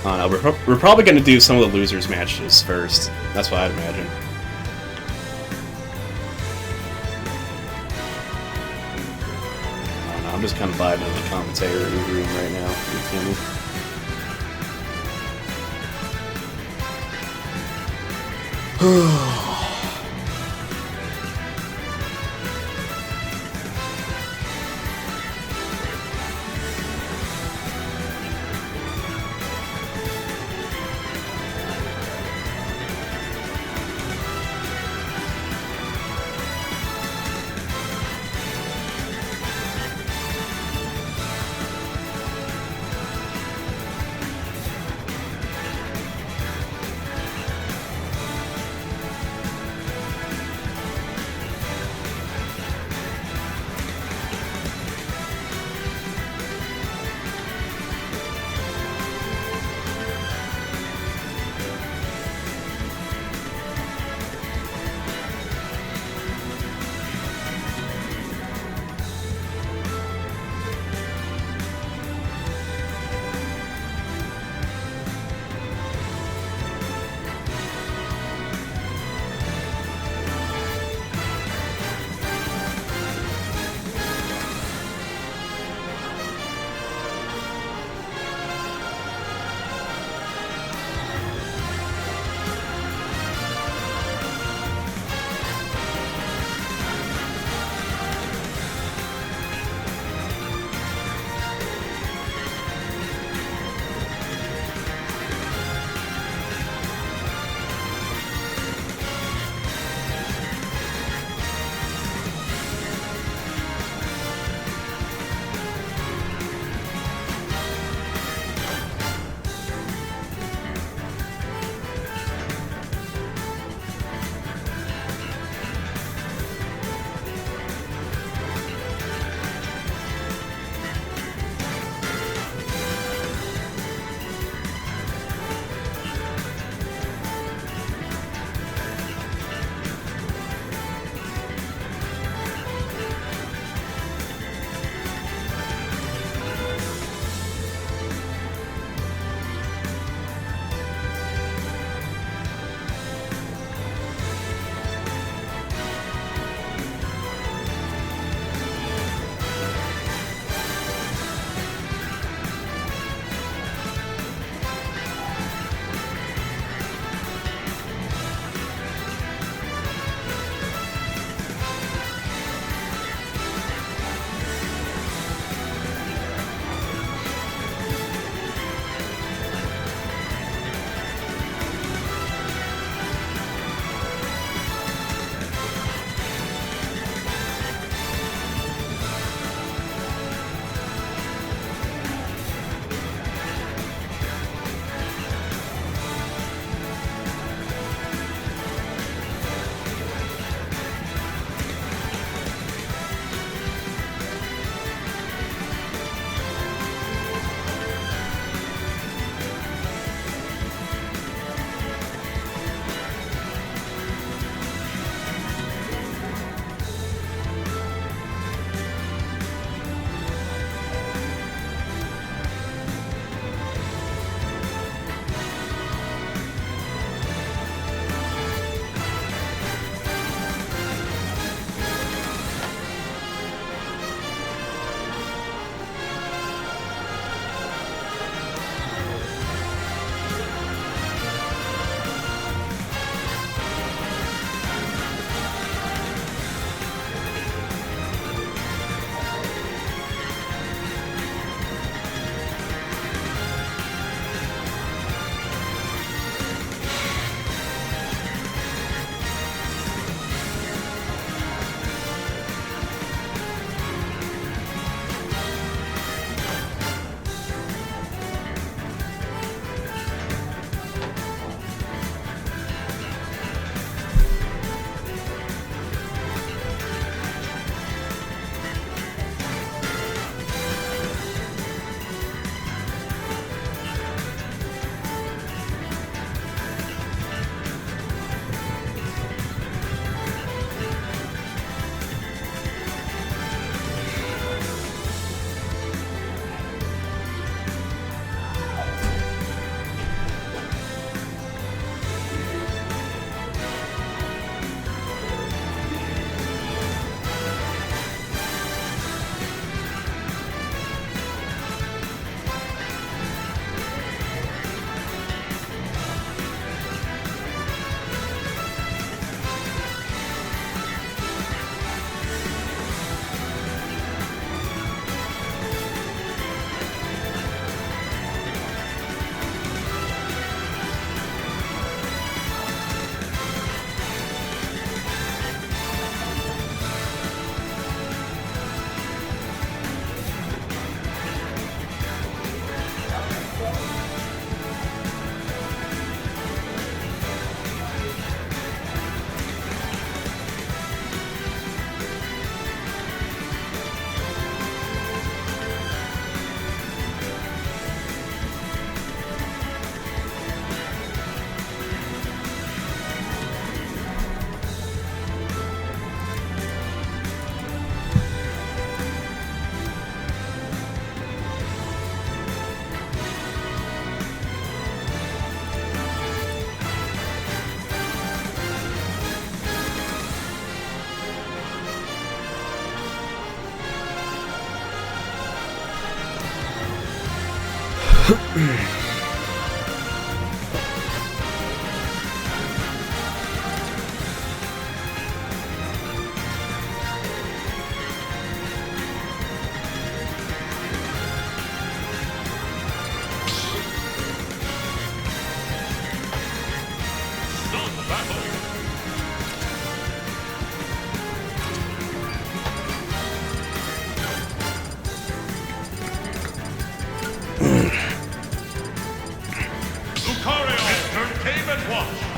I don't know, we're probably gonna do some of the losers matches first. That's what I'd imagine. I don't know, I'm just kind of vibing in the commentator room right now. You feel me?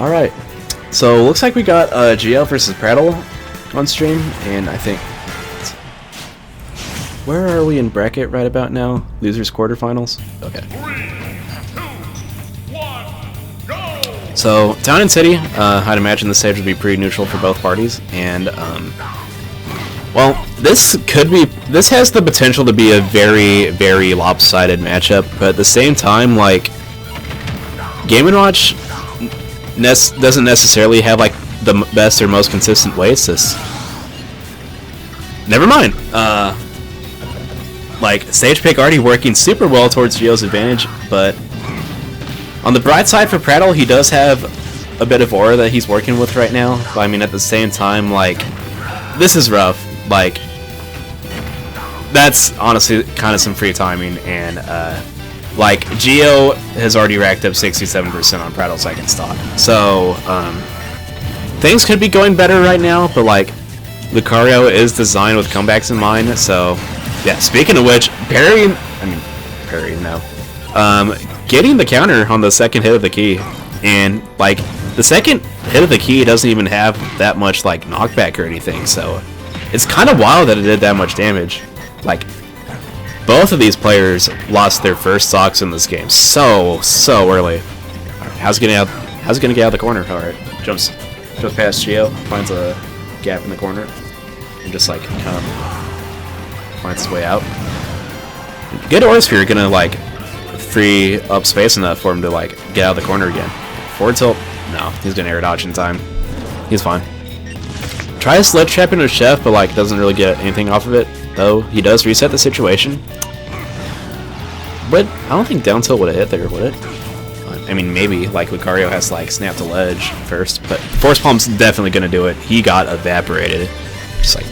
All right, so looks like we got GL versus Prattle on stream, and I think where are we in bracket right about now? Losers quarterfinals. Okay. 3, 2, 1, go! So Town and City, I'd imagine the stage would be pretty neutral for both parties, and well, this has the potential to be a very, very lopsided matchup, but at the same time, like, Game & Watch doesn't necessarily have like the best or most consistent way assist. Never mind. Like, stage pick already working super well towards Gio's advantage, but on the bright side for Prattle, he does have a bit of aura that he's working with right now. But I mean, at the same time, like, this is rough. Like, that's honestly kind of some free timing, and like, Gio has already racked up 67% on Prattle's second stock. So, things could be going better right now, but, like, Lucario is designed with comebacks in mind, so, yeah, speaking of which, getting the counter on the second hit of the key, and, like, the second hit of the key doesn't even have that much, like, knockback or anything, so it's kind of wild that it did that much damage. Like, both of these players lost their first stocks in this game so early. Right, how's it gonna get out of the corner? All right, jumps past Gio, finds a gap in the corner, and just like kind of finds his way out. Good Aura Sphere gonna like free up space enough for him to like get out of the corner again. Forward tilt, no, he's gonna air dodge in time. He's fine. Tries Ledge Trap into Chef, but like doesn't really get anything off of it. Though he does reset the situation. But I don't think down tilt would have hit there, would it? I mean, maybe, like, Lucario has to, like, snap the ledge first, but Force Palm's definitely gonna do it. He got evaporated. Just, like,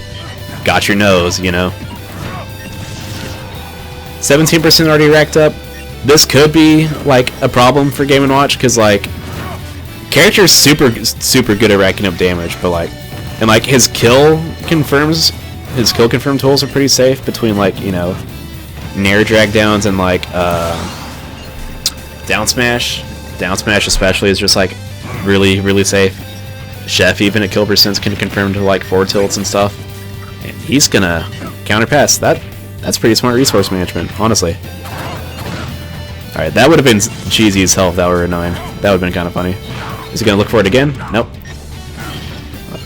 got your nose, you know? 17% already racked up. This could be, like, a problem for Game & Watch, because, like, character's super good at racking up damage, but, like, and, like, his kill confirm tools are pretty safe between, like, you know, Nair drag downs and like down smash. Down smash especially is just like really safe. Chef even at kill percents can confirm to like forward tilts and stuff. And he's gonna counter pass. That's pretty smart resource management, honestly. Alright, that would have been cheesy as hell if that were a 9. That would have been kinda funny. Is he gonna look for it again? Nope.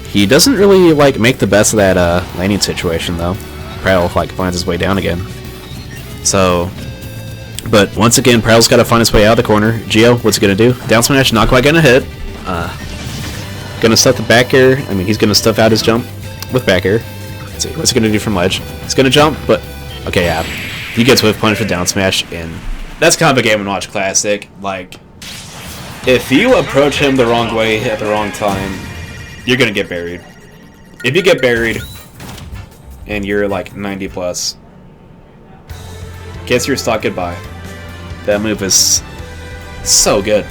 He doesn't really like make the best of that landing situation though. Prattle like finds his way down again. So, but once again, Prattle's got to find his way out of the corner. Gio, what's he gonna do? Down smash, not quite gonna hit. Gonna stuff the back air. I mean, he's gonna stuff out his jump with back air. Let's see, what's he gonna do from ledge? He's gonna jump, but okay, yeah. He gets whiff punch with down smash, and that's kind of a Game & Watch classic. Like, if you approach him the wrong way at the wrong time, you're gonna get buried. If you get buried, and you're like 90 plus. Kiss your stock goodbye. That move is so good.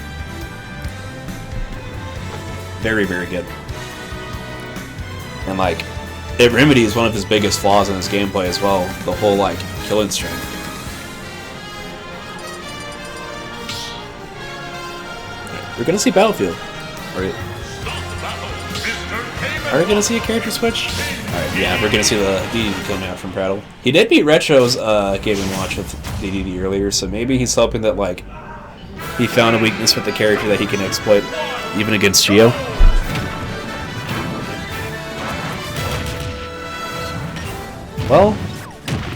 Very good. And like, it remedies one of his biggest flaws in his gameplay as well. The whole like killing string. We're gonna see Battlefield. Are we gonna see a character switch? Alright, yeah, we're gonna see the DDD kill now from Prattle. He did beat Retro's Game & Watch with DDD earlier, so maybe he's hoping that, like, he found a weakness with the character that he can exploit, even against Gio. Well,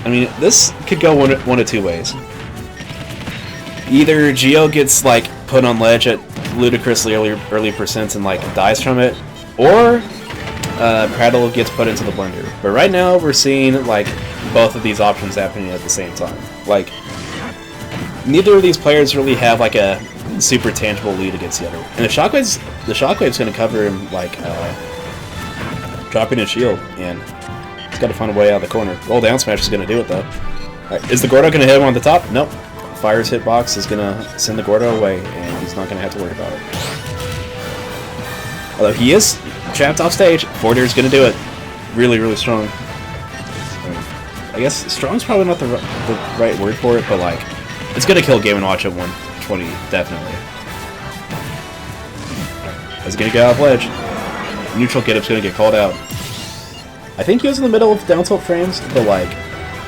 I mean, this could go one of two ways. Either Gio gets, like, put on ledge at ludicrously early percents and, like, dies from it, or Prattle gets put into the blender. But right now, we're seeing, like, both of these options happening at the same time. Like, neither of these players really have like a super tangible lead against the other. And the Shockwave's going to cover him like dropping his shield, and he's got to find a way out of the corner. Roll down smash is going to do it though. Right, is the Gordo going to hit him on the top? Nope. Fire's hitbox is going to send the Gordo away, and he's not going to have to worry about it. Although he is trapped off stage, Forder is going to do it. Really, really strong. I guess strong's probably not the right word for it, but like, it's going to kill Game & Watch at 120, definitely. Is going to get off ledge. Neutral get-up's going to get called out. I think he was in the middle of down tilt frames, but like,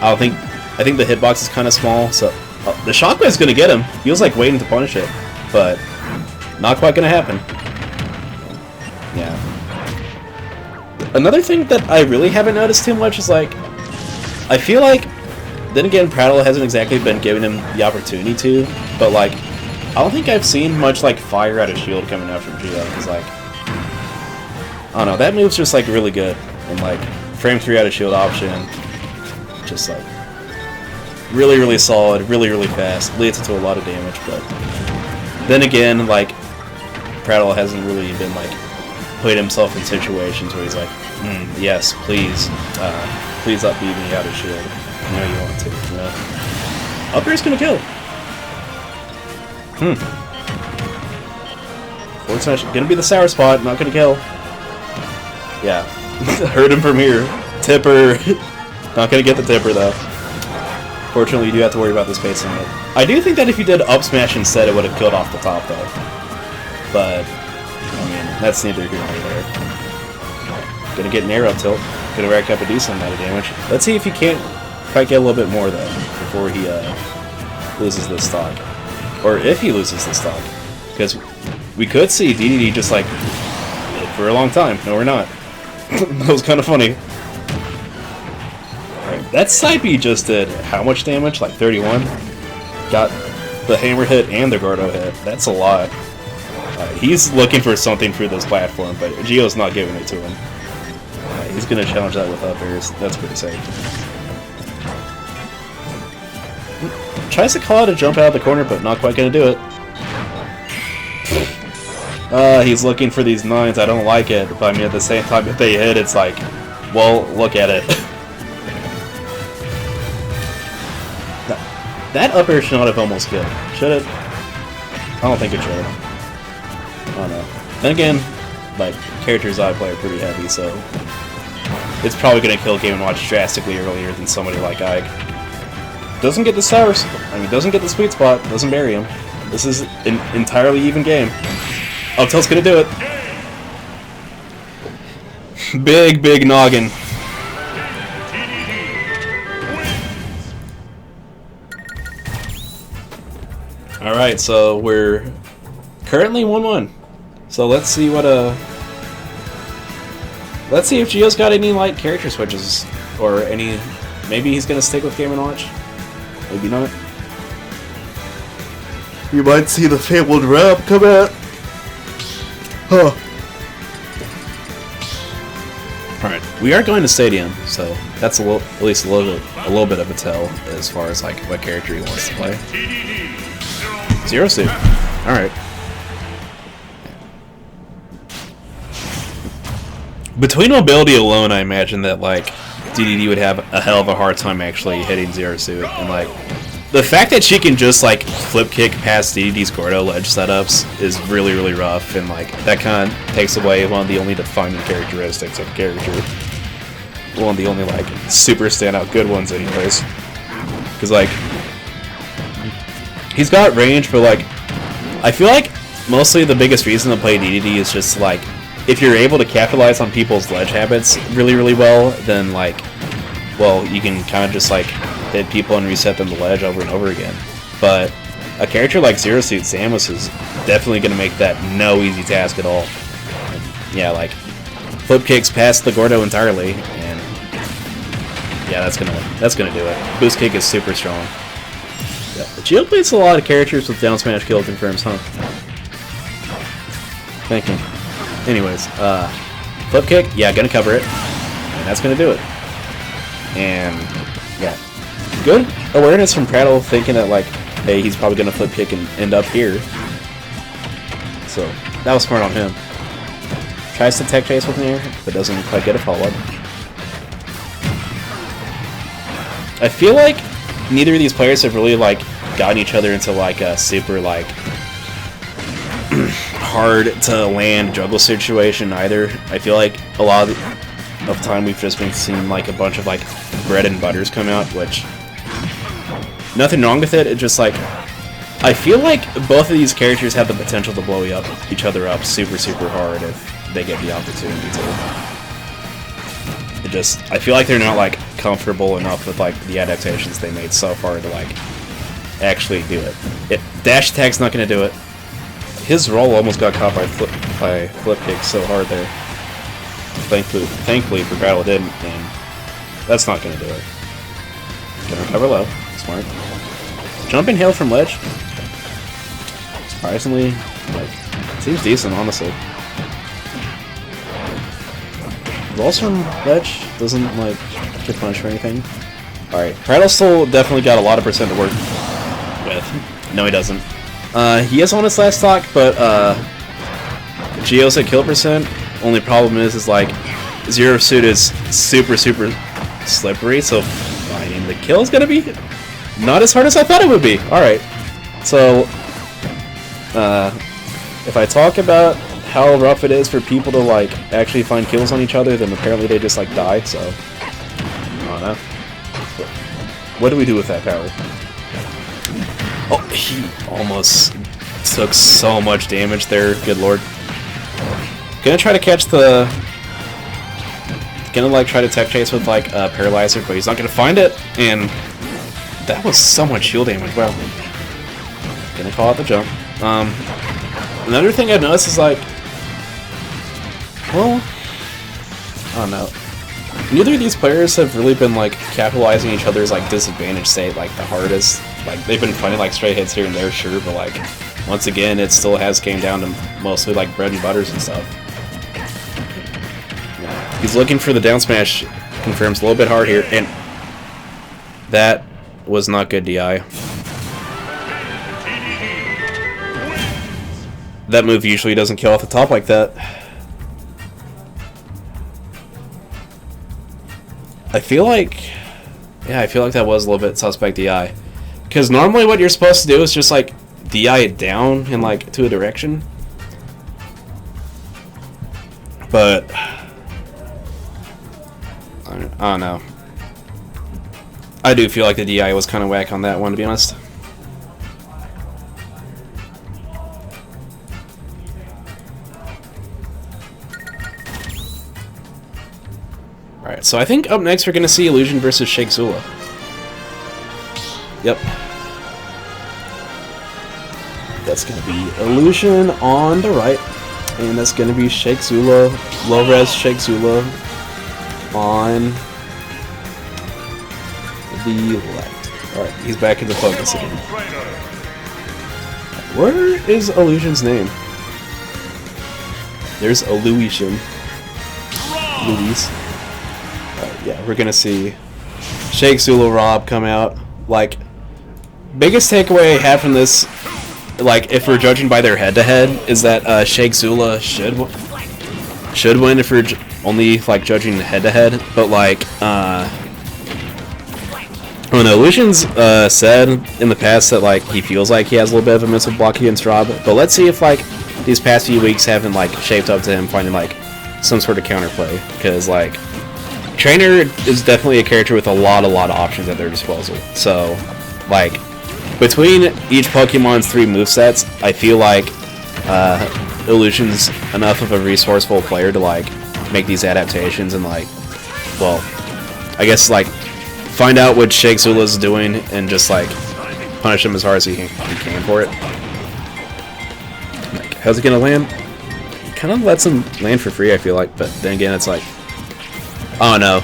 I think the hitbox is kind of small, so the Shockwave's going to get him. He was like waiting to punish it, but not quite going to happen. Yeah. Another thing that I really haven't noticed too much is like, I feel like, then again, Prattle hasn't exactly been giving him the opportunity to, but like, I don't think I've seen much like fire out of shield coming out from Geo, because like, I don't know, that move's just like really good, and like, frame 3 out of shield option, just like, really, really solid, really, really fast, leads to a lot of damage, but then again, like, Prattle hasn't really been like, put himself in situations where he's like, yes, please, please let beat me out of shield. I know you want to, you know. Up air's gonna kill. Forward smash, gonna be the sour spot, not gonna kill. Yeah, heard him from here. Tipper, not gonna get the tipper though. Fortunately, you do have to worry about the spacing. I do think that if you did up smash instead, it would have killed off the top though. But, I mean, that's neither here nor there. Gonna get an air up tilt. Gonna rack up a decent amount of damage. Let's see if he can't quite get a little bit more though before he loses this stock, or if he loses this stock, because we could see DDD just like for a long time. No, we're not. That was kind of funny. Right, that side B just did how much damage? Like 31. Got the hammer hit and the Gordo hit. That's a lot. He's looking for something through this platform, but Geo's not giving it to him. He's going to challenge that with up airs. That's pretty safe. Tries to call out a jump out of the corner, but not quite going to do it. He's looking for these 9s. I don't like it. But I mean, at the same time, if they hit, it's like, well, look at it. That up air should not have almost killed. Should it? I don't think it should. I don't know. Then again, like, characters I play are pretty heavy, so it's probably going to kill Game & Watch drastically earlier than somebody like Ike. Doesn't get the sours. I mean, doesn't get the sweet spot. Doesn't bury him. This is an entirely even game. Up tilt's going to do it. Big, big noggin. Alright, so we're currently 1-1. So let's see what let's see if Geo's got any like character switches or any. Maybe he's gonna stick with Game & Watch. Maybe not. You might see the fabled rap come out. Huh. Alright, we are going to Stadium, so that's at least a little bit of a tell as far as like what character he wants to play. Zero Suit. Alright. Between mobility alone, I imagine that like DDD would have a hell of a hard time actually hitting Zero Suit, and like the fact that she can just like flip kick past DDD's Gordo ledge setups is really, really rough, and like that kind of takes away one of the only defining characteristics of the character. One of the only like super standout good ones, anyways. Because like he's got range, but like I feel like mostly the biggest reason to play DDD is just like, if you're able to capitalize on people's ledge habits really, really well, then like, well, you can kind of just like hit people and reset them to ledge over and over again. But a character like Zero Suit Samus is definitely going to make that no easy task at all. And yeah, like flip kicks past the Gordo entirely, and yeah, that's gonna do it. Boost kick is super strong. Yeah, Geo plays a lot of characters with down smash kill confirms, huh? Thinking. Anyways, flip kick, yeah, gonna cover it, and that's gonna do it. And yeah, good awareness from Prattle, thinking that like hey, he's probably gonna flip kick and end up here. So that was smart on him. Tries to tech chase with Nair, but doesn't quite get a follow-up. I feel like neither of these players have really like gotten each other into like a super like hard to land juggle situation either. I feel like a lot of time we've just been seeing like a bunch of like bread and butters come out, which nothing wrong with it. It's just like I feel like both of these characters have the potential to blow each other up super hard if they get the opportunity to. I feel like they're not like comfortable enough with like the adaptations they made so far to like actually do it. Dash attack's not gonna do it. His roll almost got caught by flip kick so hard there. Thankfully for battle it didn't, and that's not gonna do it. Gonna recover low, smart. Jumping hail from ledge. Surprisingly, like, seems decent, honestly. Rolls from ledge doesn't like get punished or anything. Alright, Prattle still definitely got a lot of percent to work with. No, he doesn't. He is on his last stock, but Geo's at kill percent. Only problem is like Zero Suit is super slippery, so finding the kill is gonna be not as hard as I thought it would be. Alright, so if I talk about how rough it is for people to like actually find kills on each other, then apparently they just like die, so I don't know. What do we do with that power? Oh, he almost took so much damage there, good lord. Gonna try to catch the... Gonna like try to tech chase with like a paralyzer, but he's not gonna find it, and that was so much shield damage, wow. Gonna call out the jump. Another thing I've noticed is like, well, I don't know. Neither of these players have really been like capitalizing each other's like disadvantage state like the hardest. Like they've been finding like stray hits here and there, sure, but like once again, it still has came down to mostly like bread and butters and stuff. Yeah. He's looking for the down smash, confirms a little bit hard here, and that was not good DI. That move usually doesn't kill off the top like that. I feel like that was a little bit suspect DI. Because normally what you're supposed to do is just like DI it down in like to a direction. But I don't know. I do feel like the DI was kind of whack on that one, to be honest. Alright, so I think up next we're going to see Illusion versus Shake Zula. Yep. That's going to be Illusion on the right, and that's going to be Shake Zula, low-res Shake Zula on the left. Alright, he's back into focus again. Where is Illusion's name? There's Illusion. Luis. Yeah, we're gonna see Shake Zula Rob come out. Like, biggest takeaway I have from this, like, if we're judging by their head-to-head, is that Shake Zula should win if we're only like judging head-to-head. But like, when Illusion's said in the past that like he feels like he has a little bit of a mental block against Rob. But let's see if like these past few weeks haven't like shaped up to him finding like some sort of counterplay, because like Trainer is definitely a character with a lot of options at their disposal. So, like, between each Pokemon's 3 movesets, I feel like Illusion's enough of a resourceful player to, like, make these adaptations and, like, well, I guess, like, find out what Shake Zula's doing and just, like, punish him as hard as he can for it. Like, how's he gonna land? He kind of lets him land for free, I feel like, but then again, it's like, oh no.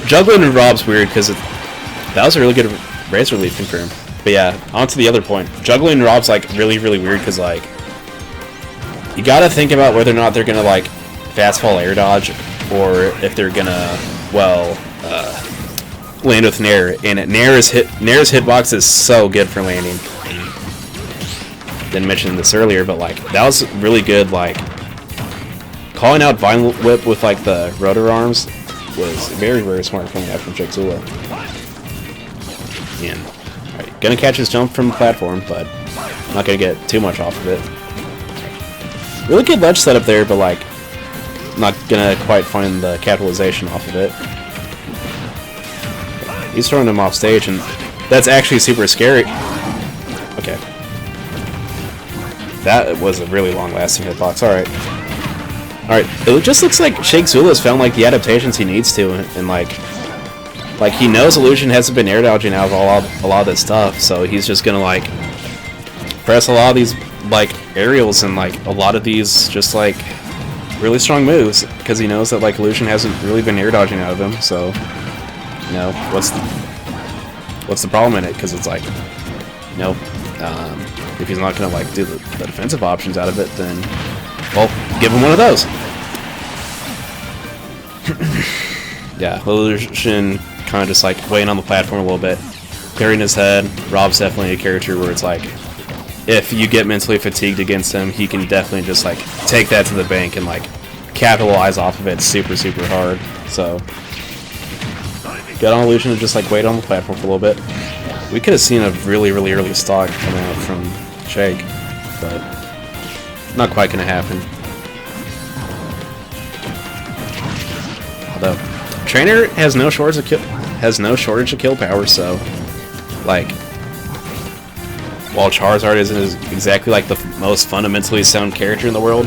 Juggling and Rob's weird because that was a really good Razor Leaf confirm. But yeah, on to the other point. Juggling and Rob's like really weird because like you gotta think about whether or not they're gonna like fast fall air dodge or if they're gonna land with Nair. And Nair's hitbox is so good for landing. didn't mention this earlier, but like that was really good. Like calling out Vine Whip with like the rotor arms was very, very smart coming out from Jake Zula. And alright, gonna catch his jump from the platform, but not gonna get too much off of it. Really good ledge setup there, but like not gonna quite find the capitalization off of it. He's throwing him off stage, and that's actually super scary. Okay. That was a really long-lasting hitbox. Alright. Alright, it just looks like Shake Zula's found like the adaptations he needs to, and like he knows Illusion hasn't been air dodging out of a lot of this stuff, so he's just gonna like press a lot of these like aerials and like a lot of these just like really strong moves, because he knows that like Illusion hasn't really been air dodging out of him. So you know, what's the problem in it? Because it's like, you know, if he's not gonna like do the defensive options out of it, then well, give him one of those. Yeah, Illusion kind of just like weighing on the platform a little bit, clearing his head. Rob's definitely a character where it's like, if you get mentally fatigued against him, he can definitely just like take that to the bank and like capitalize off of it super, super hard. So get on Illusion and just like wait on the platform for a little bit. We could have seen a really, really early stock come out from Shake, but not quite gonna happen. Although Trainer has no shortage of kill power, so like while Charizard isn't exactly like the most fundamentally sound character in the world,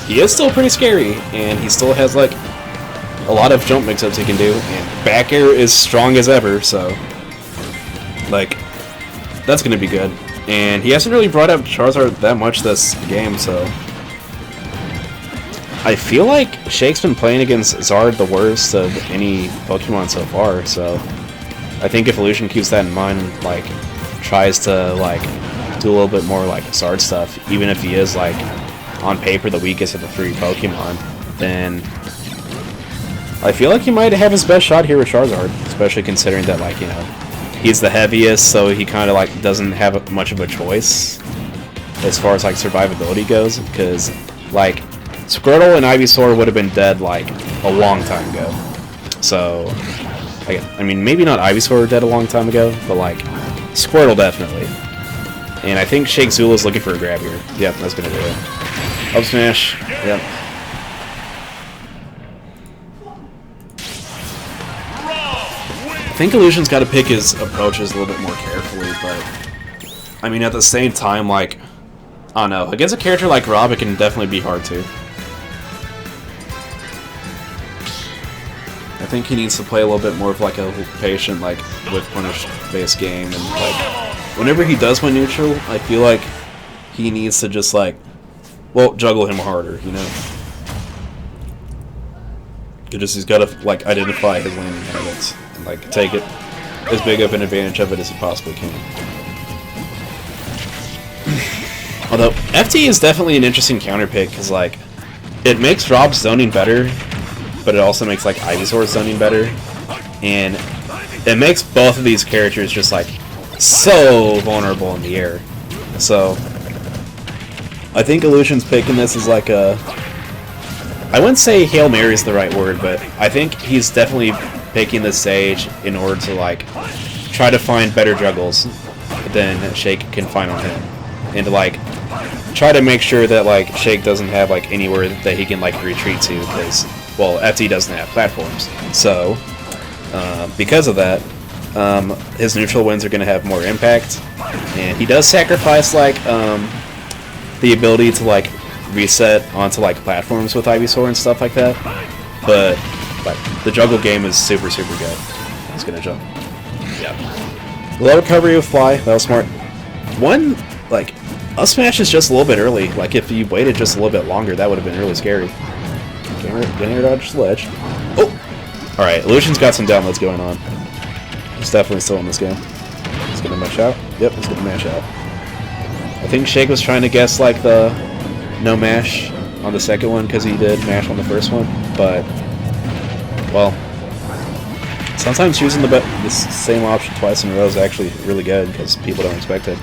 he is still pretty scary, and he still has like a lot of jump mix-ups he can do, and back air is strong as ever, so like that's gonna be good. And he hasn't really brought up Charizard that much this game, so I feel like Shake's been playing against Zard the worst of any Pokemon so far, so I think if Illusion keeps that in mind, like tries to like do a little bit more like Zard stuff, even if he is like on paper the weakest of the 3 Pokemon, then I feel like he might have his best shot here with Charizard, especially considering that like, you know, he's the heaviest, so he kind of like doesn't have much of a choice as far as like survivability goes, because like Squirtle and Ivysaur would have been dead like a long time ago. So I mean, maybe not Ivysaur dead a long time ago, but like Squirtle definitely. And I think Shake Zula's looking for a grab here. Yep, that's gonna do it. Up smash. Yep. I think Illusion's got to pick his approaches a little bit more carefully, but I mean, at the same time, like, I don't know, against a character like Rob, it can definitely be hard too. I think he needs to play a little bit more of like a patient, like, with punish-based game, and like, whenever he does win neutral, I feel like he needs to just like, well, juggle him harder, you know? He's got to like identify his landing habits and like take it as big of an advantage of it as he possibly can. Although FT is definitely an interesting counter pick, because like it makes Rob's zoning better, but it also makes like Ivysaur's zoning better, and it makes both of these characters just like so vulnerable in the air. So I think Illusion's picking this as like a, I wouldn't say Hail Mary is the right word, but I think he's definitely picking this stage in order to like try to find better juggles than Shake can find on him, and to like try to make sure that like Shake doesn't have like anywhere that he can like retreat to, because well, FT doesn't have platforms. So because of that, his neutral wins are going to have more impact, and he does sacrifice like the ability to like reset onto like platforms with Ivysaur and stuff like that, but like the juggle game is super, super good. He's gonna jump. Yeah. Low recovery with Fly, that was smart. One, like, up smash is just a little bit early. Like if you waited just a little bit longer, that would have been really scary. Getting air dodge ledge. Oh! Alright, Illusion's got some downloads going on. He's definitely still in this game. He's gonna mash out. Yep, he's gonna mash out. I think Shake was trying to guess like the no mash on the second one because he did mash on the first one, but well, sometimes choosing the same option twice in a row is actually really good because people don't expect it.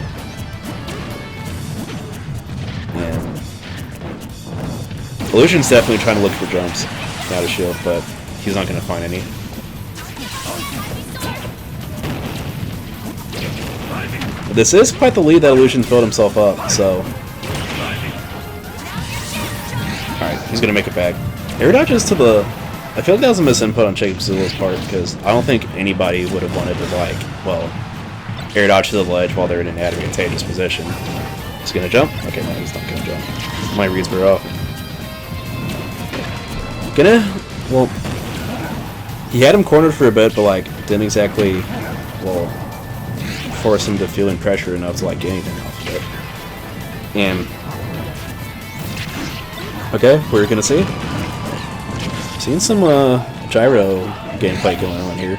Illusion's definitely trying to look for jumps out of shield, but he's not going to find any. This is quite the lead that Illusion's built himself up, so... Alright, he's going to make it back. Air dodges to the... I feel like that was a misinput on Jacob Zula's part, because I don't think anybody would have wanted to, like, well, air dodge to the ledge while they're in an advantageous position. He's going to jump? Okay, no, he's not going to jump. My reads were off. Well, he had him cornered for a bit, but, like, didn't exactly, well, force him to feel in pressure enough to, like, get anything off of it. And, okay, we're going to see. Seen some gyro gameplay going on here.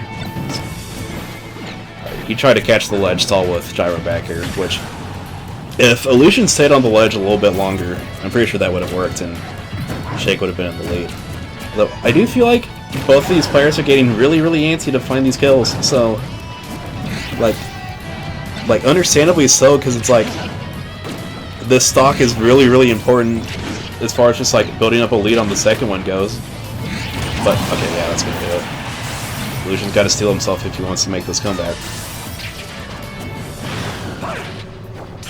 He tried to catch the ledge stall with gyro back here, which, if Illusion stayed on the ledge a little bit longer, I'm pretty sure that would have worked and Shake would have been in the lead. Though I do feel like both of these players are getting really, really antsy to find these kills, so like understandably so, because it's like this stock is really, really important as far as just like building up a lead on the second one goes. But okay, yeah, that's gonna do it. Illusion's got to steal himself if he wants to make this comeback.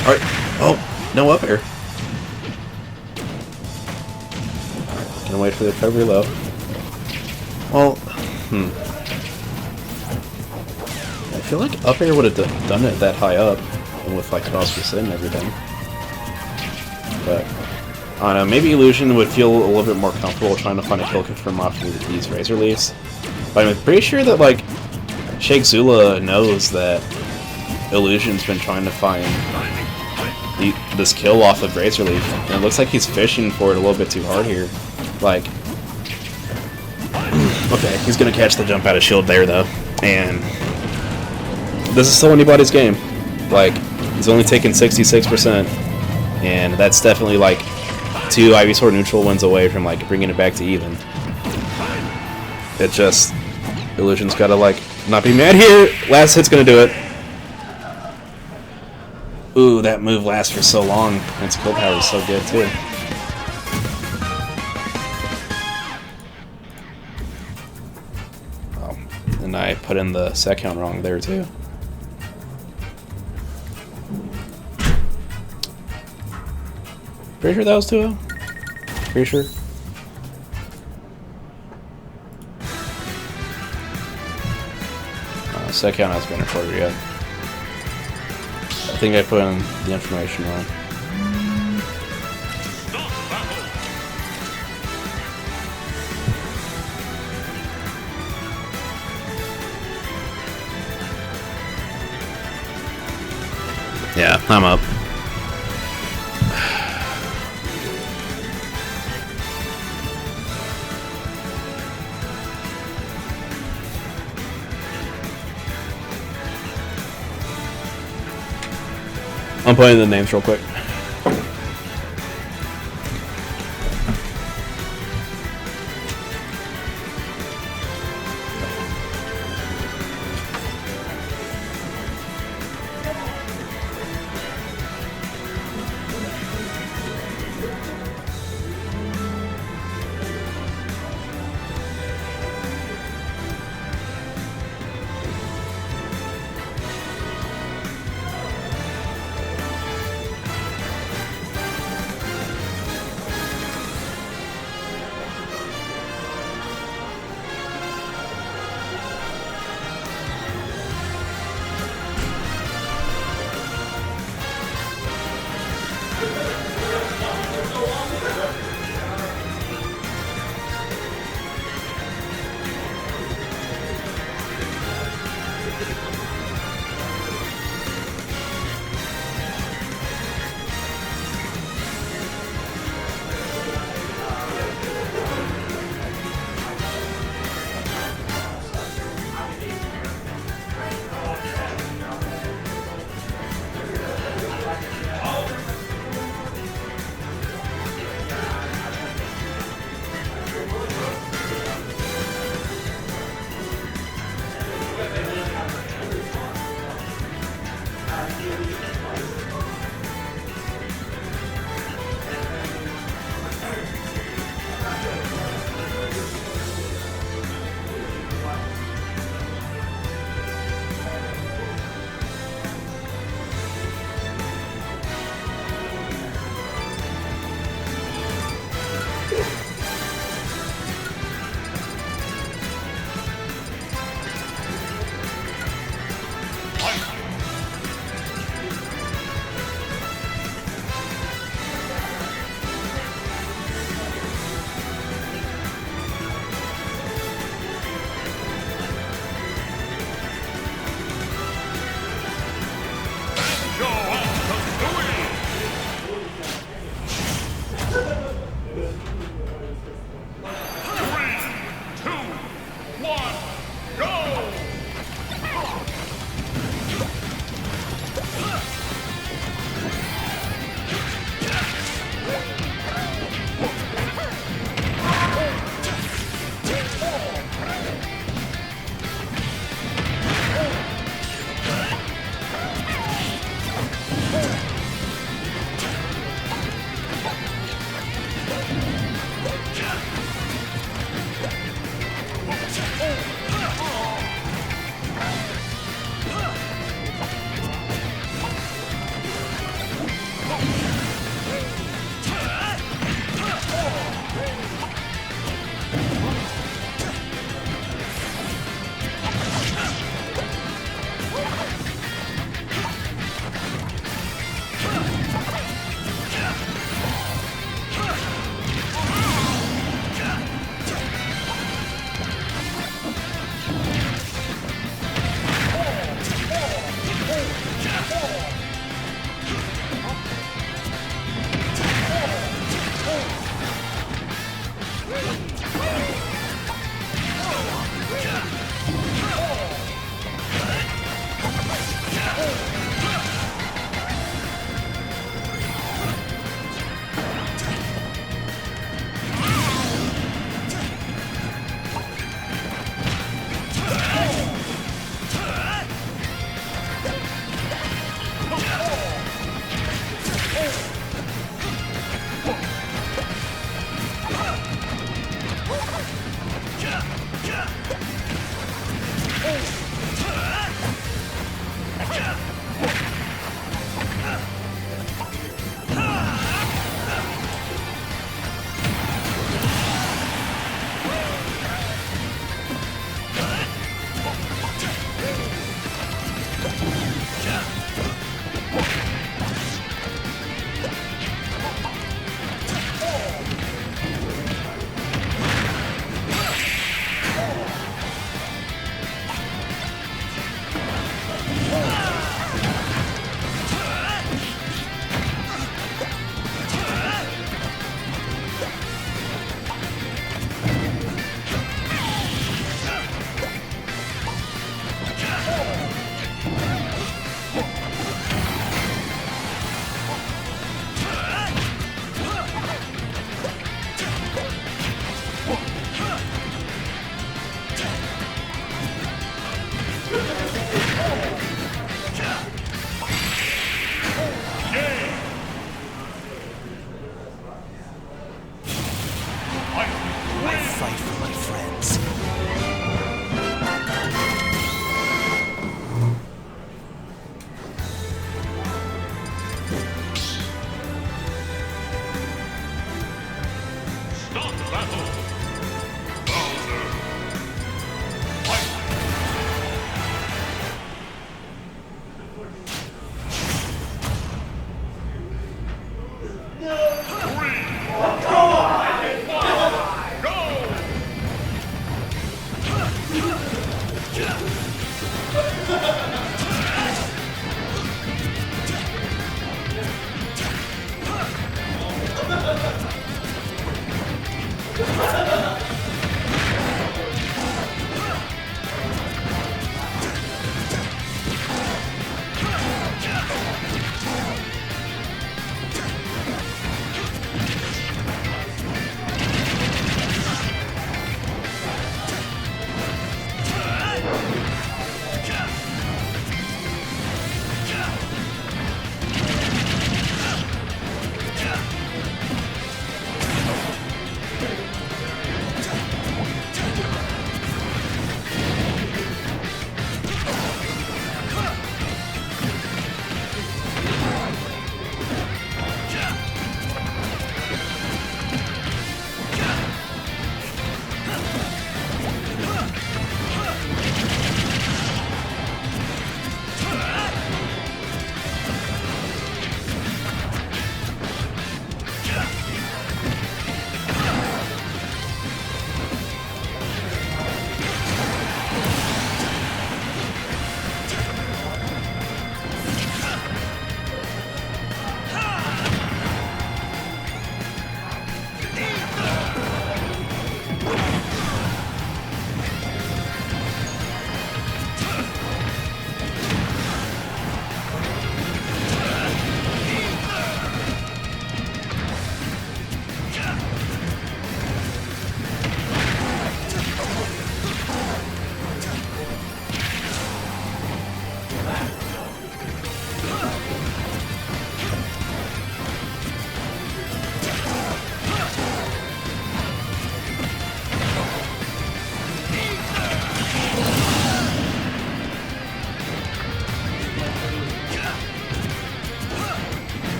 All right. Oh, no up air. Gonna wait for the recovery low. Well, I feel like up air would have done it that high up, and with like cross reset and everything. But I don't know. Maybe Illusion would feel a little bit more comfortable trying to find a kill confirm off of these Razor Leafs. But I'm pretty sure that like Shake Zula knows that Illusion's been trying to find this kill off of Razor Leaf, and it looks like he's fishing for it a little bit too hard here. Like, okay, he's gonna catch the jump out of shield there though, and this is still anybody's game. Like, he's only taken 66%, and that's definitely like 2 Ivysaur neutral wins away from like bringing it back to even. It just, Illusion's gotta like not be mad here. Last hit's gonna do it. Ooh, that move lasts for so long. Its kill power is so good too. Oh, and I put in the set count wrong there too. Pretty sure that was 2-0. Pretty sure. Set count hasn't been recorded yet. I think I put in the information wrong. Yeah, I'm up. I'm putting the names real quick. battle. Bowser. Fight.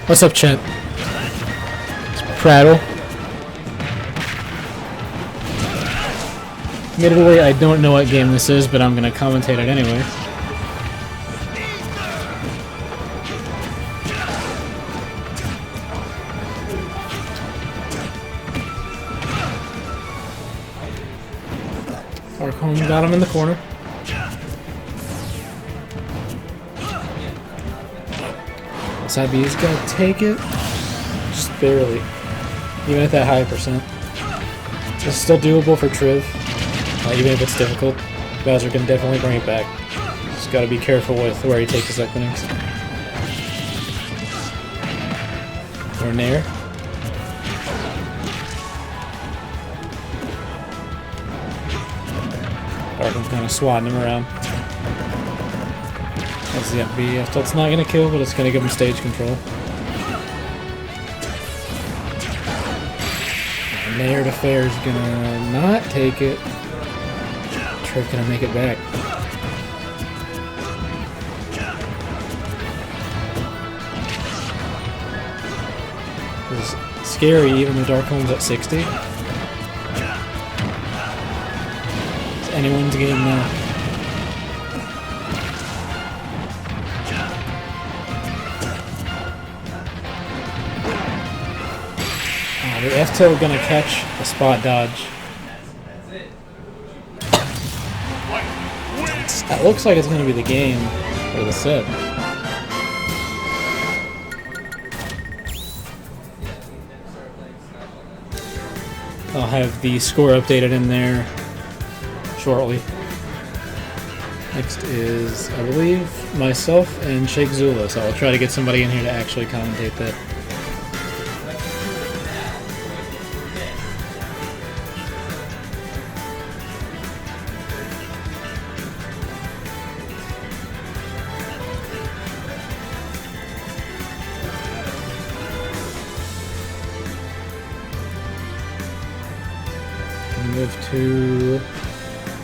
What's up, chat? Prattle. Admittedly, I don't know what game this is, but I'm gonna commentate it anyway. Arcombe got him in the corner. SIB's gonna take it. Just barely. Even at that high percent. It's still doable for Triv. Even if it's difficult. Bowser can definitely bring it back. Just gotta be careful with where he takes his Equinix. Or Nair. Arkham's kind of swatting him around. That's the FB. That's not gonna kill, but it's gonna give him stage control. Nair to Fair is gonna not take it. Triv gonna make it back. It's scary, even though Darkholm's at 60. It's anyone's game now. Oh, the F-Tilt gonna catch a spot dodge. That looks like it's going to be the game or the set. I'll have the score updated in there shortly. Next is, I believe, myself and Sheikh Zula, so I'll try to get somebody in here to actually commentate that. Move to, it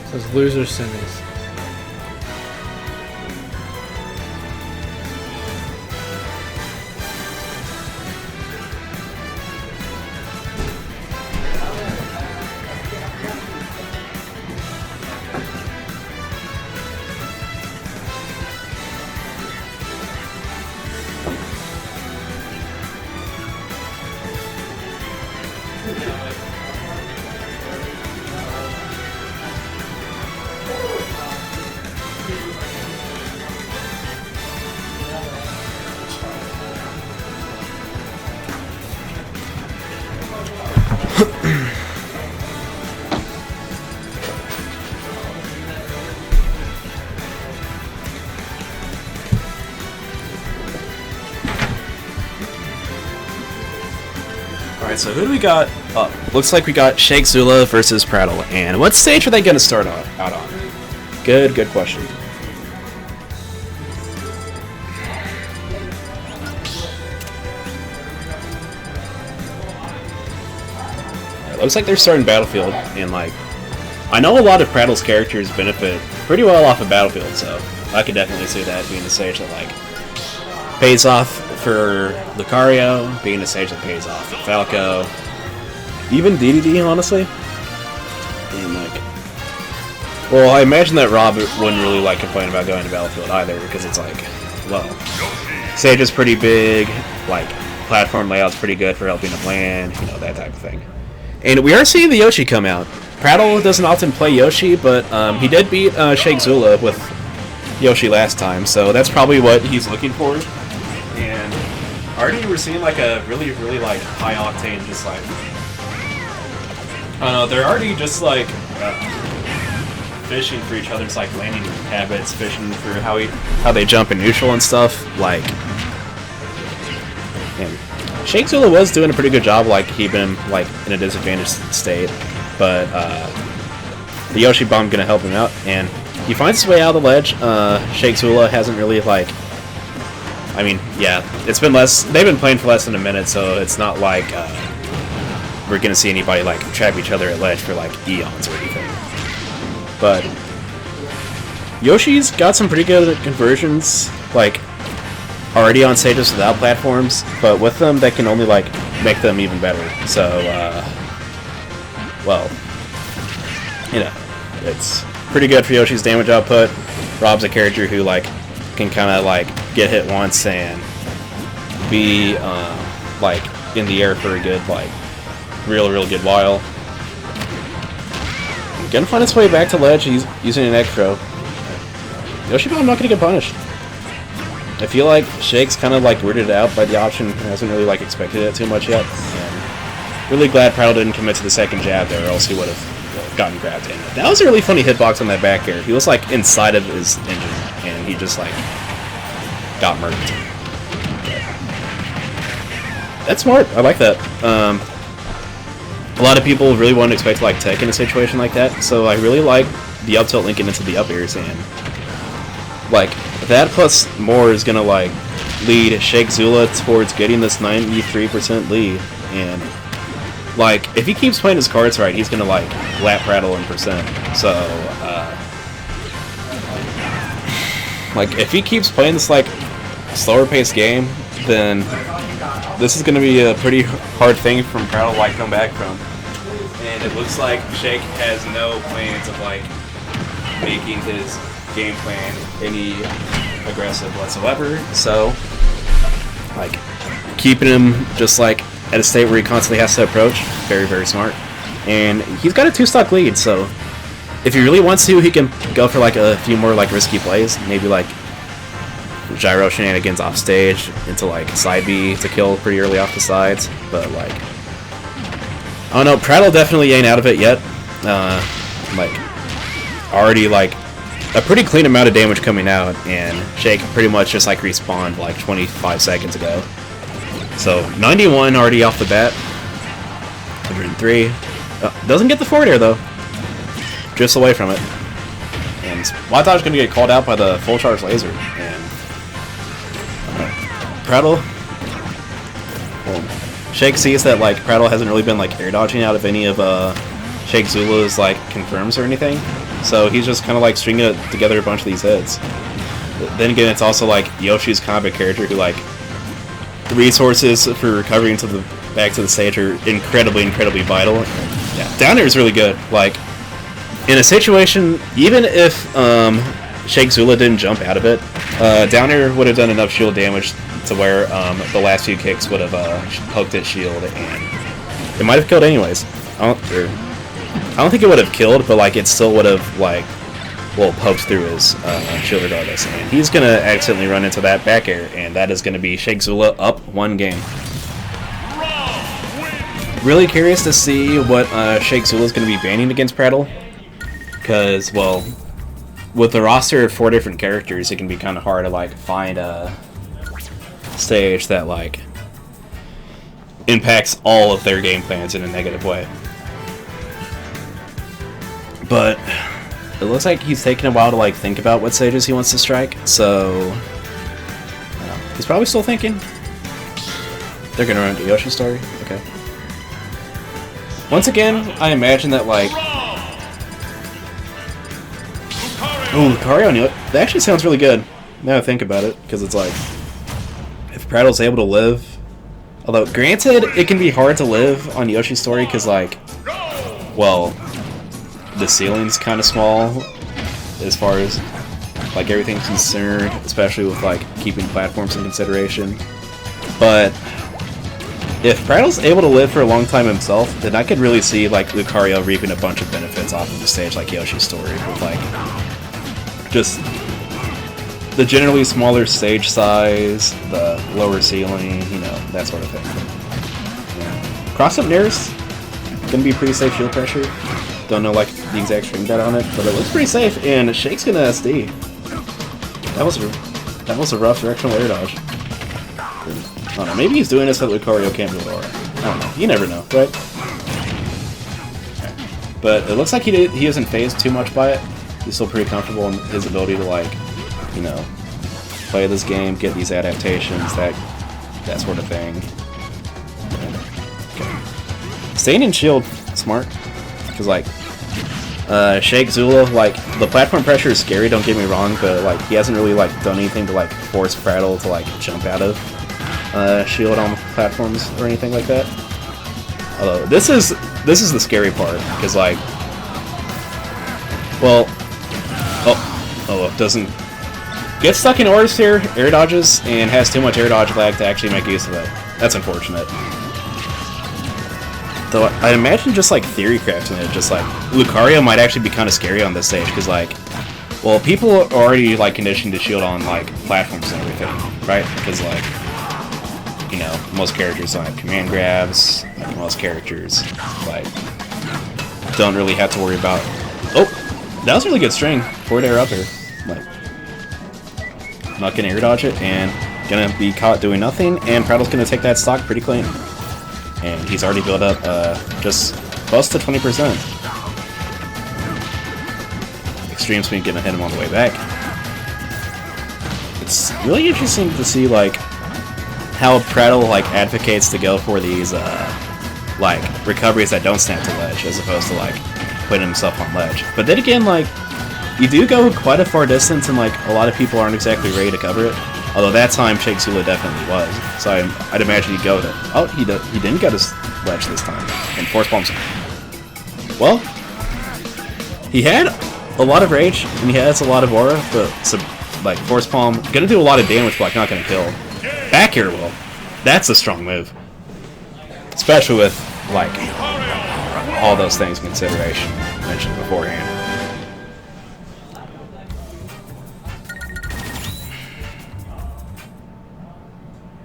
says loser semis. Alright, so who do we got up? Looks like we got Sheikh Zula versus Prattle. And what stage are they going to start out on? Good question. It looks like they're starting Battlefield, and like, I know a lot of Prattle's characters benefit pretty well off of Battlefield, so I could definitely see that being the stage that like pays off for Lucario, being a stage that pays off for Falco, even DDD, honestly. And like, well, I imagine that Rob wouldn't really like complain about going to Battlefield either, because it's like, well, stage is pretty big, like platform layout's pretty good for helping him land, you know, that type of thing. And we are seeing the Yoshi come out. Prattle doesn't often play Yoshi, but he did beat Sheikh Zula with Yoshi last time, so that's probably what he's looking for. And already we're seeing like a really like high octane, just like, I don't know, they're already just like fishing for each other's like landing habits, fishing for how they jump in neutral and stuff. Like, and Sheikh Zula was doing a pretty good job, like keeping him like in a disadvantaged state, but the Yoshi Bomb gonna help him out, and he finds his way out of the ledge. Sheikh Zula hasn't really like, I mean, yeah, it's been less. They've been playing for less than a minute, so it's not like we're gonna see anybody like trap each other at ledge for like eons or anything. But Yoshi's got some pretty good conversions. Like, already on stages without platforms, but with them, they can only like make them even better. So, well, you know, it's pretty good for Yoshi's damage output. Rob's a character who like can kind of like get hit once and be like in the air for a good like real good while. Gonna find its way back to ledge. He's using an Electro. Yoshi probably not gonna get punished. I feel like Shake's kind of like weirded out by the option. Hasn't really like expected it too much yet. And really glad Prattle didn't commit to the second jab there, or else he would have gotten grabbed in. That was a really funny hitbox on that back air. He was like inside of his engine, and he just like got murked. That's smart. I like that. A lot of people really wouldn't expect like tech in a situation like that, so I really like the up tilt linking into the up airs, and like that plus more is gonna like lead Shake Zula towards getting this 93% lead, and like if he keeps playing his cards right, he's gonna like lap Prattle in percent. So like if he keeps playing this like slower paced game, then this is going to be a pretty hard thing from Prattle to like come back from. And it looks like Shake has no plans of like making his game plan any aggressive whatsoever. So like keeping him just like at a state where he constantly has to approach, very smart. And he's got a 2-stock lead, so if he really wants to, he can go for like a few more like risky plays, maybe like gyro shenanigans off stage into like side B to kill pretty early off the sides, but like I don't know, Prattle definitely ain't out of it yet. Like already like a pretty clean amount of damage coming out, and Shake pretty much just like respawned like 25 seconds ago. So 91 already off the bat. 103. Doesn't get the forward air though. Drifts away from it. And Wattage gonna get called out by the full charge laser, and Prattle. Well, Shake sees that like Prattle hasn't really been like air dodging out of any of Shake Zula's like confirms or anything, so he's just kind of like stringing together a bunch of these hits. Then again, it's also like Yoshi's combat character who like the resources for recovering to the back to the stage are incredibly vital. Yeah, down air is really good. Like in a situation, even if Shake Zula didn't jump out of it, down air would have done enough shield damage to where the last few kicks would have poked its shield, and it might have killed anyways. I don't think it would have killed, but like it still would have like poked through his shield regardless. And he's gonna accidentally run into that back air, and that is gonna be Shake Zula up 1 game. Really curious to see what Shake Zula is gonna be banning against Prattle, because well, with the roster of 4 different characters, it can be kind of hard to like find a stage that like impacts all of their game plans in a negative way. But it looks like he's taking a while to like think about what stages he wants to strike, so he's probably still thinking. They're gonna run to Yoshi's story. Okay. Once again, I imagine that like Lucario on it. That actually sounds really good now I think about it, because it's like if Prattle's able to live, although granted it can be hard to live on Yoshi's story because like, well, the ceiling's kind of small as far as like everything's concerned, especially with like keeping platforms in consideration. But if Prattle's able to live for a long time himself, then I could really see like Lucario reaping a bunch of benefits off of the stage like Yoshi's story, with like just the generally smaller stage size, the lower ceiling, you know, that sort of thing. Yeah. Cross-up Nairs gonna be pretty safe shield pressure. Don't know like the exact string data on it, but it looks pretty safe. And Shake's gonna SD. That was a rough directional air dodge. I don't know. Maybe he's doing this so that Lucario can't do Aura. I don't know. You never know, right? Okay. But it looks like he isn't phased too much by it. He's still pretty comfortable in his ability to like, you know, play this game, get these adaptations, that sort of thing. Okay. Staying in shield, smart, because like Shake Zula, like, the platform pressure is scary, don't get me wrong, but, like, he hasn't really, like, done anything to, like, force Prattle to, like, jump out of shield on platforms or anything like that. Although, this is the scary part, because, like, well, doesn't get stuck in Aura's Sphere, air dodges, and has too much air dodge lag to actually make use of it. That's unfortunate. Though I imagine just like theory crafting it, just like Lucario might actually be kind of scary on this stage because like, well, people are already like conditioned to shield on like platforms and everything, right? Because like, you know, most characters don't have command grabs. Like, most characters like don't really have to worry about. Oh, that was a really good string. Forward air up here, like not gonna air dodge it and gonna be caught doing nothing. And Prattle's gonna take that stock pretty clean. And he's already built up just close to 20%. Extreme Speed gonna hit him on the way back. It's really interesting to see like how Prattle like advocates to go for these like recoveries that don't snap to ledge as opposed to like putting himself on ledge. But then again, like you do go quite a far distance and like a lot of people aren't exactly ready to cover it. Although that time Shake Zula definitely was, so I'd imagine he'd go to. Oh, he didn't get his ledge this time, and Force Palms. Well, he had a lot of rage and he has a lot of aura, but like Force Palm gonna do a lot of damage, but like not gonna kill. Back air will. That's a strong move, especially with like all those things in consideration mentioned beforehand.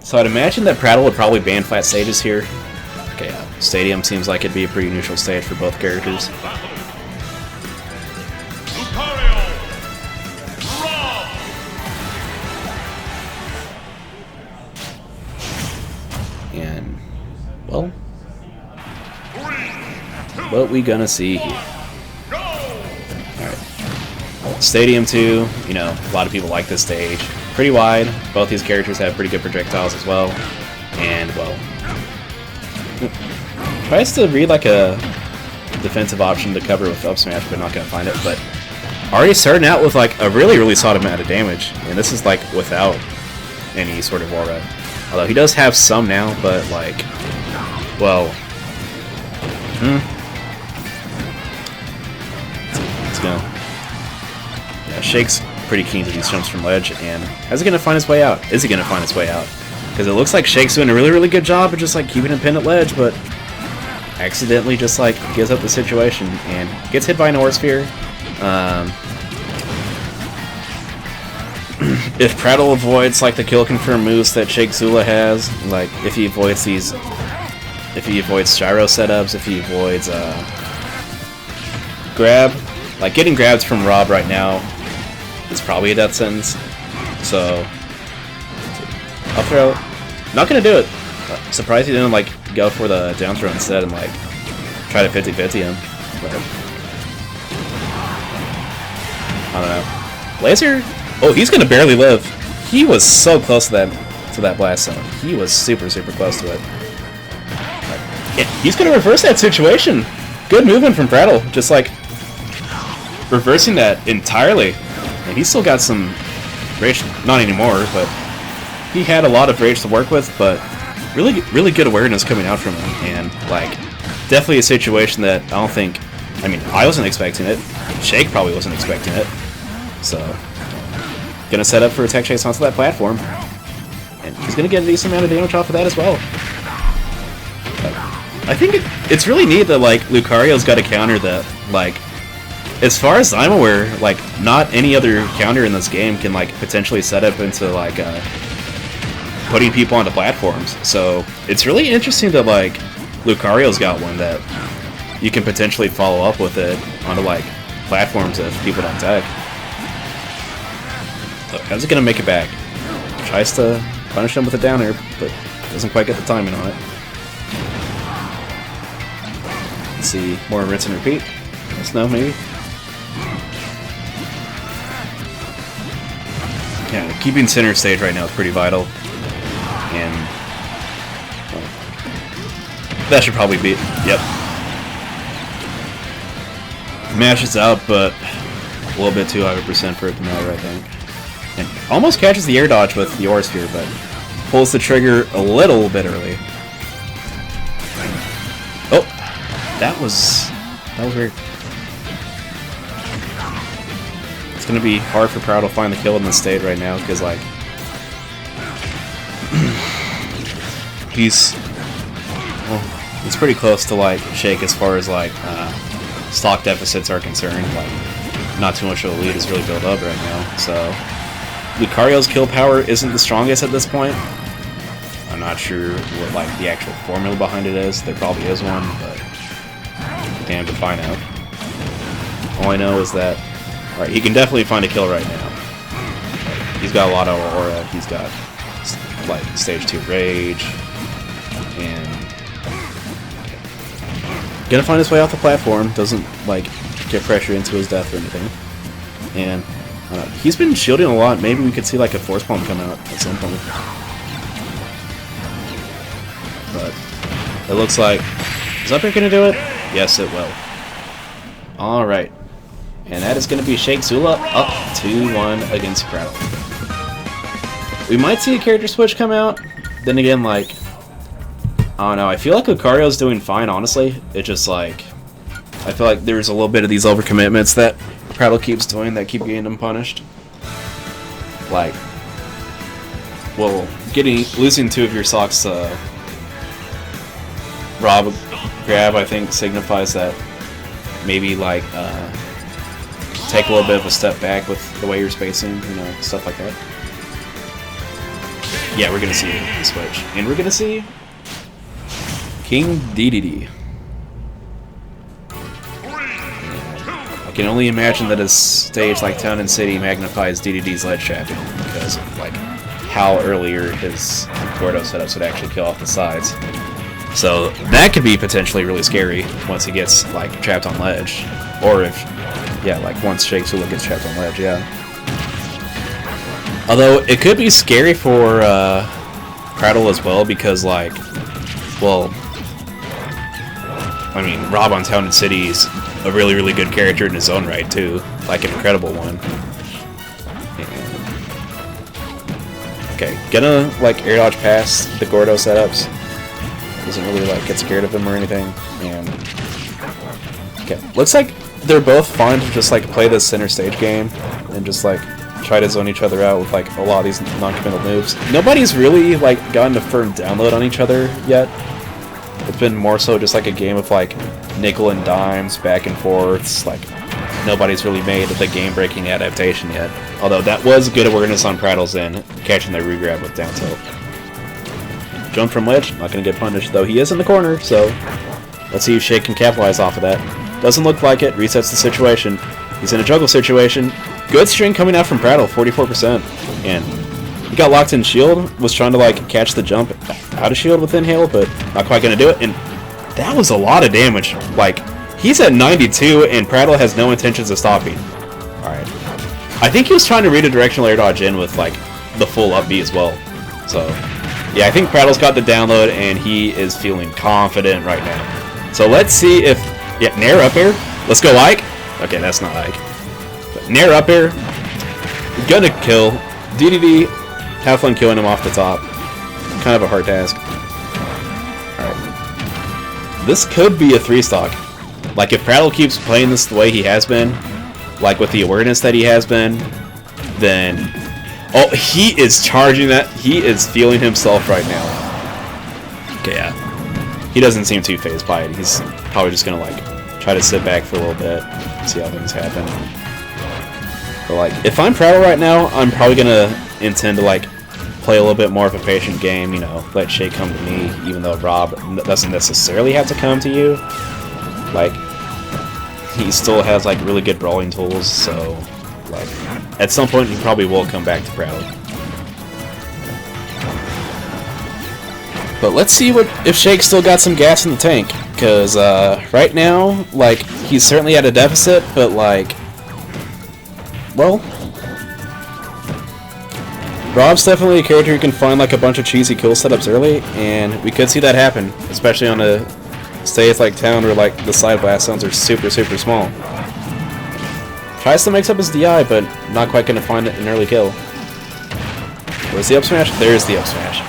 So I'd imagine that Prattle would probably ban flat stages here. Okay, Stadium seems like it'd be a pretty neutral stage for both characters. Lucario, draw. And, well, what we gonna see here? Alright. Stadium 2, you know, a lot of people like this stage. Pretty wide. Both these characters have pretty good projectiles as well. And, well, tries to read like a defensive option to cover with up smash, but not gonna find it. But already starting out with like a really, really solid amount of damage. And this is like without any sort of aura. Although he does have some now, but like, well, let's go. Yeah, Shake's pretty keen to these jumps from ledge, and how's he gonna find his way out? Is he gonna find his way out? Because it looks like Shake's doing a really, really good job of just like keeping him pinned at ledge, but accidentally just like gives up the situation and gets hit by an Aura Sphere. If Prattle avoids like the kill confirm moves that Shake Zula has, like if he avoids these, if he avoids gyro setups, if he avoids grab, like getting grabs from Rob right now is probably a death sentence. So up throw, not gonna do it. Surprised he didn't like go for the down throw instead and like try to 50-50 him. But I don't know. Laser. Oh, he's gonna barely live. He was so close to that blast zone. He was super, super close to it. Yeah, he's gonna reverse that situation. Good movement from Prattle. Just like reversing that entirely. And he's still got some rage. Not anymore, but he had a lot of rage to work with. But really, really good awareness coming out from him. And like, definitely a situation that I don't think. I mean, I wasn't expecting it. Shake probably wasn't expecting it. So. Gonna set up for a tech chase onto that platform. And he's gonna get a decent amount of damage off of that as well. But I think it's really neat that like Lucario's got a counter that like, as far as I'm aware, like not any other counter in this game can like potentially set up into like putting people onto platforms. So it's really interesting that like Lucario's got one that you can potentially follow up with it onto like platforms if people don't tech. Look, how's he gonna make it back? Tries to punish him with a down air, but doesn't quite get the timing on it. Let's see, more rinse and repeat. Yes, no, maybe. Yeah, keeping center stage right now is pretty vital, and well, that should probably be. Yep. Mashes out, but a little bit too high of a percent for it to matter, I think. And almost catches the air dodge with the Aura Sphere, but pulls the trigger a little bit early. Oh, that was weird. It's gonna be hard for Proud to find the kill in this state right now, because like he's pretty close to like Shake as far as like stock deficits are concerned. Like not too much of a lead is really built up right now. So Lucario's kill power isn't the strongest at this point. I'm not sure what like the actual formula behind it is. There probably is one, but damn to find out. All I know is that alright, he can definitely find a kill right now. He's got a lot of aura. He's got like stage 2 rage, and gonna find his way off the platform. Doesn't like get pressure into his death or anything. And he's been shielding a lot. Maybe we could see like a Force Palm come out at some point. But it looks like is Upper gonna do it? Yes, it will. All right, and that is gonna be Shake Zula up 2-1 against Proud. We might see a character switch come out. Then again, like, I don't know. I feel like Lucario's doing fine, honestly. It just, like, I feel like there's a little bit of these overcommitments that Prattle keeps doing that keep getting him punished. Like, well, losing 2 of your stocks to Rob grab, I think, signifies that maybe, like, take a little bit of a step back with the way you're spacing, you know, stuff like that. Yeah, we're gonna see the switch. And we're gonna see King DDD. I can only imagine that a stage like Town and City magnifies DDD's ledge trapping because of like how earlier his Gordo setups would actually kill off the sides. So that could be potentially really scary once he gets like trapped on ledge. Or if, yeah, like once Shake Zula gets trapped on ledge, yeah. Although it could be scary for Prattle as well because, like, well, I mean, Rob on Town and City is a really, really good character in his own right too, like an incredible one. And, okay, gonna like air dodge past the Gordo setups. Doesn't really like get scared of him or anything. And okay, looks like they're both fine to just like play this center stage game and just like try to zone each other out with like a lot of these non-committal moves. Nobody's really like gotten a firm download on each other yet. It's been more so just like a game of like nickel and dimes, back and forths. Like nobody's really made the game-breaking adaptation yet. Although that was good awareness on Prattle's end, catching their regrab with down tilt. Jump from ledge, not gonna get punished though. He is in the corner, so let's see if Shake can capitalize off of that. Doesn't look like it. Resets the situation. He's in a juggle situation. Good string coming out from Prattle, 44%. And he got locked in shield, was trying to like catch the jump out of shield with Inhale, but not quite gonna do it. And that was a lot of damage. Like, he's at 92 and Prattle has no intentions of stopping. Alright. I think he was trying to read a directional air dodge in with like the full up B as well. So yeah, I think Prattle's got the download and he is feeling confident right now. So let's see if yeah, Nair up air. Let's go Ike. Okay, that's not Ike. Nair up air, gonna kill. DDD, have fun killing him off the top. Kind of a hard task. Alright. This could be a 3-stock. Like, if Prattle keeps playing this the way he has been, like with the awareness that he has been, then... Oh, he is charging that. He is feeling himself right now. Okay, yeah. He doesn't seem too phased by it. He's probably just gonna, like, try to sit back for a little bit, see how things happen. But like, if I'm Prattle right now, I'm probably gonna intend to like play a little bit more of a patient game, you know, let Shake come to me, even though Rob doesn't necessarily have to come to you. Like, he still has like really good brawling tools, so like, at some point he probably will come back to Prattle. But let's see if Shake still got some gas in the tank, because right now, like, he's certainly at a deficit, but like, well, Rob's definitely a character who can find like a bunch of cheesy kill setups early, and we could see that happen, especially on a stage like Town where like the side blast zones are super, super small. Tries to mix up his DI, but not quite going to find an early kill. Where's the up smash? There's the up smash.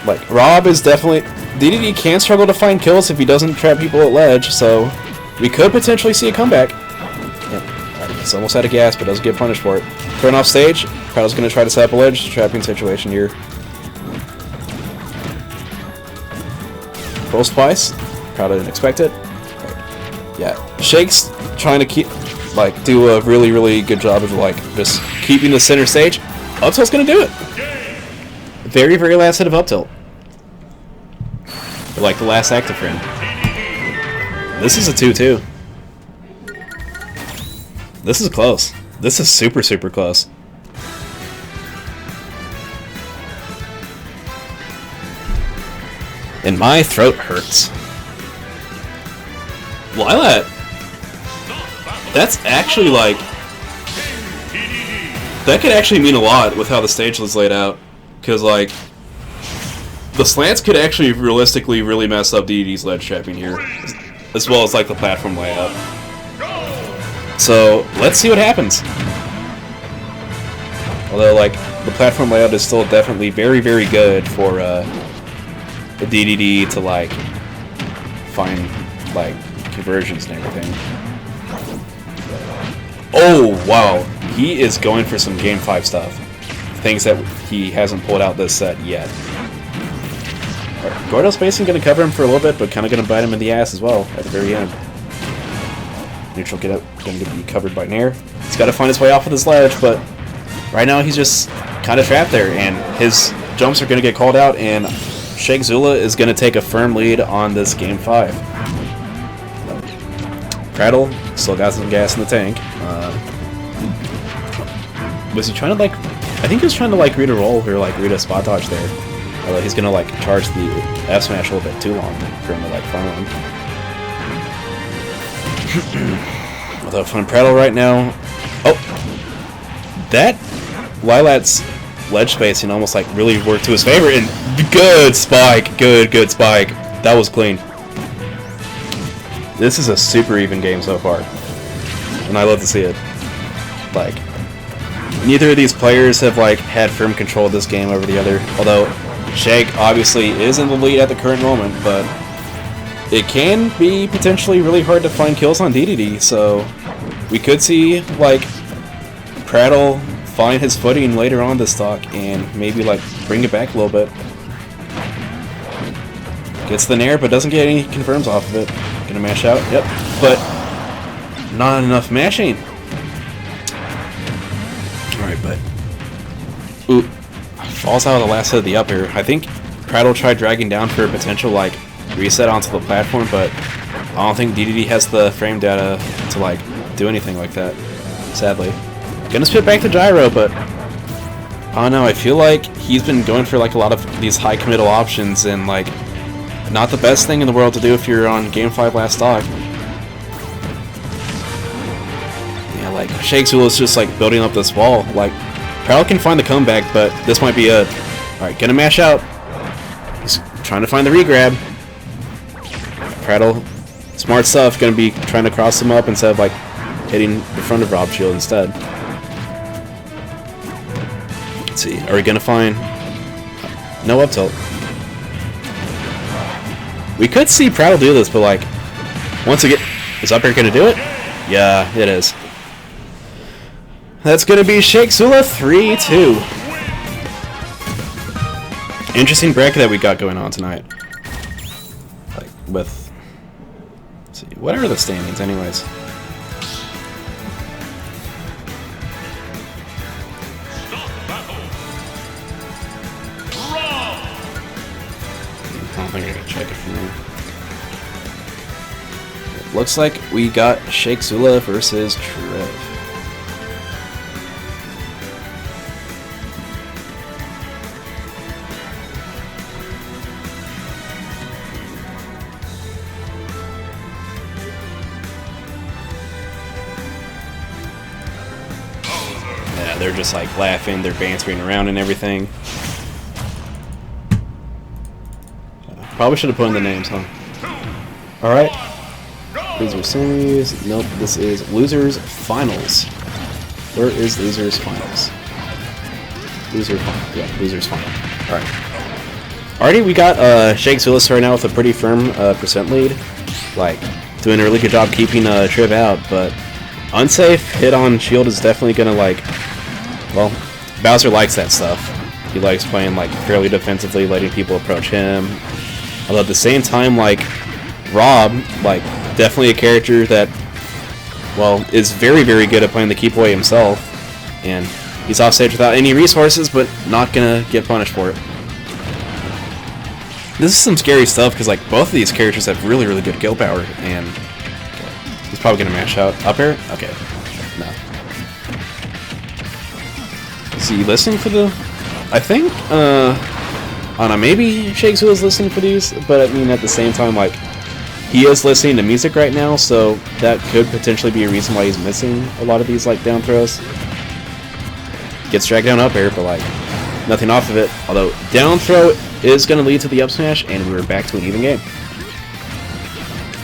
Like, Rob is definitely... DDD can struggle to find kills if he doesn't trap people at ledge, so we could potentially see a comeback. Yep. Alright, it's almost out of gas, but doesn't get punished for it. Thrown off stage. Prattle's going to try to set up a ledge trapping situation here. Rolls twice. Prattle didn't expect it. Right. Yeah. Shake's trying to keep... like, do a really, really good job of, like, just keeping the center stage. Up tilt's gonna do it. Very, very last hit of up tilt. Like the last active frame. This is a 2-2. This is close. This is super, super close. And my throat hurts. Lylat. That's actually like... that could actually mean a lot with how the stage was laid out. Because, like, the slants could actually realistically really mess up DDD's ledge trapping here. As well as, like, the platform layout. So, let's see what happens. Although, like, the platform layout is still definitely very, very good for the DDD to, like, find, like, conversions and everything. Oh, wow. He is going for some Game 5 stuff. Things that he hasn't pulled out this set yet. Right, Gordo spacing going to cover him for a little bit, but kind of going to bite him in the ass as well at the very end. Neutral get up, going to be covered by Nair. He's got to find his way off of this ledge, but right now he's just kind of trapped there, and his jumps are going to get called out, and Shake Zula is going to take a firm lead on this Game 5. Prattle still got some gas in the tank. Was he trying to, like... I think he was trying to, like, read a roll or, like, read a spot dodge there. Although he's gonna, like, charge the F smash a little bit too long for him to, like, farm him. Although, from Prattle right now... oh! That Lylat's ledge spacing almost, like, really worked to his favor. And good spike! Good spike. That was clean. This is a super even game so far. And I love to see it. Like... neither of these players have, like, had firm control of this game over the other. Although, Shake obviously is in the lead at the current moment, but it can be potentially really hard to find kills on DDD, so we could see, like, Prattle find his footing later on this stock and maybe, like, bring it back a little bit. Gets the Nair, but doesn't get any confirms off of it. Gonna mash out, yep, but not enough mashing. Alright, but... ooh. Falls out of the last hit of the up air. I think Prattle tried dragging down for a potential, like, reset onto the platform, but I don't think DDD has the frame data to, like, do anything like that, sadly. Gonna spit back to gyro, but I don't know, I feel like he's been going for, like, a lot of these high committal options, and, like, not the best thing in the world to do if you're on Game 5 last stock. Yeah, like, Shake Zula's just, like, building up this wall. Like, Prattle can find the comeback, but this might be a... alright, gonna mash out. He's trying to find the regrab. Prattle, smart stuff, gonna be trying to cross him up instead of, like, hitting the front of Rob's shield instead. Let's see, are we gonna find... no up tilt. We could see Prattle do this, but, like, once again... is up air gonna do it? Yeah, it is. That's gonna be Shake Zula 3-2. Interesting bracket that we got going on tonight. Like, with... let's see, what are the standings anyways? I don't think I can check it from here. It looks like we got Shake Zula versus Trev. They're just like laughing, they're bantering around and everything. Probably should have put in the names, huh? Alright. Loser semis. Nope, this is losers finals. Where is losers finals? Loser final. Yeah, losers final. Alright. Already we got Shake Zula starting out with a pretty firm percent lead. Like, doing a really good job keeping Triv out, but unsafe hit on shield is definitely gonna like, well, Bowser likes that stuff. He likes playing like fairly defensively, letting people approach him. Although at the same time, like, Rob, like, definitely a character that, well, is very, very good at playing the keep away himself. And he's off stage without any resources, but not gonna get punished for it. This is some scary stuff, because, like, both of these characters have really, really good kill power, and he's probably gonna mash out. Up air? Okay. No. Is he listening for the... I think, I don't know, maybe Shake Zula's listening for these, but I mean, at the same time, like, he is listening to music right now, so that could potentially be a reason why he's missing a lot of these, like, down throws. Gets dragged down up air, but, like, nothing off of it. Although, down throw is going to lead to the up smash, and we're back to an even game.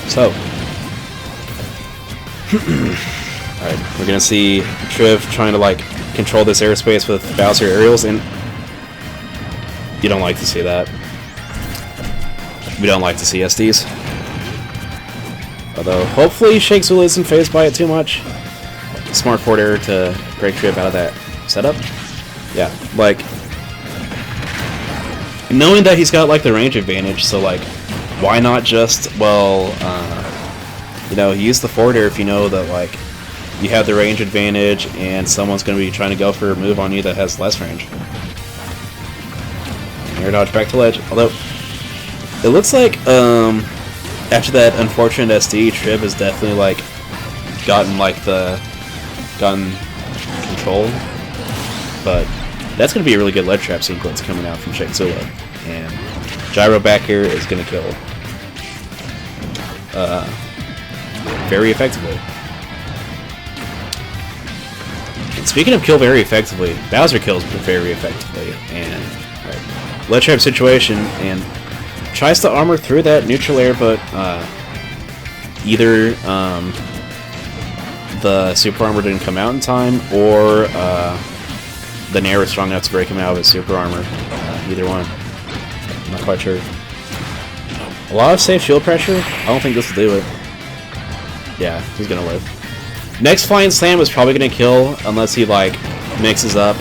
So. Alright, we're going to see Triv trying to, like, control this airspace with Bowser aerials, and you don't like to see that. We don't like to see SDs. Although, hopefully Shake Zula isn't phased by it too much. Smart forward error to break Triv out of that setup. Yeah, like, knowing that he's got, like, the range advantage, so, like, why not just, well, you know, use the forward air if you know that, like, you have the range advantage and someone's going to be trying to go for a move on you that has less range. Air dodge back to ledge. Although, it looks like, after that unfortunate SD, Triv has definitely, like, gotten control. But that's going to be a really good ledge trap sequence coming out from Shake Zula. And gyro back here is going to kill very effectively. And speaking of kill very effectively, Bowser kills very effectively. And ledge trap situation, and tries to armor through that neutral air, but either the super armor didn't come out in time, or the Nair was strong enough to break him out of his super armor. Either one. I'm not quite sure. A lot of safe shield pressure. I don't think this will do it. Yeah, he's gonna live. Next Flying Slam is probably gonna kill, unless he, like, mixes up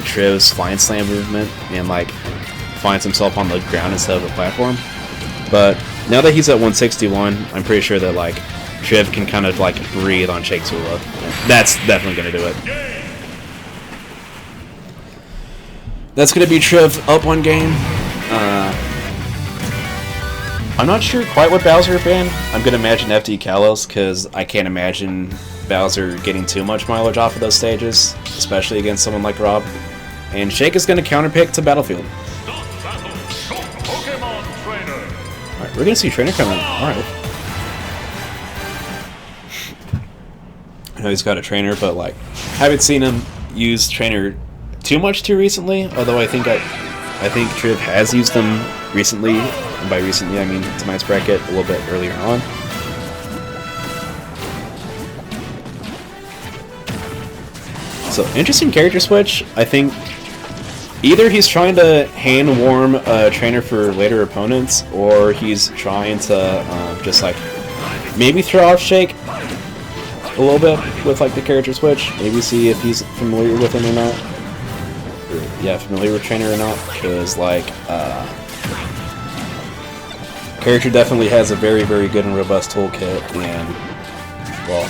Triv's Flying Slam movement and, like, finds himself on the ground instead of a platform. But now that he's at 161, I'm pretty sure that, like, Triv can kind of, like, breathe on Shake Zula. That's definitely gonna do it. That's gonna be Triv up one game. I'm not sure quite what Bowser banned. I'm gonna imagine FD Kalos, because I can't imagine Bowser getting too much mileage off of those stages, especially against someone like Rob. And Shake is gonna counterpick to Battlefield. Alright, we're gonna see Trainer coming. Alright. I know he's got a Trainer, but, like, haven't seen him use Trainer too much too recently, although I think Triv has used them recently, and by recently I mean tonight's bracket a little bit earlier on. So, interesting character switch. I think either he's trying to hand warm a Trainer for later opponents, or he's trying to just, like, maybe throw off Shake a little bit with, like, the character switch. Maybe see if he's familiar with him or not. Yeah, familiar with Trainer or not, because, like, character definitely has a very, very good and robust toolkit, and, well,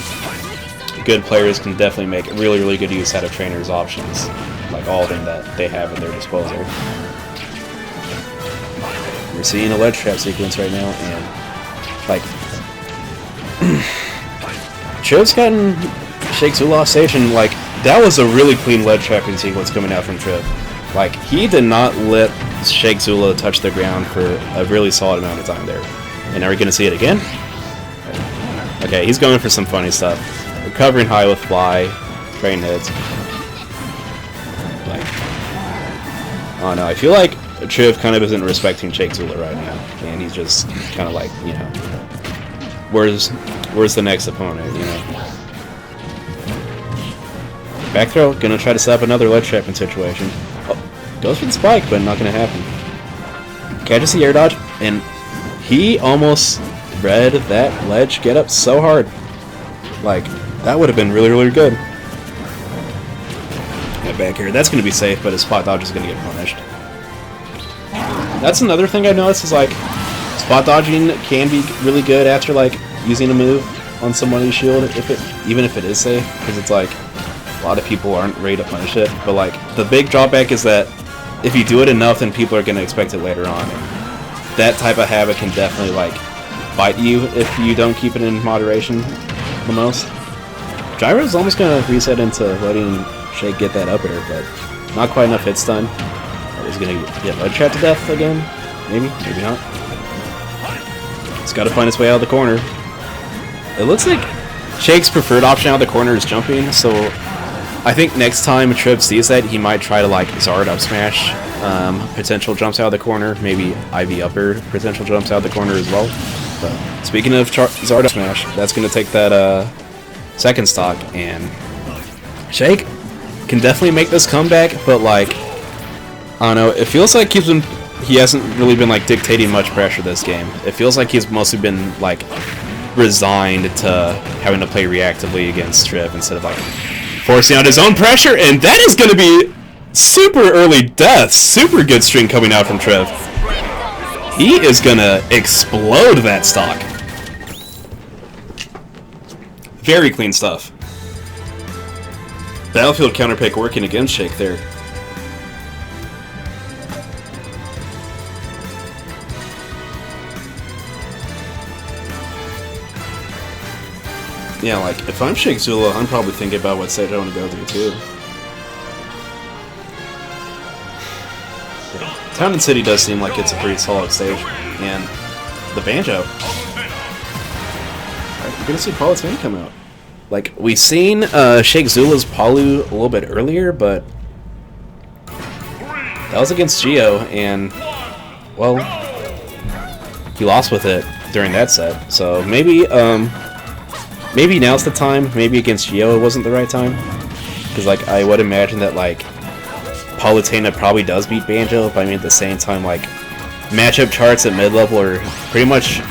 good players can definitely make really, really good use out of Trainer's options, like all of them that they have at their disposal. We're seeing a ledge trap sequence right now, and, like, Triv's gotten Shake Zula off stage, and, like, that was a really clean ledge trapping sequence coming out from Triv. Like, he did not let Shake Zula touch the ground for a really solid amount of time there. And are we going to see it again? Okay, he's going for some funny stuff. Recovering high with fly, train hits. Like, oh no, I feel like Triv kind of isn't respecting Shake Zula right now. And he's just kind of like, you know, where's the next opponent, you know? Back throw, gonna try to set up another ledge trapping situation. Oh, goes for the spike, but not gonna happen. Catches the air dodge, and he almost read that ledge get up so hard. Like, that would have been really, really good. Yeah, back here, that's gonna be safe, but his spot dodge is gonna get punished. That's another thing I noticed is like, spot dodging can be really good after like using a move on somebody's shield, even if it is safe, because it's like a lot of people aren't ready to punish it. But like the big drawback is that if you do it enough, then people are going to expect it later on. That type of habit can definitely like bite you if you don't keep it in moderation the most. Gyro's almost going to reset into letting Shake get that up air, but not quite enough hit stun. He's going to get ledge trap to death again. Maybe, maybe not. He's got to find his way out of the corner. It looks like Shake's preferred option out of the corner is jumping, so I think next time Triv sees that, he might try to like Zard up smash potential jumps out of the corner, maybe Ivy upper potential jumps out of the corner as well. But speaking of Zard up smash, that's going to take that second stock, and Shake can definitely make this comeback, but like, I don't know, it feels like he hasn't really been like dictating much pressure this game. It feels like he's mostly been like resigned to having to play reactively against Triv instead of like forcing out his own pressure, and that is going to be super early death. Super good string coming out from Triv. He is going to explode that stock. Very clean stuff. Battlefield counterpick working against Shake there. Yeah, like, if I'm Shake Zula, I'm probably thinking about what stage I want to go to, too. Yeah. Town and City does seem like it's a pretty solid stage. And the Banjo. Alright, we're gonna see Palutena come out. Like, we've seen Shake Zula's Palu a little bit earlier, but that was against Geo, and, well, he lost with it during that set. So maybe, maybe now's the time. Maybe against Geo it wasn't the right time. Because, like, I would imagine that, like, Palutena probably does beat Banjo, but I mean, at the same time, like, matchup charts at mid-level are pretty much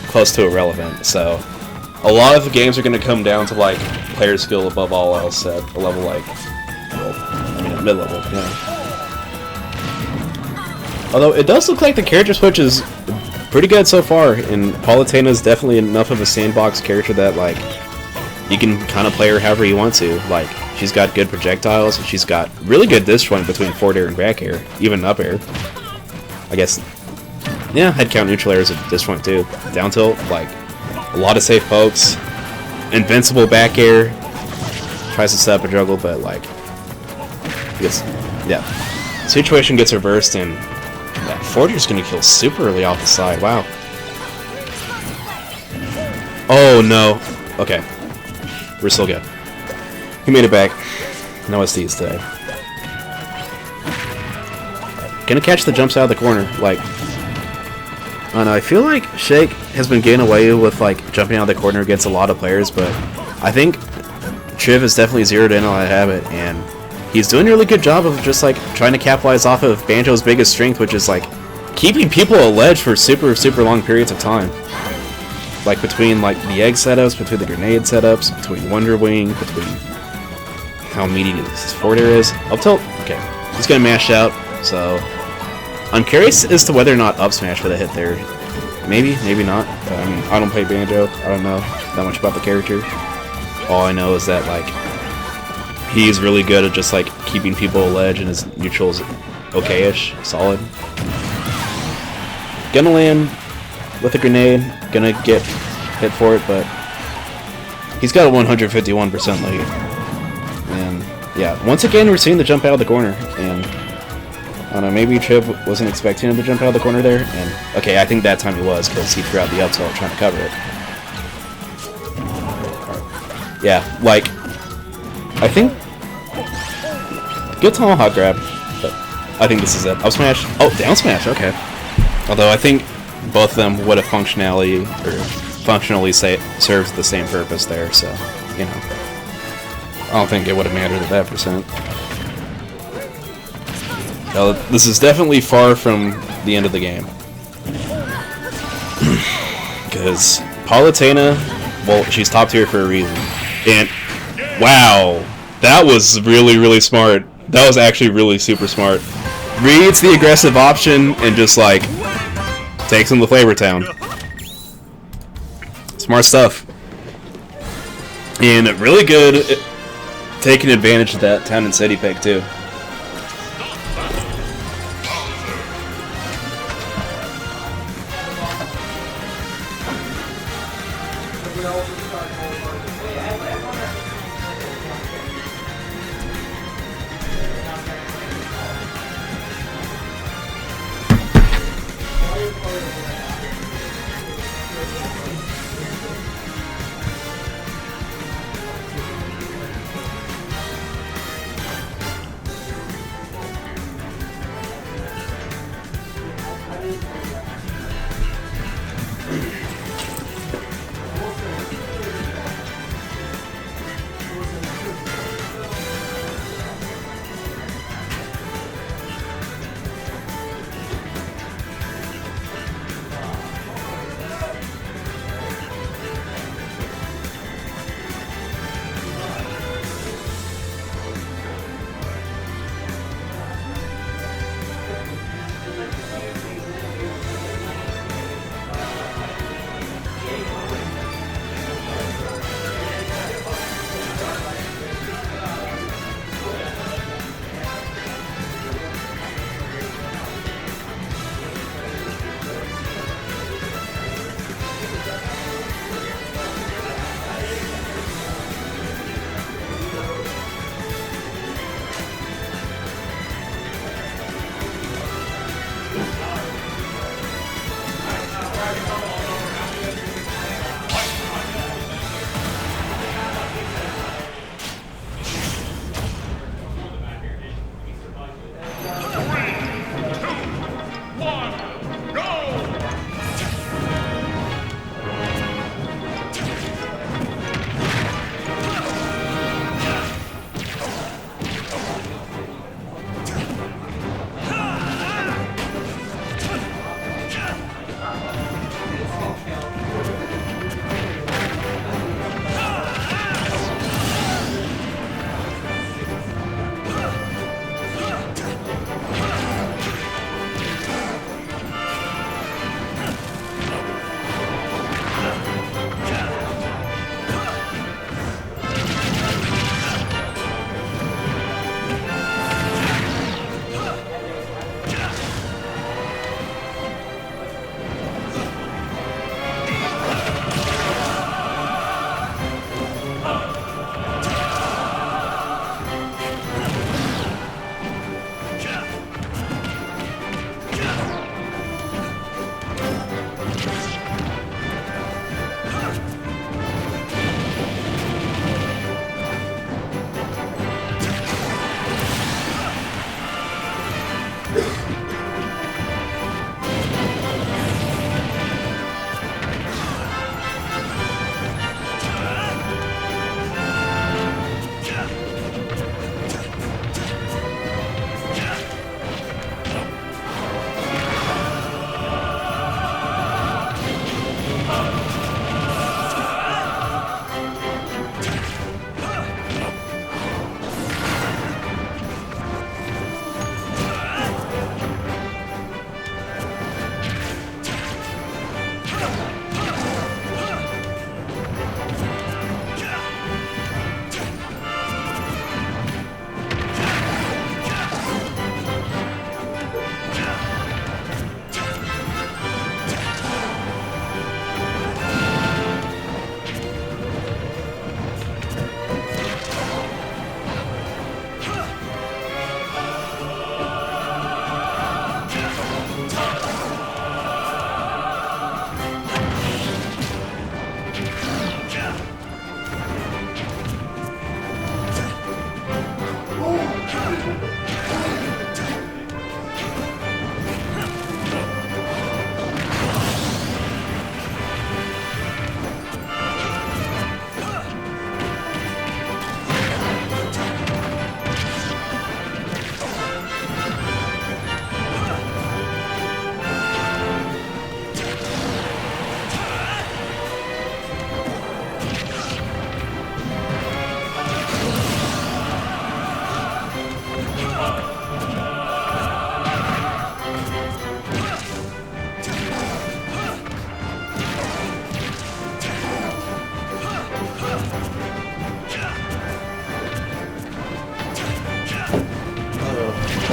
close to irrelevant. So, a lot of the games are going to come down to, like, player skill above all else at a level, like, well, I mean, at mid-level, you know. Although, it does look like the character switch is pretty good so far, and Palutena is definitely enough of a sandbox character that, like, you can kind of play her however you want to. Like, she's got good projectiles, she's got really good disjoint between forward air and back air, even up air. I guess, yeah, head count neutral air is a disjoint too. Down tilt, like, a lot of safe pokes, invincible back air, tries to set up a juggle, but, like, I guess, yeah. Situation gets reversed, and yeah, forward air's gonna kill super early off the side, wow. Oh no, okay. We're still good. He made it back. No SDs today. Gonna catch the jumps out of the corner. Like, I don't know, I feel like Shake has been getting away with, like, jumping out of the corner against a lot of players, but I think Triv has definitely zeroed in on that habit, and he's doing a really good job of just, like, trying to capitalize off of Banjo's biggest strength, which is, like, keeping people at ledge for super, super long periods of time. Like, between, like, the egg setups, between the grenade setups, between Wonder Wing, between how meaty his forward air is. Up tilt? Okay. He's gonna mash out, so I'm curious as to whether or not up smash for the hit there. Maybe, maybe not. I mean, I don't play Banjo. I don't know that much about the character. All I know is that, like, he's really good at just, like, keeping people at ledge, and his neutral's okay-ish, solid. Gonna land with a grenade, gonna get hit for it, but he's got a 151% lead. And yeah, once again we're seeing the jump out of the corner, and I don't know, maybe Triv wasn't expecting him to jump out of the corner there, and okay, I think that time he was, because he threw out the up tilt trying to cover it. Yeah, like, I think good tomahawk grab, but I think this is it. Up smash, oh, down smash, okay. Although I think both of them would have functionality, or functionally serves the same purpose there, so, you know. I don't think it would have mattered at that percent. This is definitely far from the end of the game. Because Palutena, well, she's top tier for a reason. And, wow, that was really, really smart. That was actually really super smart. Reads the aggressive option and just, like, takes him to Flavor Town. Smart stuff. And really good at taking advantage of that Town and City pick, too.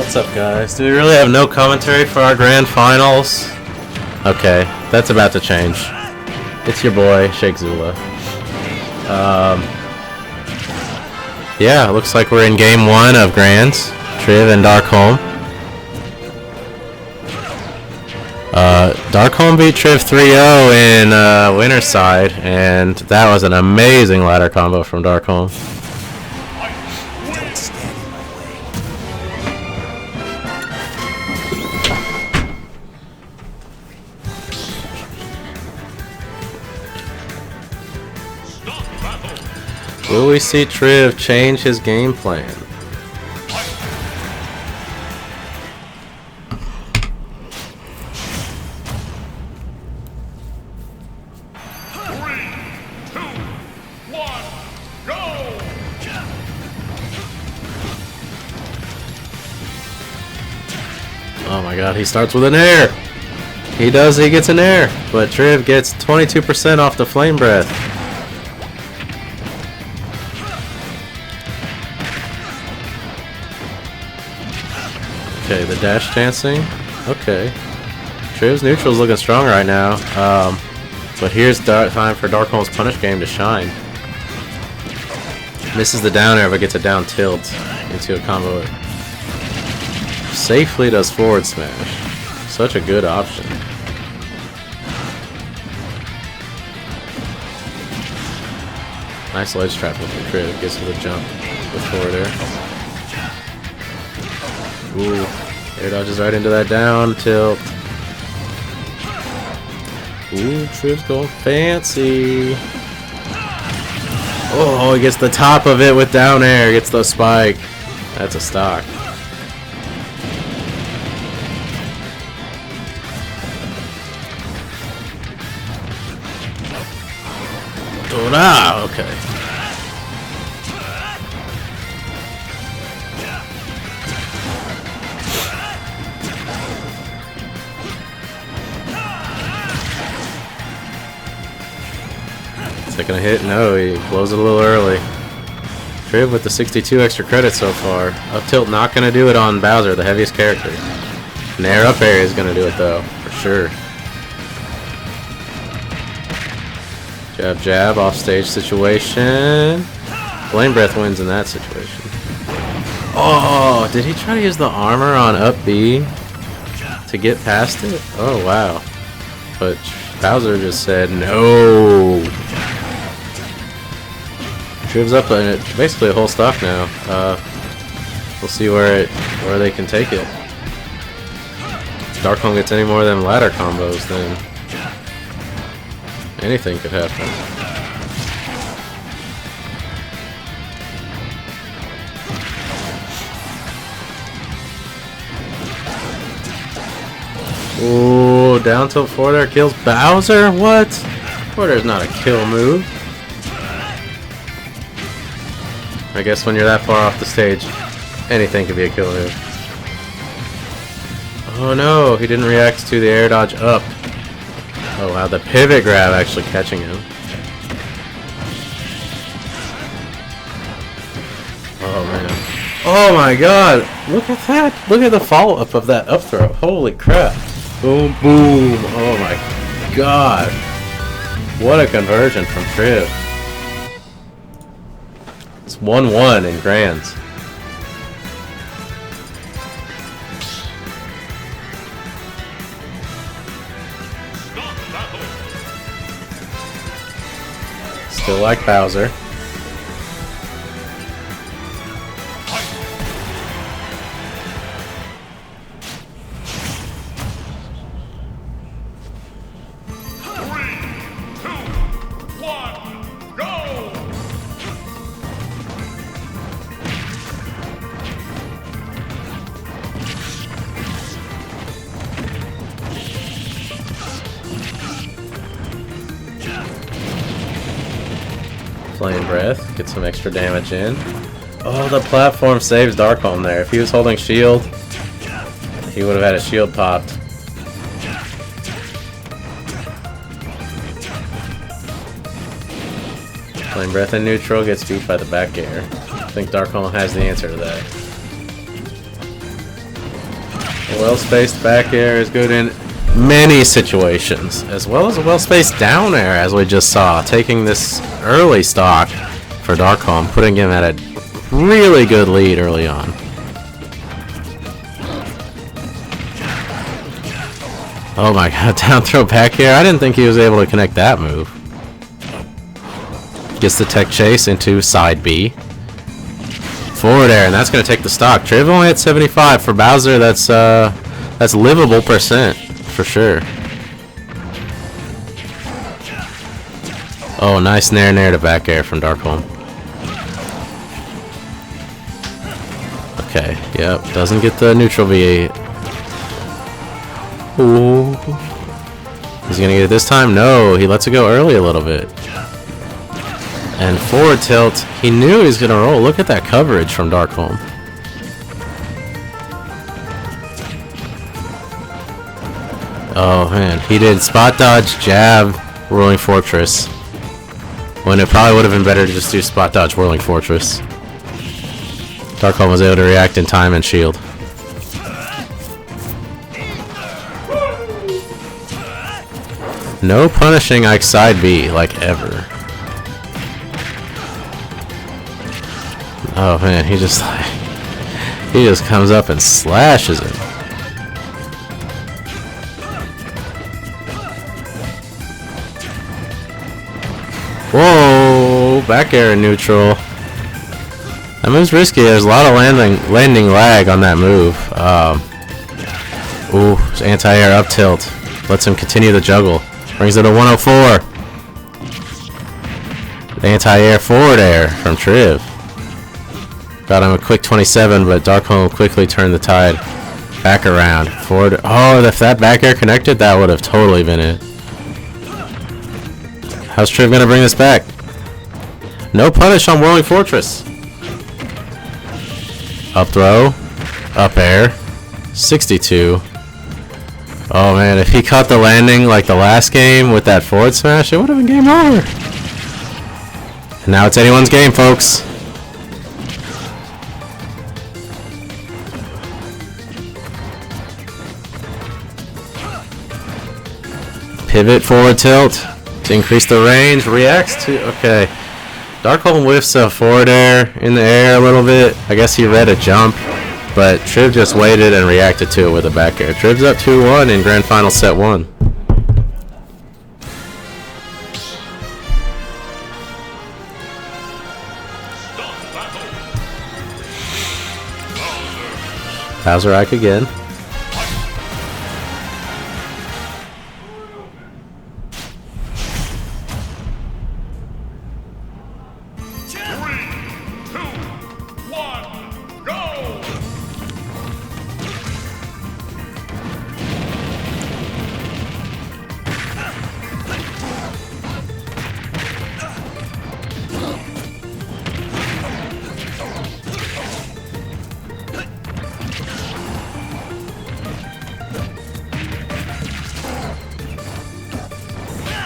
What's up, guys? Do we really have no commentary for our grand finals? Okay, that's about to change. It's your boy, Shake Zula. Yeah, looks like we're in game 1 of Grands. Triv and Darkholm. Darkholm beat Triv 3-0 in winner's side, and that was an amazing ladder combo from Darkholm. Will we see Triv change his game plan? Oh my god, he starts with an air! He gets an air, but Triv gets 22% off the Flame Breath. Okay, the dash dancing. Okay. Triv's neutral's looking strong right now. But here's time for Darkholm's punish game to shine. Misses the down air but gets a down tilt into a combo. Safely does forward smash. Such a good option. Nice ledge trap with the Triv. Gets to the jump with forward air. Ooh, air dodges right into that down tilt. Ooh, Triv's going fancy. Oh, he gets the top of it with down air. Gets the spike. That's a stock. Okay. Second hit? No, he blows it a little early. Triv with the 62 extra credits so far. Up tilt not going to do it on Bowser, the heaviest character. Nair up air is going to do it though, for sure. Jab, jab, off stage situation. Flame Breath wins in that situation. Oh, did he try to use the armor on up B to get past it? Oh, wow. But Bowser just said no. Triv's up in it, basically a whole stock now. We'll see where they can take it. If Darkholm gets any more of them ladder combos, then anything could happen. Ooh, down tilt forward air kills Bowser? What? Forward air's not a kill move. I guess when you're that far off the stage, anything can be a kill move. Oh no, he didn't react to the air dodge up. Oh wow, the pivot grab actually catching him. Oh man. Oh my god! Look at that! Look at the follow-up of that up throw. Holy crap. Boom, boom. Oh my god. What a conversion from Triv. It's 1-1 in Grands. Still like Bowser. Flame Breath, get some extra damage in. Oh, the platform saves Darkholm there. If he was holding shield, he would have had a shield popped. Flame Breath in neutral gets beat by the back air. I think Darkholm has the answer to that. Well-spaced back air is good in many situations, as well as a well-spaced down air, as we just saw, taking this early stock for Darkholm, putting him at a really good lead early on. Oh my god, down throw back air. I didn't think he was able to connect that move. Gets the tech chase into side B. Forward air, and that's going to take the stock. Triv only at 75 for Bowser. That's livable percent for sure. Oh, nice nair to back air from Darkholm. Okay, yep, doesn't get the neutral V8. Ooh. Is he gonna get it this time? No, he lets it go early a little bit. And forward tilt, he knew he was gonna roll. Look at that coverage from Darkholm. Oh man, he did spot dodge, jab, Whirling Fortress. When it probably would have been better to just do spot dodge, Whirling Fortress. Darkholm was able to react in time and shield. No punishing Ike side B, like ever. Oh man, he just comes up and slashes it. Whoa, back air in neutral. That move's risky. There's a lot of landing lag on that move. Ooh, anti-air up tilt. Lets him continue the juggle. Brings it to 104. Anti-air forward air from Triv. Got him a quick 27, but Darkholm quickly turned the tide back around. Forward. Oh, if that back air connected, that would have totally been it. How's Triv gonna bring this back? No punish on Whirling Fortress. Up throw. Up air. 62. Oh man, if he caught the landing like the last game with that forward smash, it would have been game over. And now it's anyone's game, folks. Pivot forward tilt to increase the range. Reacts to... Okay. Darkholm whiffs a forward air in the air a little bit. I guess he read a jump. But Triv just waited and reacted to it with a back air. Triv's up 2-1 in Grand Final Set 1. Bowser Ike again.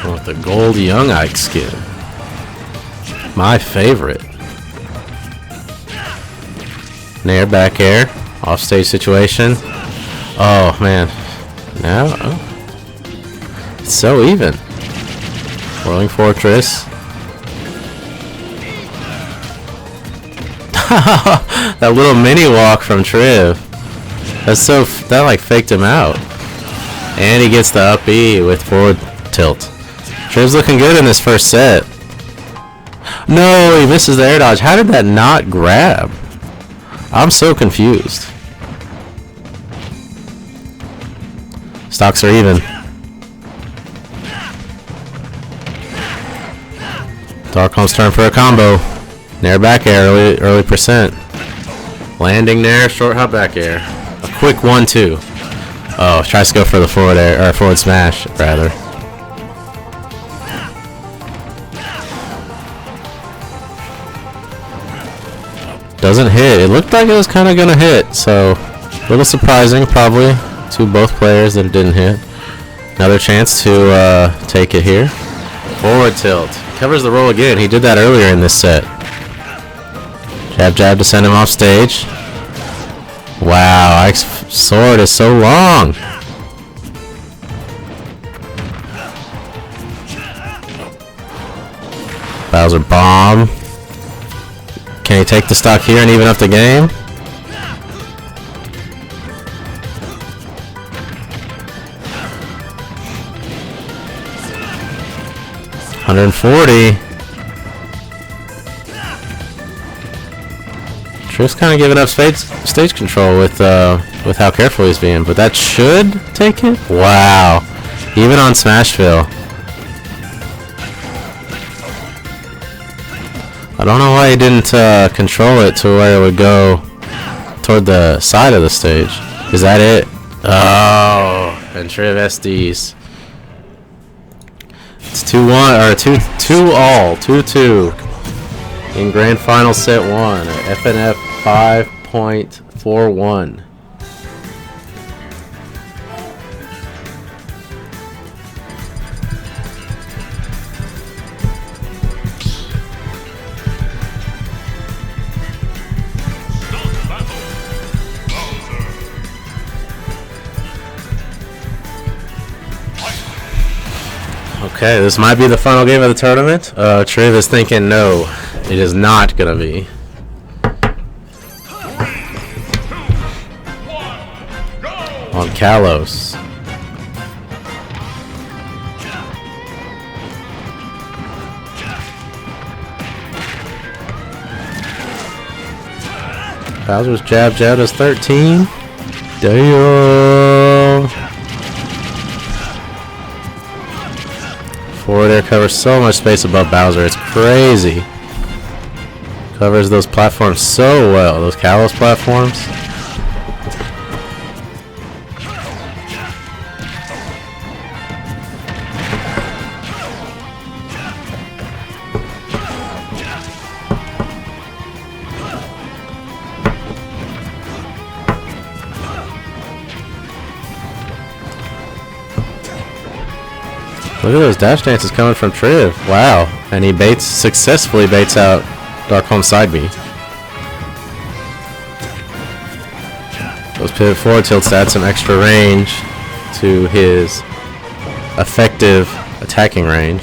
With the gold Young Ike skin. My favorite. Nair back air. Offstage situation. Oh man. Now it's so even. Whirling Fortress. That little mini walk from Triv. That like faked him out. And he gets the up B with forward tilt. Triv's looking good in this first set. No, he misses the air dodge. How did that not grab? I'm so confused. Stocks are even. Darkholm's turn for a combo. Nair back air, early percent. Landing nair, short hop back air. A quick 1-2. Oh, tries to go for the forward air, or forward smash, rather. Doesn't hit. It looked like it was kind of going to hit, so a little surprising probably to both players that it didn't hit. Another chance to take it here. Forward tilt. Covers the roll again. He did that earlier in this set. Jab, jab to send him off stage. Wow, Ike's Sword is so long. Bowser bomb. Can he take the stock here and even up the game? $140. Triff's kind of giving up stage control with how careful he's being, but that should take it. Wow, even on Smashville. I don't know why he didn't control it to where it would go toward the side of the stage. Is that it? Oh, and Triv SDs. It's 2-1 or 2-2 2-2 in grand final set 1 at FNF 5.41. Okay, this might be the final game of the tournament. Triv is thinking no, it is not gonna be. On Kalos. Bowser's jab is 13. Damn. Forward air covers so much space above Bowser, it's crazy. Covers those platforms so well, those Kalos platforms. Look at those dash dances coming from Triv. Wow. And he successfully baits out Darkholm side B. Those pivot forward tilts add some extra range to his effective attacking range.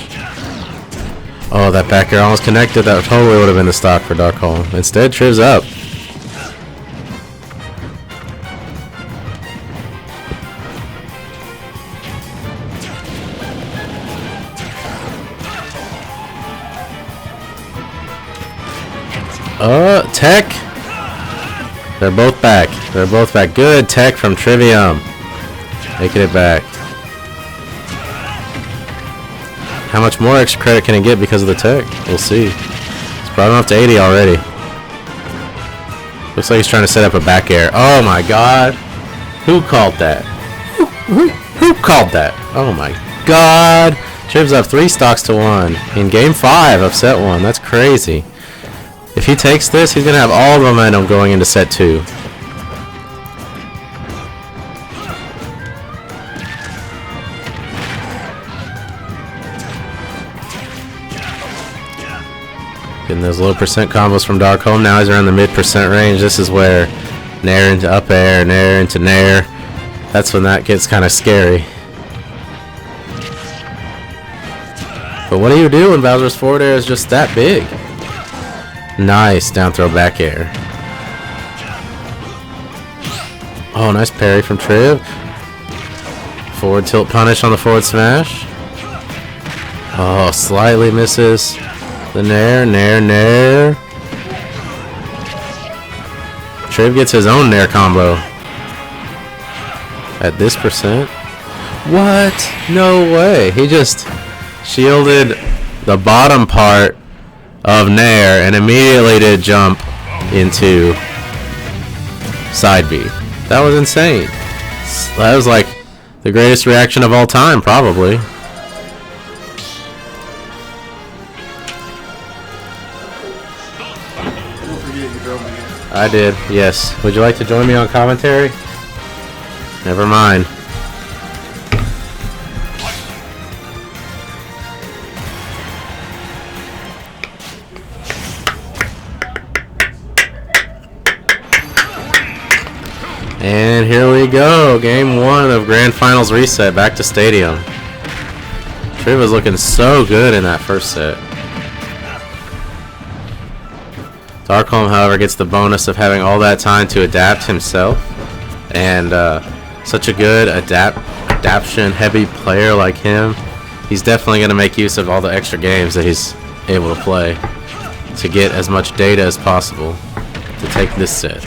Oh, that back air almost connected. That totally would have been the stock for Darkholm. Instead, Triv's up. Tech. They're both back. They're both back. Good tech from Trivium. Making it back. How much more extra credit can he get because of the tech? We'll see. It's brought him up to 80 already. Looks like he's trying to set up a back air. Oh my god. Who called that? Who called that? Oh my god. Triv's up 3 stocks to 1 in game 5 of set 1. That's crazy. If he takes this, he's going to have all the momentum going into set 2. Getting those low percent combos from Darkholm. Now he's around the mid percent range. This is where nair into up air, nair into nair. That's when that gets kind of scary. But what do you do when Bowser's forward air is just that big? Nice down throw back air. Oh, nice parry from Triv. Forward tilt punish on the forward smash. Oh, slightly misses the nair, nair. Triv gets his own nair combo. At this percent. What? No way. He just shielded the bottom part of nair and immediately did jump into side B. That was insane. That was like the greatest reaction of all time, probably. I did, yes. Would you like to join me on commentary? Never mind. And here we go. Game 1 of Grand Finals Reset. Back to Stadium. Triv was looking so good in that first set. Darkholm, however, gets the bonus of having all that time to adapt himself. And such a good adaption-heavy player like him, he's definitely going to make use of all the extra games that he's able to play to get as much data as possible to take this set.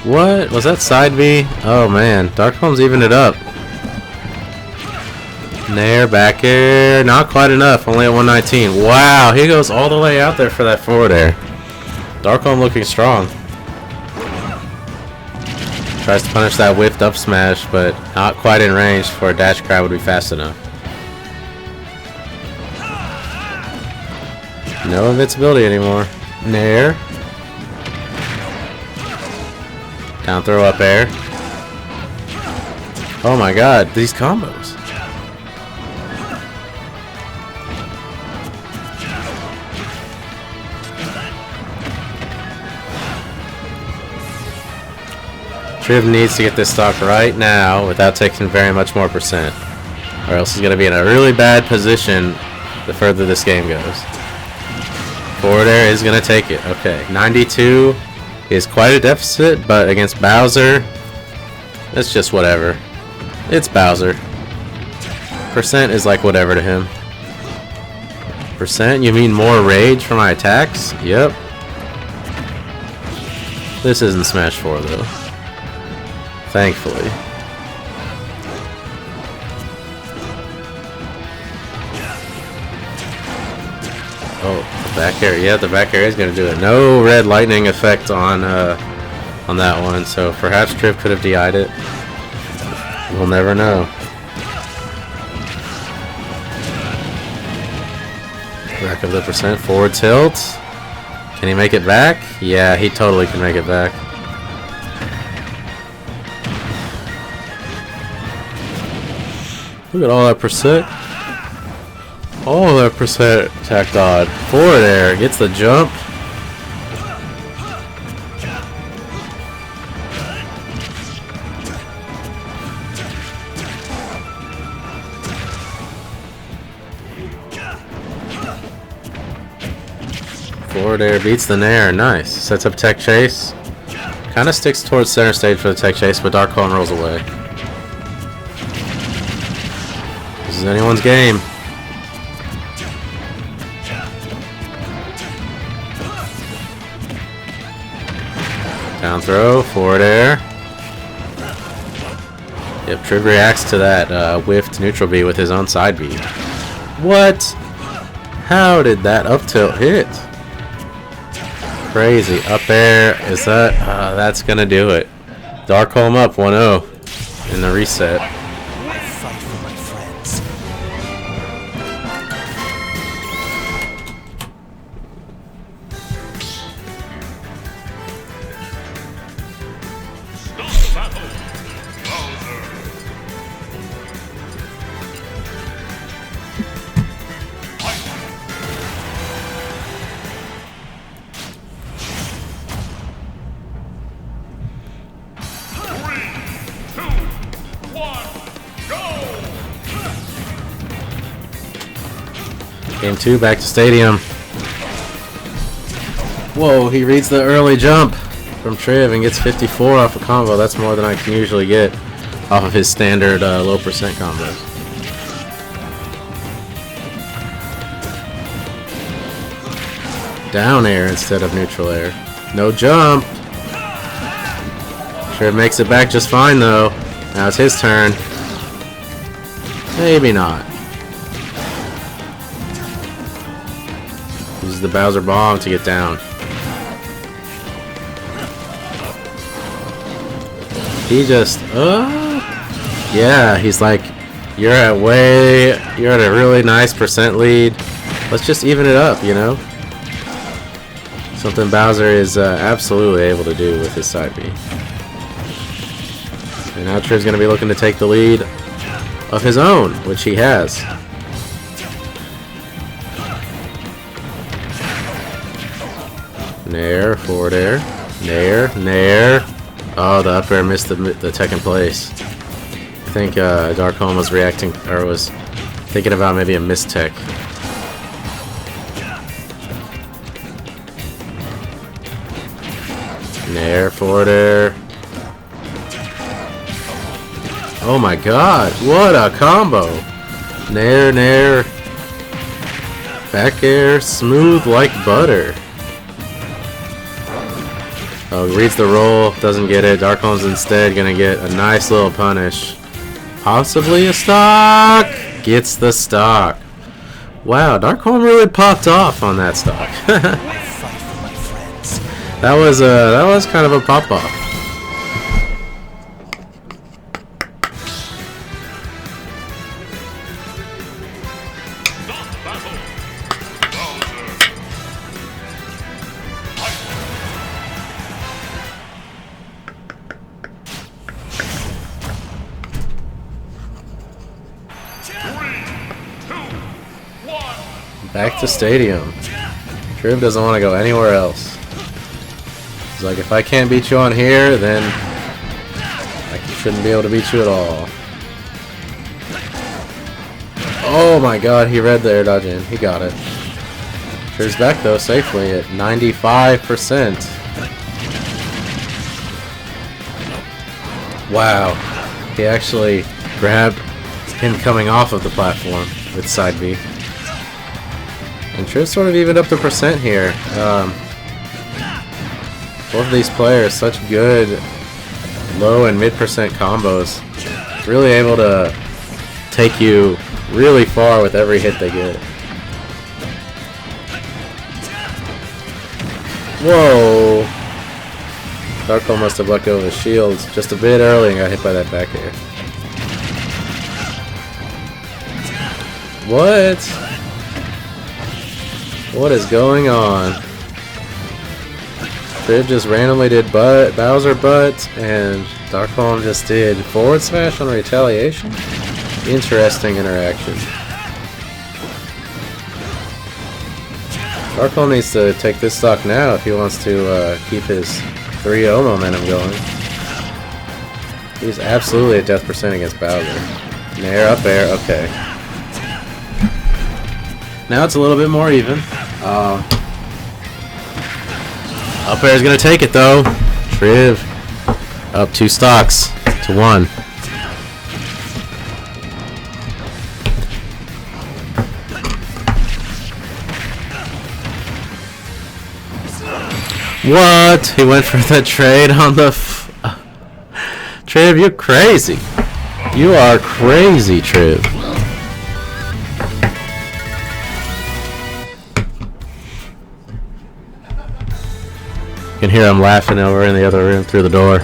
What? Was that side B? Oh man, Darkholm's evened it up. Nair, back air, not quite enough, only at 119. Wow, he goes all the way out there for that forward air. Darkholm looking strong. Tries to punish that whiffed up smash, but not quite in range for a dash crowd would be fast enough. No invincibility anymore. Nair. Down throw up air. Oh my god, these combos. Triv needs to get this stock right now without taking very much more percent, or else he's going to be in a really bad position the further this game goes. Forward air is going to take it. Okay, 92 is quite a deficit, but against Bowser, it's just whatever. It's Bowser. Percent is like whatever to him. Percent? You mean more rage for my attacks? Yep. This isn't Smash 4 though. Thankfully. Oh, the back air. Yeah, the back air is going to do it. No red lightning effect on that one, so perhaps Triv could have DI'd it. We'll never know. Rack up the percent. Forward tilt. Can he make it back? Yeah, he totally can make it back. Look at all that percent. All that percent attack dodge. Forward air. Gets the jump. Forward air beats the nair. Nice. Sets up tech chase. Kind of sticks towards center stage for the tech chase, but Darkholm rolls away. This is anyone's game. Down throw, forward air. Yep, Triv reacts to that whiffed neutral B with his own side B. What? How did that up tilt hit? Crazy. Up air. Is that? That's gonna do it. Darkholm up 1-0 in the reset. Game 2, back to Stadium. Whoa, he reads the early jump from Triv and gets 54 off a combo. That's more than I can usually get off of his standard low percent combos. Down air instead of neutral air. No jump. Triv makes it back just fine though. Now it's his turn. Maybe not. Uses the Bowser bomb to get down. He just, yeah, he's like, you're at a really nice percent lead. Let's just even it up, you know? Something Bowser is absolutely able to do with his side B. And now Triv's going to be looking to take the lead of his own, which he has. Nair, forward air. Nair, Nair. Oh, the up air missed the tech in place. I think Darkholm was reacting, or was thinking about maybe a missed tech. Nair, forward air. Oh my god, what a combo! Nair, Nair. Back air, smooth like butter. Oh, reads the roll, doesn't get it. Darkholm's instead gonna get a nice little punish. Possibly a stock! Gets the stock. Wow, Darkholm really popped off on that stock. That was kind of a pop off. Back to stadium. Triv doesn't want to go anywhere else. He's like, if I can't beat you on here, then I shouldn't be able to beat you at all. Oh my god, he read the air dodge in. He got it. Triv's back though, safely at 95%. Wow. He actually grabbed him coming off of the platform with side B. And Triv sort of evened up the percent here. Both of these players, such good low and mid percent combos. Really able to take you really far with every hit they get. Whoa! Darkholm must have let go of his shields just a bit early and got hit by that back air. What? What is going on? Triv just randomly did Bowser butt, and Darkholm just did forward smash on retaliation. Interesting interaction. Darkholm needs to take this stock now if he wants to keep his 3-0 momentum going. He's absolutely at death percent against Bowser. Nair, up air, okay. Now it's a little bit more even. Up air is going to take it though. Triv up 2 stocks to 1. What? He went for the trade on the Triv, you're crazy. You are crazy, Triv. You can hear them laughing over in the other room through the door.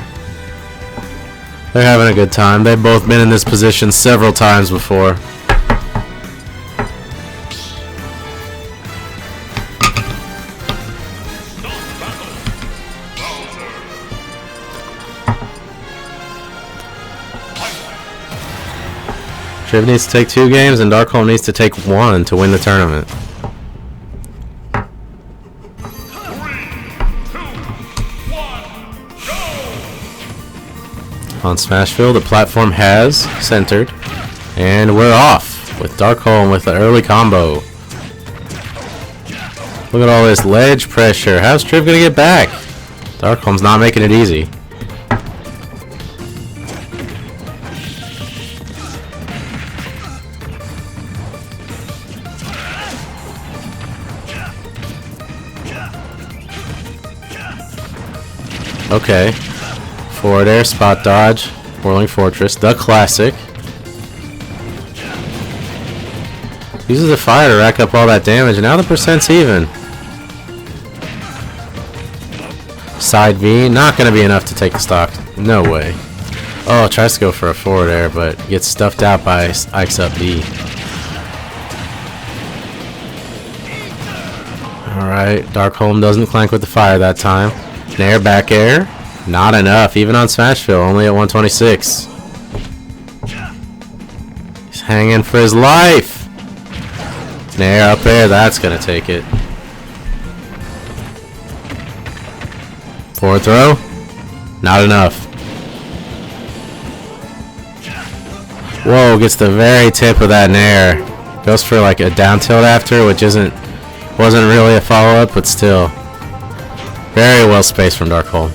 They're having a good time. They've both been in this position several times before. Triv needs to take 2 games and Darkholm needs to take 1 to win the tournament. On Smashville, the platform has centered, and we're off with Darkholm with the early combo. Look at all this ledge pressure. How's Triv gonna get back? Darkholm's not making it easy. Okay. Forward air, spot dodge, Whirling Fortress, the classic. Uses the fire to rack up all that damage, and now the percent's even. Side V, not going to be enough to take the stock. No way. Oh, tries to go for a forward air, but gets stuffed out by Ike's up B. Alright, Darkholm doesn't clank with the fire that time. Nair back air. Not enough, even on Smashville, only at 126. He's hanging for his life. Nair up there, that's gonna take it. Forward throw. Not enough. Whoa, gets the very tip of that Nair. Goes for like a down tilt after, which wasn't really a follow-up, but still. Very well spaced from Darkholm.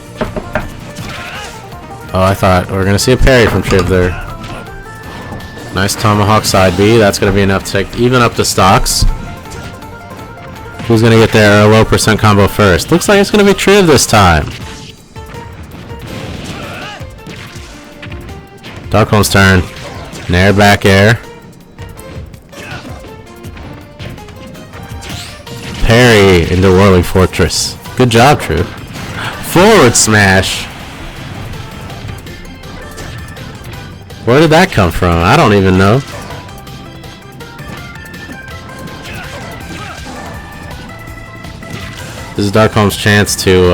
Oh, I thought we were going to see a parry from Triv there. Nice tomahawk side B. That's going to be enough to take even up the stocks. Who's going to get their low percent combo first? Looks like it's going to be Triv this time. Darkholm's turn. Nair back air. Parry into Whirling Fortress. Good job, Triv. Forward smash. Where did that come from? I don't even know. This is Darkholm's chance to,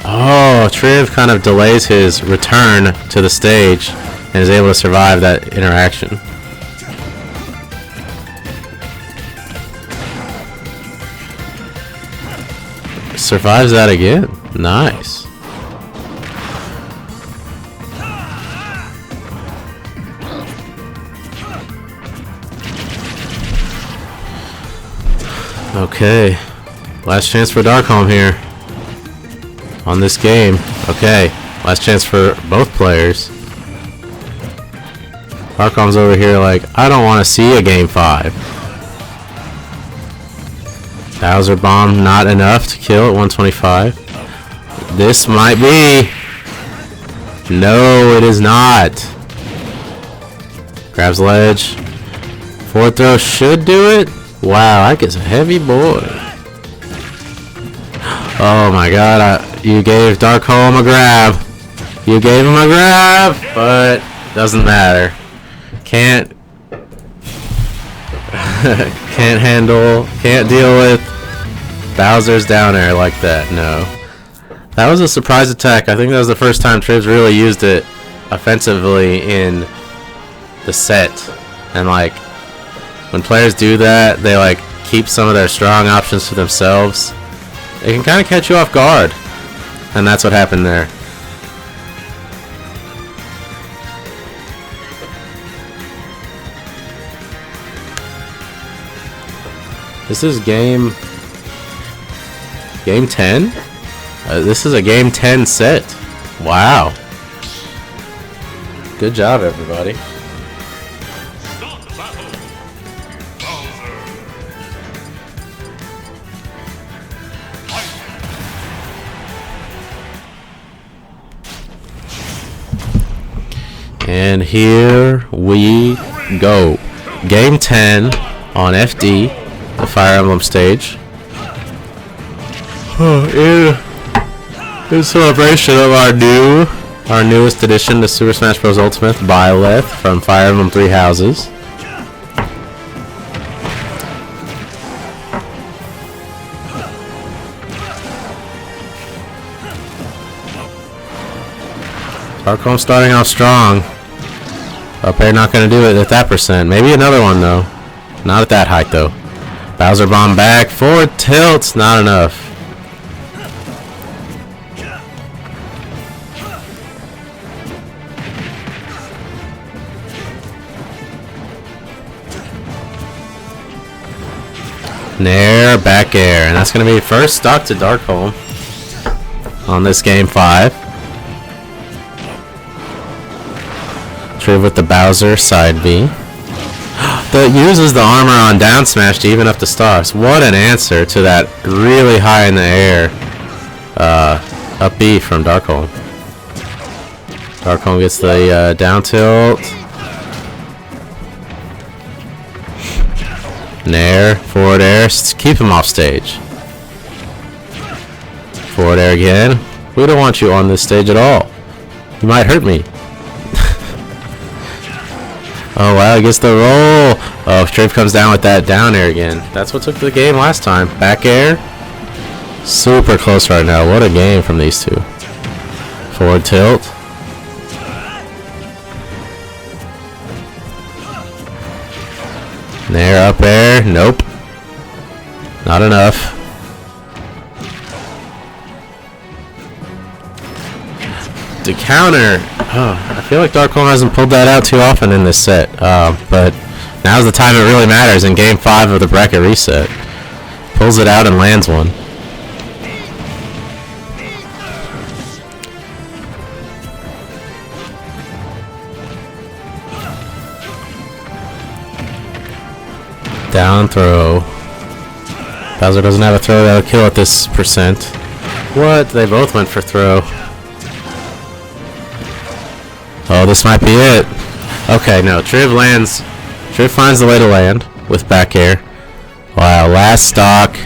oh, Triv kind of delays his return to the stage and is able to survive that interaction. Survives that again. Nice. Okay, last chance for Darkholm here on this game. Okay, last chance for both players. Darkholm's over here like, I don't want to see a game 5. Bowser Bomb not enough to kill at 125. This might be. No, it is not. Grabs ledge. Forward throw should do it. Wow, that gets a heavy boy. Oh my god, you gave Darkholm a grab. You gave him a grab, but doesn't matter. Can't can't deal with Bowser's down air like that, no. That was a surprise attack. I think that was the first time Triv's really used it offensively in the set. And like, when players do that, they like keep some of their strong options to themselves. It can kind of catch you off guard. And that's what happened there. This is game 10? This is a game 10 set. Wow. Good job, everybody. And here we go. Game 10 on FD, the Fire Emblem stage. In celebration of our newest addition to Super Smash Bros. Ultimate, Byleth from Fire Emblem Three Houses. Darkholm starting off strong. Up air not going to do it at that percent. Maybe another one though. Not at that height though. Bowser Bomb back. Forward tilts. Not enough. Nair, back air. And that's going to be first stock to Darkholm on this game 5. Triv with the Bowser side B. That uses the armor on down smash to even up the stocks. What an answer to that really high in the air up B from Darkholm. Darkholm gets the down tilt. Nair, forward air, keep him off stage. Forward air again. We don't want you on this stage at all. You might hurt me. Oh wow, he gets the roll. Oh, Triv comes down with that down air again. That's what took the game last time. Back air. Super close right now. What a game from these two. Forward tilt. Nair up air. Nope. Not enough. To counter. Oh, I feel like Darkholm hasn't pulled that out too often in this set. But now's the time it really matters in Game 5 of the bracket reset. Pulls it out and lands one. Down throw. Bowser doesn't have a throw that'll kill at this percent. What? They both went for throw. Oh, this might be it. Okay, no. Triv lands. Triv finds the way to land with back air. Wow, last stock.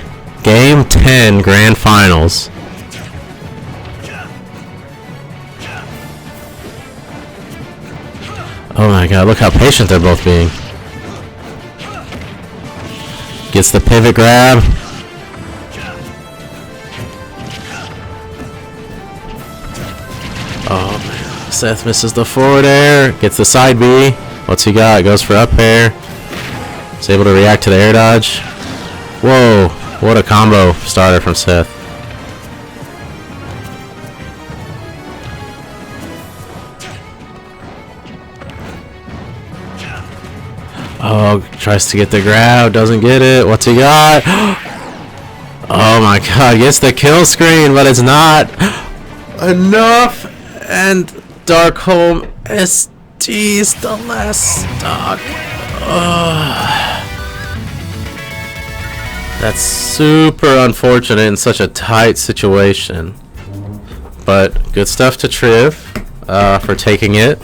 Game 10 Grand Finals. Oh my god, look how patient they're both being. Gets the pivot grab. Oh man. Seth misses the forward air. Gets the side B. What's he got? Goes for up air. He's able to react to the air dodge. Whoa. What a combo starter from Seth. Oh, tries to get the grab. Doesn't get it. What's he got? Oh my god. Gets the kill screen, but it's not enough. And Darkholm SD's the last stock. That's super unfortunate in such a tight situation. But good stuff to Triv for taking it.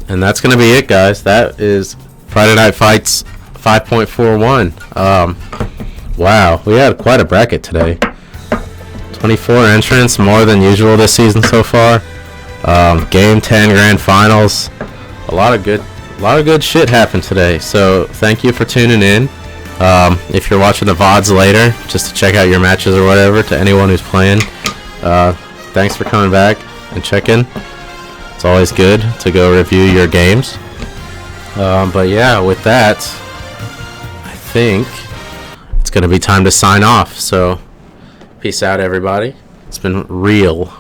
And that's going to be it, guys. That is Friday Night Fights 5.41. Wow, we had quite a bracket today. 24 entrants, more than usual this season so far. Game 10 Grand Finals. A lot of good shit happened today. So thank you for tuning in. If you're watching the VODs later, just to check out your matches or whatever, to anyone who's playing, thanks for coming back and checking. It's always good to go review your games. But yeah, with that, I think it's going to be time to sign off. So peace out, everybody. It's been real.